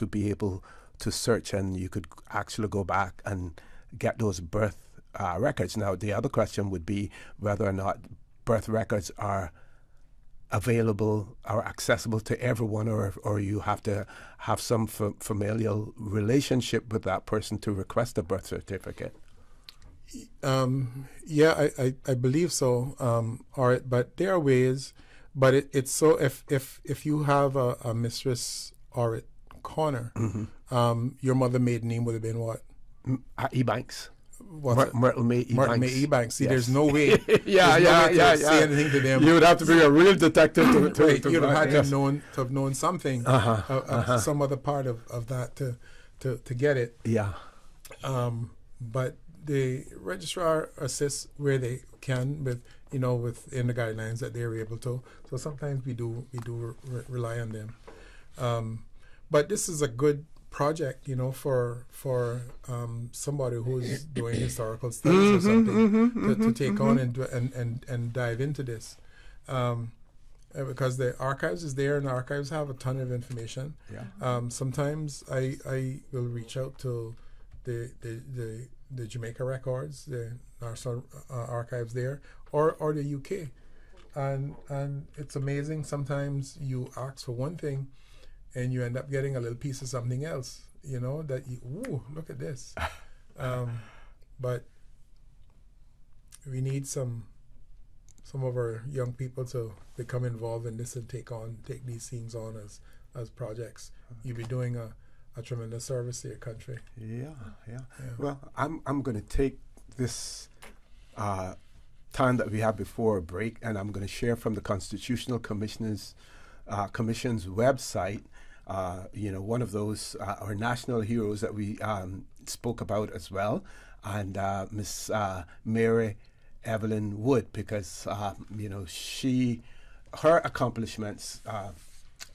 be able to search, and you could actually go back and get those birth records? Now, the other question would be whether or not birth records are available or accessible to everyone, or you have to have some familial relationship with that person to request a birth certificate. Yeah, I believe so. All right, but there are ways. But it's so if you have a Mistress Orrett Connor, your mother maiden name would have been what? Ebanks. Myrtle May Ebanks. See, there's no way. To say anything to them. You would have to be a real detective to you'd have had to have known something of some other part of that to get it. Yeah. But the registrar assists where they can with within the guidelines that they're able to. So sometimes we do rely on them. But this is a good project, for somebody who's doing historical studies or something to take on and dive into this, because the archives is there, and the archives have a ton of information. Yeah. Sometimes I will reach out to the Jamaica records, the National Archives there, or the UK, and it's amazing. Sometimes you ask for one thing, and you end up getting a little piece of something else, that look at this. But we need some of our young people to become involved in this and take these things on as projects. You'll be doing a tremendous service to your country. Yeah. Well, I'm going to take this time that we have before a break, and I'm going to share from the Constitutional Commission's website. One of those our national heroes that we spoke about as well, and Miss Mary Evelyn Wood, because her accomplishments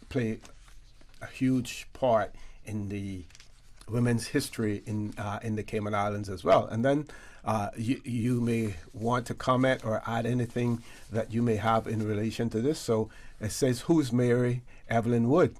play a huge part in the women's history in the Cayman Islands as well. And then you may want to comment or add anything that you may have in relation to this. So it says, who's Mary Evelyn Wood?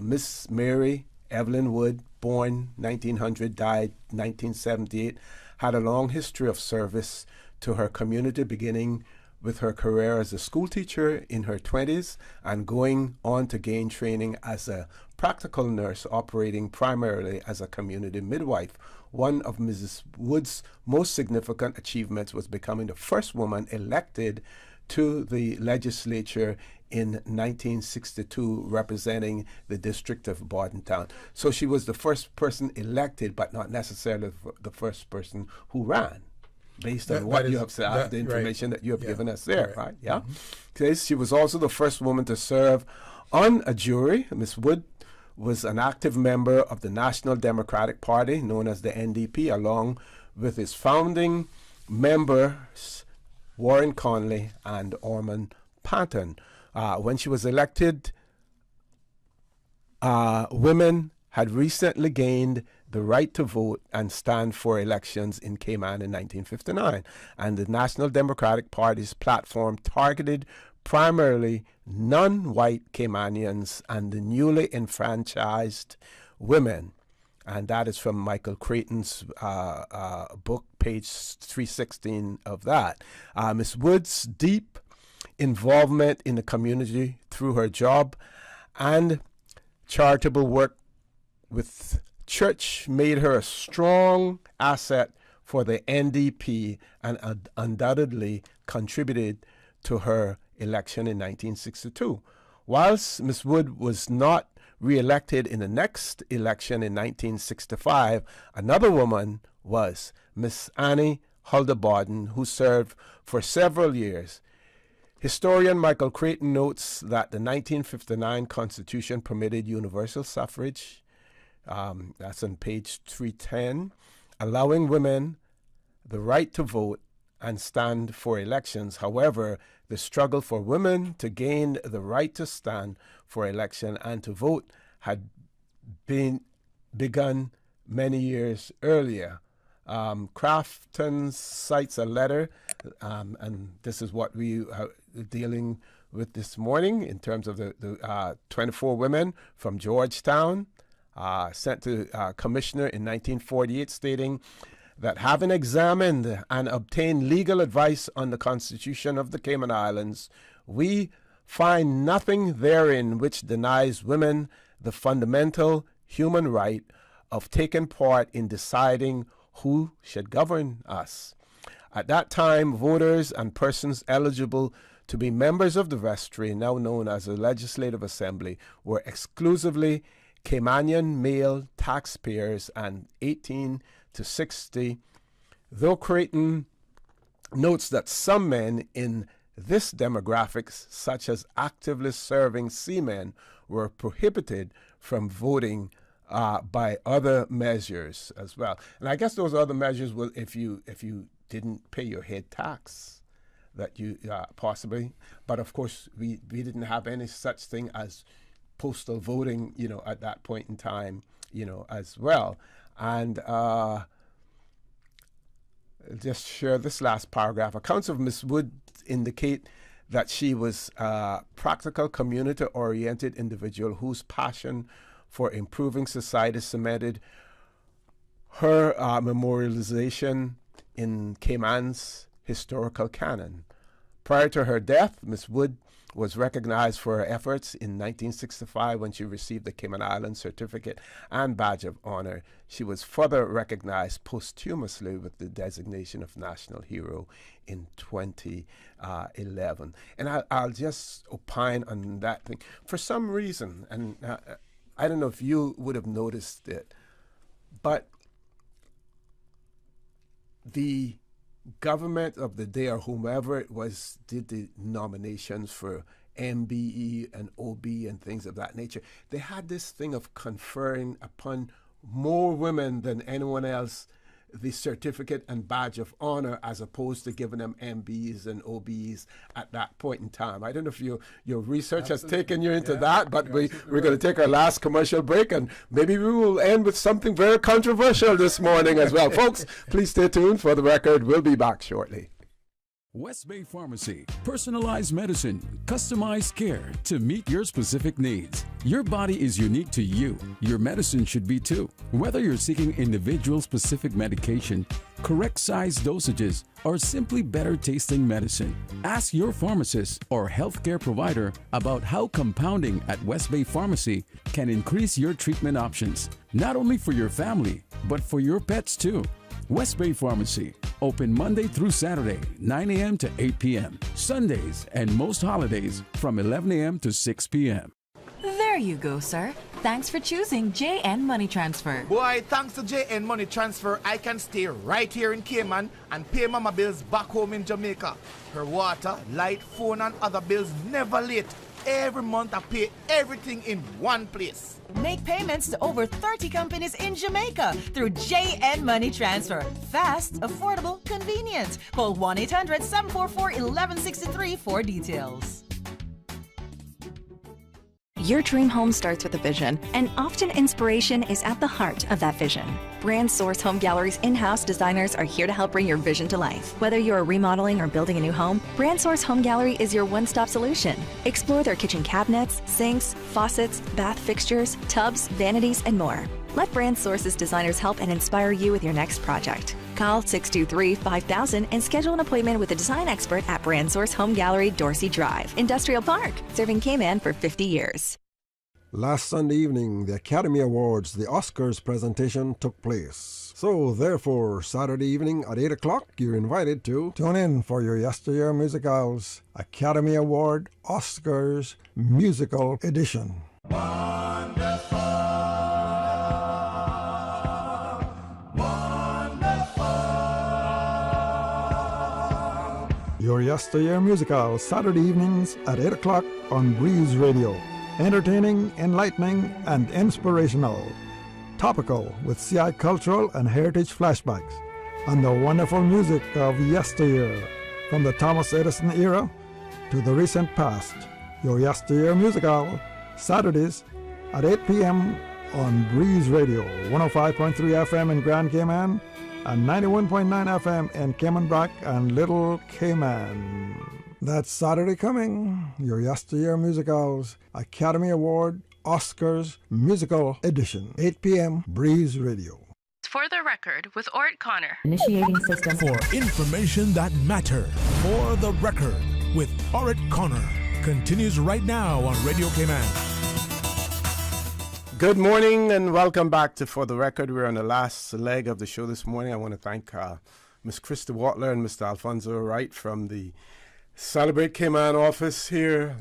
Miss Mary Evelyn Wood, born 1900, died 1978, had a long history of service to her community, beginning with her career as a school teacher in her 20s and going on to gain training as a practical nurse, operating primarily as a community midwife. One of Mrs. Wood's most significant achievements was becoming the first woman elected to the legislature in 1962 representing the district of Bordentown. So she was the first person elected, but not necessarily the first person who ran, based on what you have said, the information that you have given us there, right? Yeah. Okay, she was also the first woman to serve on a jury. Ms. Wood was an active member of the National Democratic Party, known as the NDP, along with its founding members, Warren Conley and Ormond Panton. When she was elected, women had recently gained the right to vote and stand for elections in Cayman in 1959. And the National Democratic Party's platform targeted primarily non-white Caymanians and the newly enfranchised women. And that is from Michael Creighton's book, page 316 of that. Ms. Wood's deep involvement in the community through her job and charitable work with church made her a strong asset for the NDP and undoubtedly contributed to her election in 1962. Whilst Ms. Wood was not re-elected in the next election in 1965, another woman was Miss Annie Hulda-Borden, who served for several years. Historian Michael Creighton notes that the 1959 Constitution permitted universal suffrage, that's on page 310, allowing women the right to vote and stand for elections. However, the struggle for women to gain the right to stand for election and to vote had been begun many years earlier. Crafton cites a letter, and this is what we are dealing with this morning in terms of the 24 women from Georgetown, sent to Commissioner in 1948, stating that having examined and obtained legal advice on the Constitution of the Cayman Islands, we find nothing therein which denies women the fundamental human right of taking part in deciding who should govern us. At that time, voters and persons eligible to be members of the vestry, now known as the Legislative Assembly, were exclusively Caymanian male taxpayers and 18 to 60, though Creighton notes that some men in this demographic, such as actively serving seamen, were prohibited from voting by other measures as well. And I guess those other measures will, if you didn't pay your head tax, that you possibly, but of course we didn't have any such thing as postal voting, at that point in time, as well. And just share this last paragraph. Accounts of Miss Wood indicate that she was a practical, community-oriented individual whose passion for improving society cemented her memorialization in Cayman's historical canon. Prior to her death, Miss Wood was recognized for her efforts in 1965 when she received the Cayman Islands Certificate and Badge of Honor. She was further recognized posthumously with the designation of National Hero in 2011. And I'll just opine on that thing. For some reason, and I don't know if you would have noticed it, but the government of the day, or whomever it was, did the nominations for MBE and OB and things of that nature. They had this thing of conferring upon more women than anyone else the certificate and badge of honor, as opposed to giving them MBs and OBs at that point in time. I don't know if your research has taken you into that, but we're going to take our last commercial break, and maybe we will end with something very controversial this morning as well. Folks, please stay tuned for the record. We'll be back shortly. West Bay Pharmacy. Personalized medicine, customized care to meet your specific needs. Your body is unique to you. Your medicine should be too. Whether you're seeking individual specific medication, correct size dosages, or simply better tasting medicine, ask your pharmacist or healthcare provider about how compounding at West Bay Pharmacy can increase your treatment options, not only for your family, but for your pets too. West Bay Pharmacy, open Monday through Saturday, 9 a.m. to 8 p.m. Sundays and most holidays from 11 a.m. to 6 p.m. There you go, sir. Thanks for choosing JN Money Transfer. Boy, thanks to JN Money Transfer, I can stay right here in Cayman and pay mama bills back home in Jamaica. Her water, light, phone and other bills never late. Every month I pay everything in one place. Make payments to over 30 companies in Jamaica through JN Money Transfer. Fast, affordable, convenient. Call 1-800-744-1163 for details. Your dream home starts with a vision, and often inspiration is at the heart of that vision. Brand Source Home Gallery's in-house designers are here to help bring your vision to life. Whether you're remodeling or building a new home, Brand Source Home Gallery is your one-stop solution. Explore their kitchen cabinets, sinks, faucets, bath fixtures, tubs, vanities, and more. Let Brand Source's designers help and inspire you with your next project. Call 623-5000 and schedule an appointment with a design expert at Brand Source Home Gallery, Dorsey Drive, Industrial Park, serving Cayman for 50 years. Last Sunday evening, the Academy Awards, the Oscars presentation took place. So, therefore, Saturday evening at 8 o'clock, you're invited to tune in for your Yesteryear Musicals Academy Award Oscars Musical Edition. Your Yesteryear Musical, Saturday evenings at 8 o'clock on Breeze Radio. Entertaining, enlightening, and inspirational. Topical with CI cultural and heritage flashbacks. And the wonderful music of yesteryear. From the Thomas Edison era to the recent past. Your Yesteryear Musical, Saturdays at 8 p.m. on Breeze Radio. 105.3 FM in Grand Cayman and 91.9 FM in Cayman Brac and Little Cayman. That's Saturday coming, your Yesteryear Musicals Academy Award Oscars Musical Edition, 8 p.m. Breeze Radio. For the record, with Orrett Connor. Initiating system. For information that matters. For the record, with Orrett Connor. Continues right now on Radio Cayman. Good morning and welcome back to For the Record. We're on the last leg of the show this morning. I want to thank Ms. Kristy Watler and Mr. Alfonso Wright from the Celebrate Cayman office here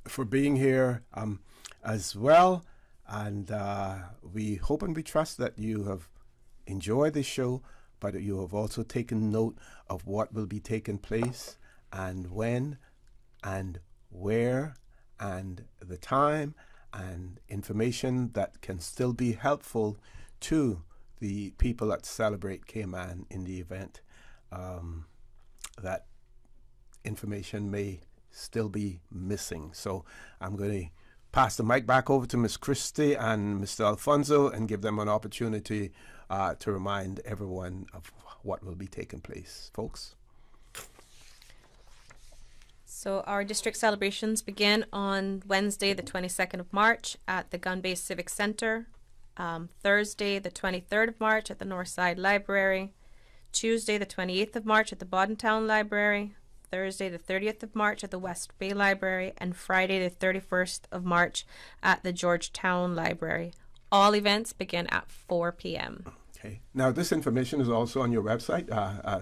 for being here as well. And we hope and we trust that you have enjoyed the show, but you have also taken note of what will be taking place and when and where and the time and information that can still be helpful to the people that Celebrate Cayman in the event that information may still be missing. So I'm going to pass the mic back over to Ms. Kristy and Mr. Alfonso and give them an opportunity to remind everyone of what will be taking place. Folks? So our district celebrations begin on Wednesday, the 22nd of March at the Gun-Based Civic Center, Thursday, the 23rd of March at the Northside Library, Tuesday, the 28th of March at the Boddentown Library, Thursday, the 30th of March at the West Bay Library, and Friday, the 31st of March at the Georgetown Library. All events begin at 4 p.m. Okay. Now, this information is also on your website,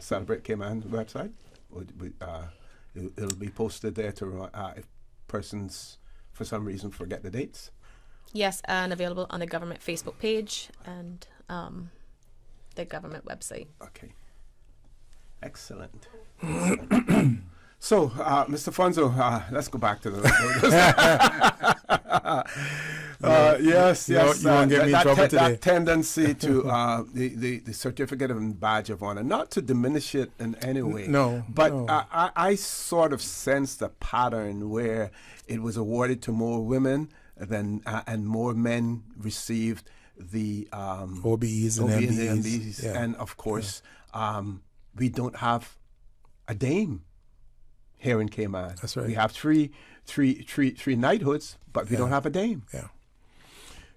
Celebrate Cayman website. It'll be posted there to if persons, for some reason, forget the dates. Yes, and available on the government Facebook page and the government website. Okay. Excellent. So, Mr. Fonzo, let's go back to the... yes. You won't get me in trouble today. That tendency to the certificate and badge of honor, not to diminish it in any way. But I sort of sensed a pattern where it was awarded to more women than and more men received the OBEs and MBEs. Yeah. And of course, we don't have a dame here in Cayman. That's right. We have three knighthoods, but we don't have a dame.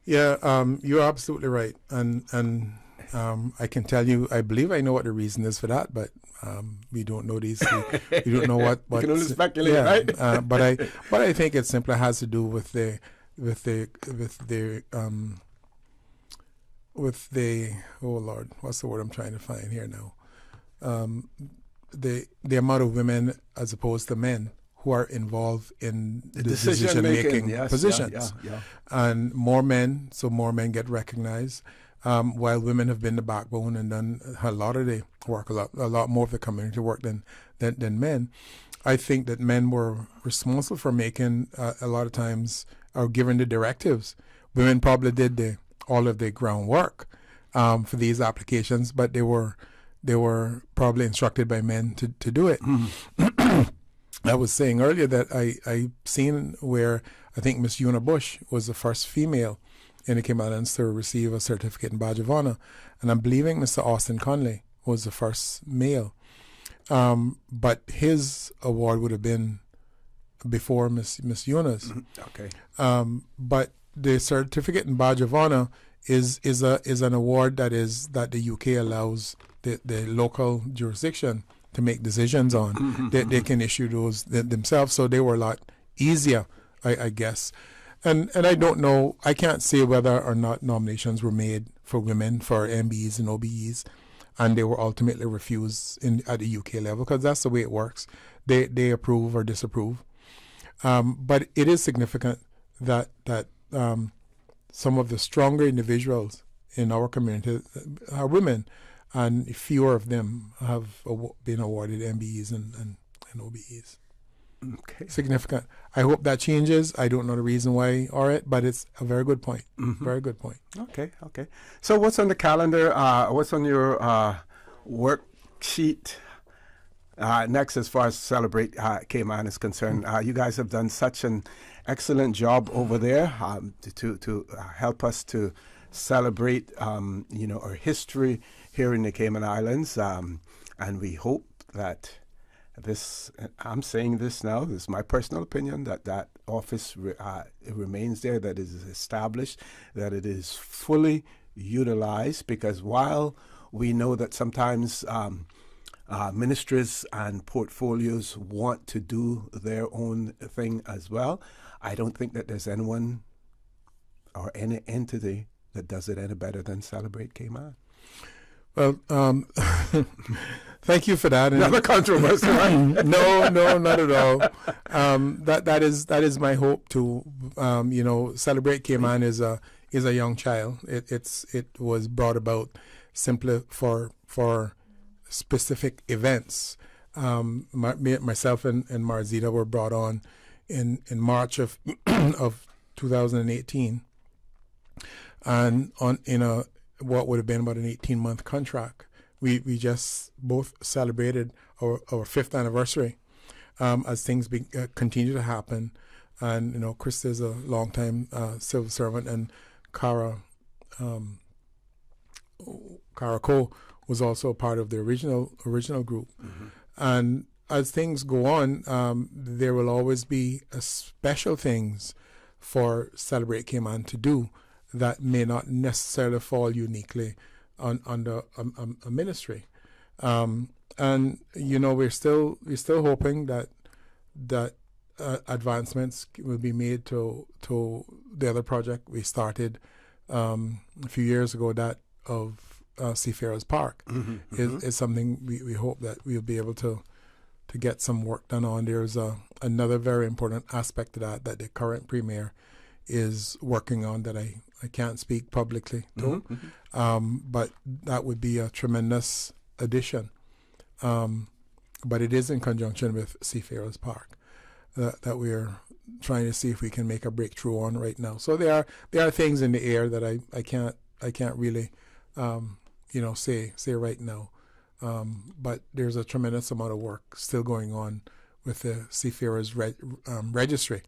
Yeah, you're absolutely right. And I can tell you, I believe I know what the reason is for that, but we don't know these. We don't know what. You can only speculate, right? But I think it simply has to do with the the oh Lord, what's the word I'm trying to find here now? The amount of women as opposed to men who are involved in the decision-making positions. And more men, so more men get recognized, while women have been the backbone and done a lot of the work, a lot more of the community work than men. I think that men were responsible for making, a lot of times, or giving the directives. Women probably did all of the groundwork for these applications, but they were probably instructed by men to do it. I was saying earlier that I seen where I think Miss Una Bush was the first female in the Cayman Islands to receive a certificate and badge of honor, and I'm believing Mr. Austin Conley was the first male. But his award would have been before Miss Una's. Okay. But the certificate and badge of honor is an award that the UK allows the local jurisdiction to make decisions on. They can issue those themselves, so they were a lot easier, I guess. And I don't know, I can't say whether or not nominations were made for women for MBEs and OBEs, and they were ultimately refused at the UK level, because that's the way it works. They approve or disapprove. But it is significant that some of the stronger individuals in our community are women, and fewer of them have been awarded MBEs and OBEs. Okay. Significant. I hope that changes. I don't know the reason why, Orrett, but it's a very good point. Very good point. Okay. So what's on the calendar? What's on your worksheet next as far as Celebrate Cayman is concerned? You guys have done such an excellent job over there to help us to celebrate, our history here in the Cayman Islands, and we hope that I'm saying this now, this is my personal opinion, that office remains there, that it is established, that it is fully utilized, because while we know that sometimes ministries and portfolios want to do their own thing as well, I don't think that there's anyone or any entity that does it any better than Celebrate Cayman. Well, thank you for that. Not a controversy, right? No, not at all. That is my hope to, Celebrate Cayman is a young child. It was brought about simply for specific events. Myself and Marzita were brought on in March of 2018, and in what would have been about an 18-month contract. We just both celebrated our 5th anniversary as things continue to happen. And, Kristy is a longtime civil servant, and Cara Cole was also a part of the original group. And as things go on, there will always be special things for Celebrate Cayman to do that may not necessarily fall uniquely under a ministry, and we're still hoping that advancements will be made to the other project we started a few years ago, that of Seafarers Park. Is something we hope that we'll be able to get some work done on. There's another very important aspect to that the current premier is working on, that I can't speak publicly to, but that would be a tremendous addition. But it is in conjunction with Seafarers Park that we're trying to see if we can make a breakthrough on right now. So there are things in the air that I can't really say right now. But there's a tremendous amount of work still going on with the Seafarers Registry.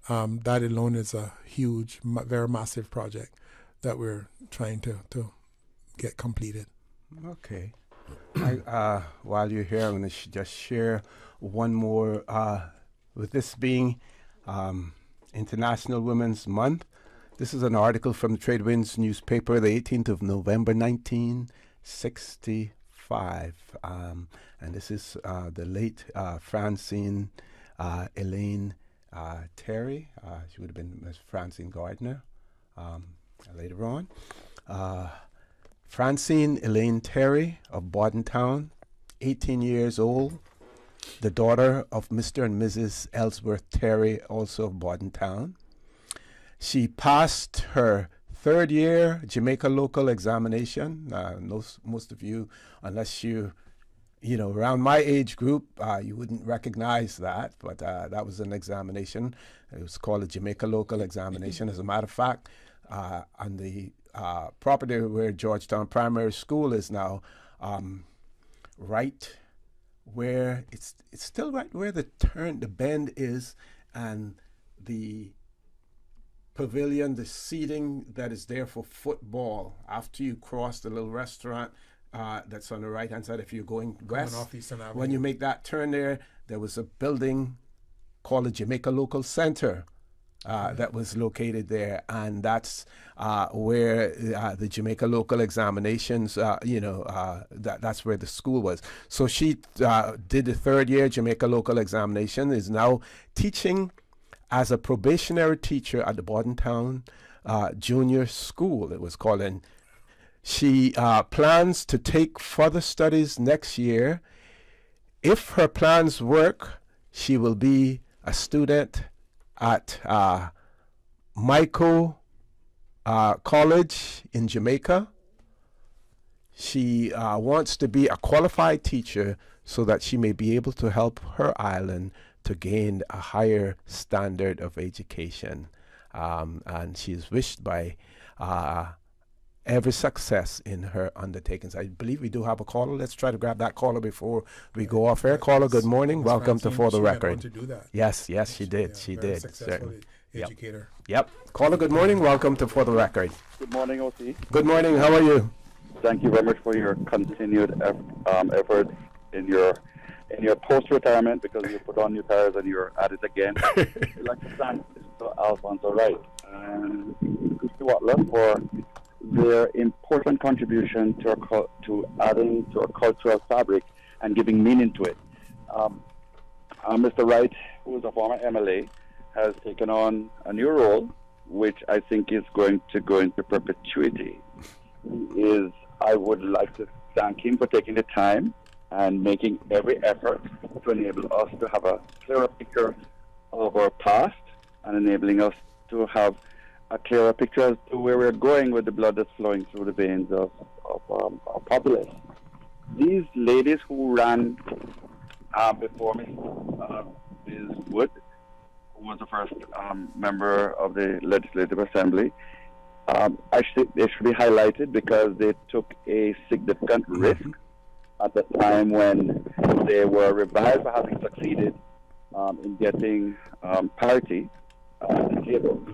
That alone is a huge, very massive project that we're trying to get completed. Okay. While you're here, I'm going to just share one more. With this being International Women's Month, this is an article from the Tradewinds newspaper, the 18th of November, 1965. And this is the late Francine Elaine Terry. She would have been Miss Francine Gardner. later on. Francine Elaine Terry of Bordentown, 18 years old, the daughter of Mr. and Mrs. Ellsworth Terry, also of Bordentown. She passed her third year Jamaica local examination. Most of you, unless you around my age group, you wouldn't recognize that, but that was an examination. It was called a Jamaica local examination. As a matter of fact, on the property where Georgetown Primary School is now, Wright, where it's still right where the bend is, and the pavilion, the seating that is there for football. After you cross the little restaurant that's on the right hand side, if you're going west, off Eastern Avenue. When you make that turn there was a building called the Jamaica Local Center that was located there, and that's where the Jamaica Local Examinations, that's where the school was. So she did the third year Jamaica Local Examination, is now teaching as a probationary teacher at the Bordentown Junior School, it was called. And she plans to take further studies next year. If her plans work, she will be a student at Michael College in Jamaica. She wants to be a qualified teacher so that she may be able to help her island to gain a higher standard of education. And she's wished by every success in her undertakings. I believe we do have a caller. Let's try to grab that caller before we go off air. Caller, good morning. Welcome to For the Record. To do that. Yes, she did. She did. Successful educator. Yep. Caller, good morning. Welcome to For the Record. Good morning, OC. Good morning. How are you? Thank you very much for your continued efforts in your post-retirement, because you put on new tires and you're at it again. I'd like to thank Mr. Alfonso Wright and Kristy Watler for their important contribution to adding to our cultural fabric and giving meaning to it. Mr. Wright, who is a former MLA, has taken on a new role, which I think is going to go into perpetuity. I would like to thank him for taking the time and making every effort to enable us to have a clearer picture of our past and enabling us to have a clearer picture as to where we're going with the blood that's flowing through the veins of our populace. These ladies who ran before me, Ms. Wood, who was the first member of the Legislative Assembly, actually they should be highlighted because they took a significant risk at the time when they were reviled for having succeeded in getting parity at the table.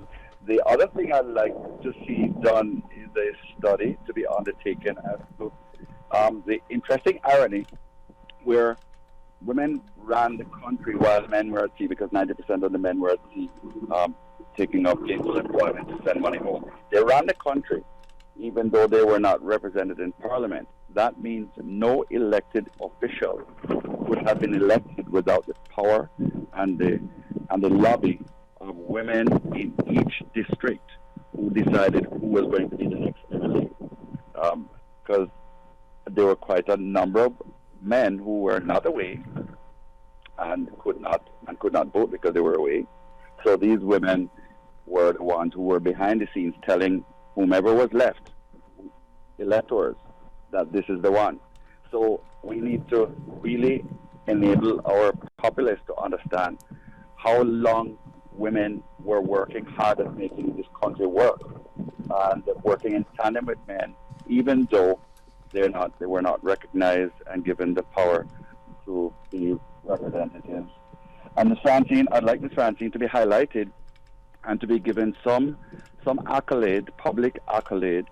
The other thing I'd like to see done is a study to be undertaken as to the interesting irony where women ran the country while men were at sea, because 90% of the men were at sea taking up gainful employment to send money home. They ran the country even though they were not represented in Parliament. That means no elected official would have been elected without the power and the lobby of women in each district who decided who was going to be the next MLA. Because there were quite a number of men who were not away and could not vote because they were away. So these women were the ones who were behind the scenes telling whomever was left, electors, that this is the one. So we need to really enable our populace to understand how long women were working hard at making this country work, and working in tandem with men, even though they were not recognized and given the power to be representatives. And Ms. Francine, I'd like Ms. Francine to be highlighted and to be given some accolade, public accolade,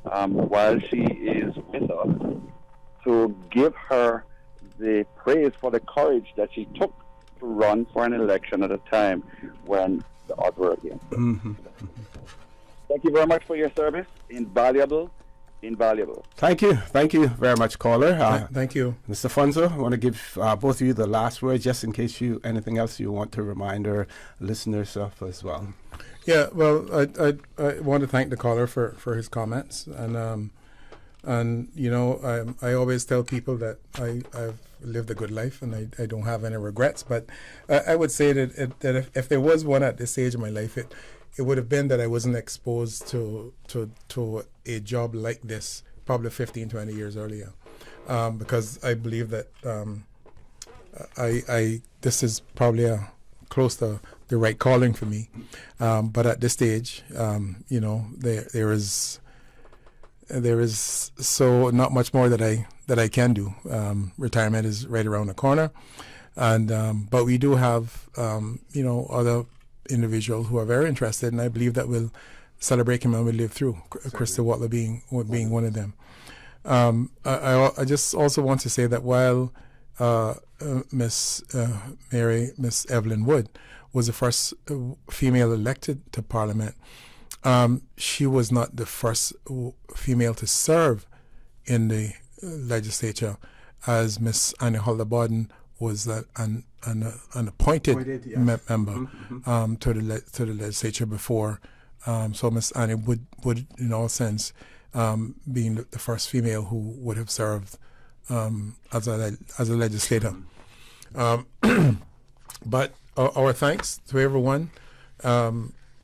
while she is with us, to give her the praise for the courage that she took to run for an election at a time when the odds were against her. Thank you very much for your service. Invaluable. Thank you very much, caller. Thank you, Mr. Alfonso. I want to give both of you the last word, just in case anything else you want to remind our listeners of as well. Yeah, well, I want to thank the caller for his comments, and you know, I always tell people that I've lived a good life and I don't have any regrets. But I would say that if there was one at this stage of my life, it would have been that I wasn't exposed to a job like this probably 15, 20 years earlier, because I believe that this is probably close to the right calling for me, but at this stage, you know, there is so not much more that I can do. Retirement is right around the corner, and but we do have you know, other individuals who are very interested, and I believe that we'll celebrate him and we'll live through. Kristy Watler being one of them. I just also want to say that while Miss Evelyn Wood was the first female elected to Parliament, she was not the first female to serve in the legislature, as Miss Annie Holder-Borden was an appointed member to the legislature before. So Miss Annie would in all sense being the first female who would have served as a legislator. But our thanks to everyone.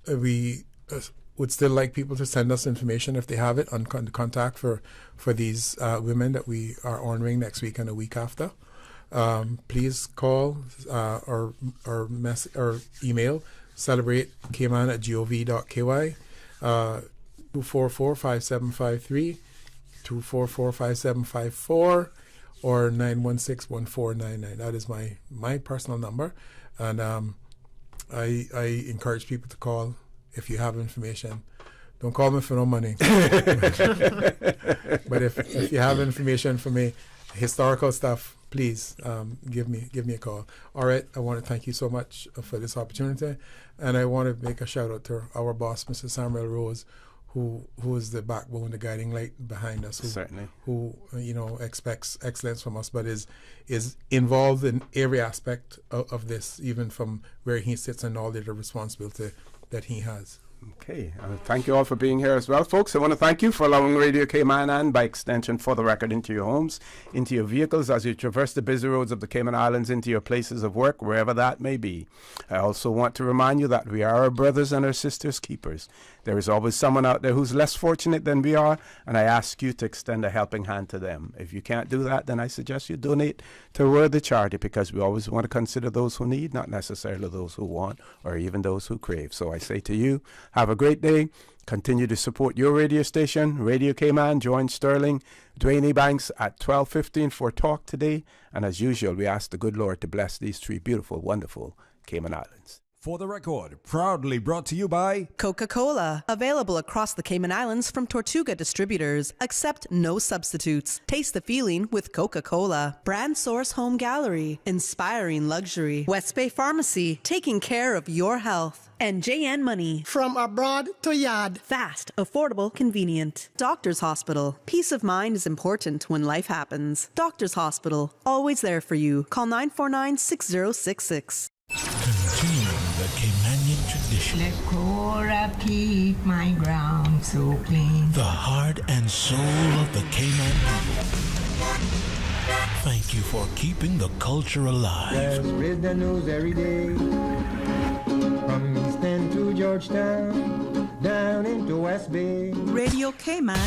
We would still like people to send us information if they have it on contact for these women that we are honoring next week and the week after. Please call or email celebrate.cayman@gov.ky, 244-5753, 244-5754, or 916-1499. That is my personal number, and I encourage people to call if you have information. Don't call me for no money. But if you have information for me, historical stuff, please give me a call. All right, I want to thank you so much for this opportunity, and I want to make a shout out to our boss, Mr. Samuel Rose, who is the backbone, the guiding light behind us. Who you know, expects excellence from us, but is involved in every aspect of this, even from where he sits and all the responsibility that he has. Okay, thank you all for being here as well, folks. I want to thank you for allowing Radio Cayman and, by extension, For the Record, into your homes, into your vehicles as you traverse the busy roads of the Cayman Islands, into your places of work, wherever that may be. I also want to remind you that we are our brothers and our sisters' keepers. There is always someone out there who's less fortunate than we are, and I ask you to extend a helping hand to them. If you can't do that, then I suggest you donate to a worthy charity, because we always want to consider those who need, not necessarily those who want or even those who crave. So I say to you, have a great day. Continue to support your radio station, Radio Cayman. Join Sterling, Dwayne Ebanks at 12:15 for Talk Today. And as usual, we ask the good Lord to bless these three beautiful, wonderful Cayman Islands. For the Record, proudly brought to you by Coca-Cola. Available across the Cayman Islands from Tortuga Distributors. Accept no substitutes. Taste the feeling with Coca-Cola. Brand Source Home Gallery. Inspiring luxury. West Bay Pharmacy. Taking care of your health. And JN Money. From abroad to yard. Fast, affordable, convenient. Doctors Hospital. Peace of mind is important when life happens. Doctors Hospital. Always there for you. Call 949-6066. Continuing the Caymanian tradition. Let Cora keep my ground so clean. The heart and soul of the Cayman people. Thank you for keeping the culture alive. Let's read the news every day. From East End to Georgetown, down into West Bay. Radio Cayman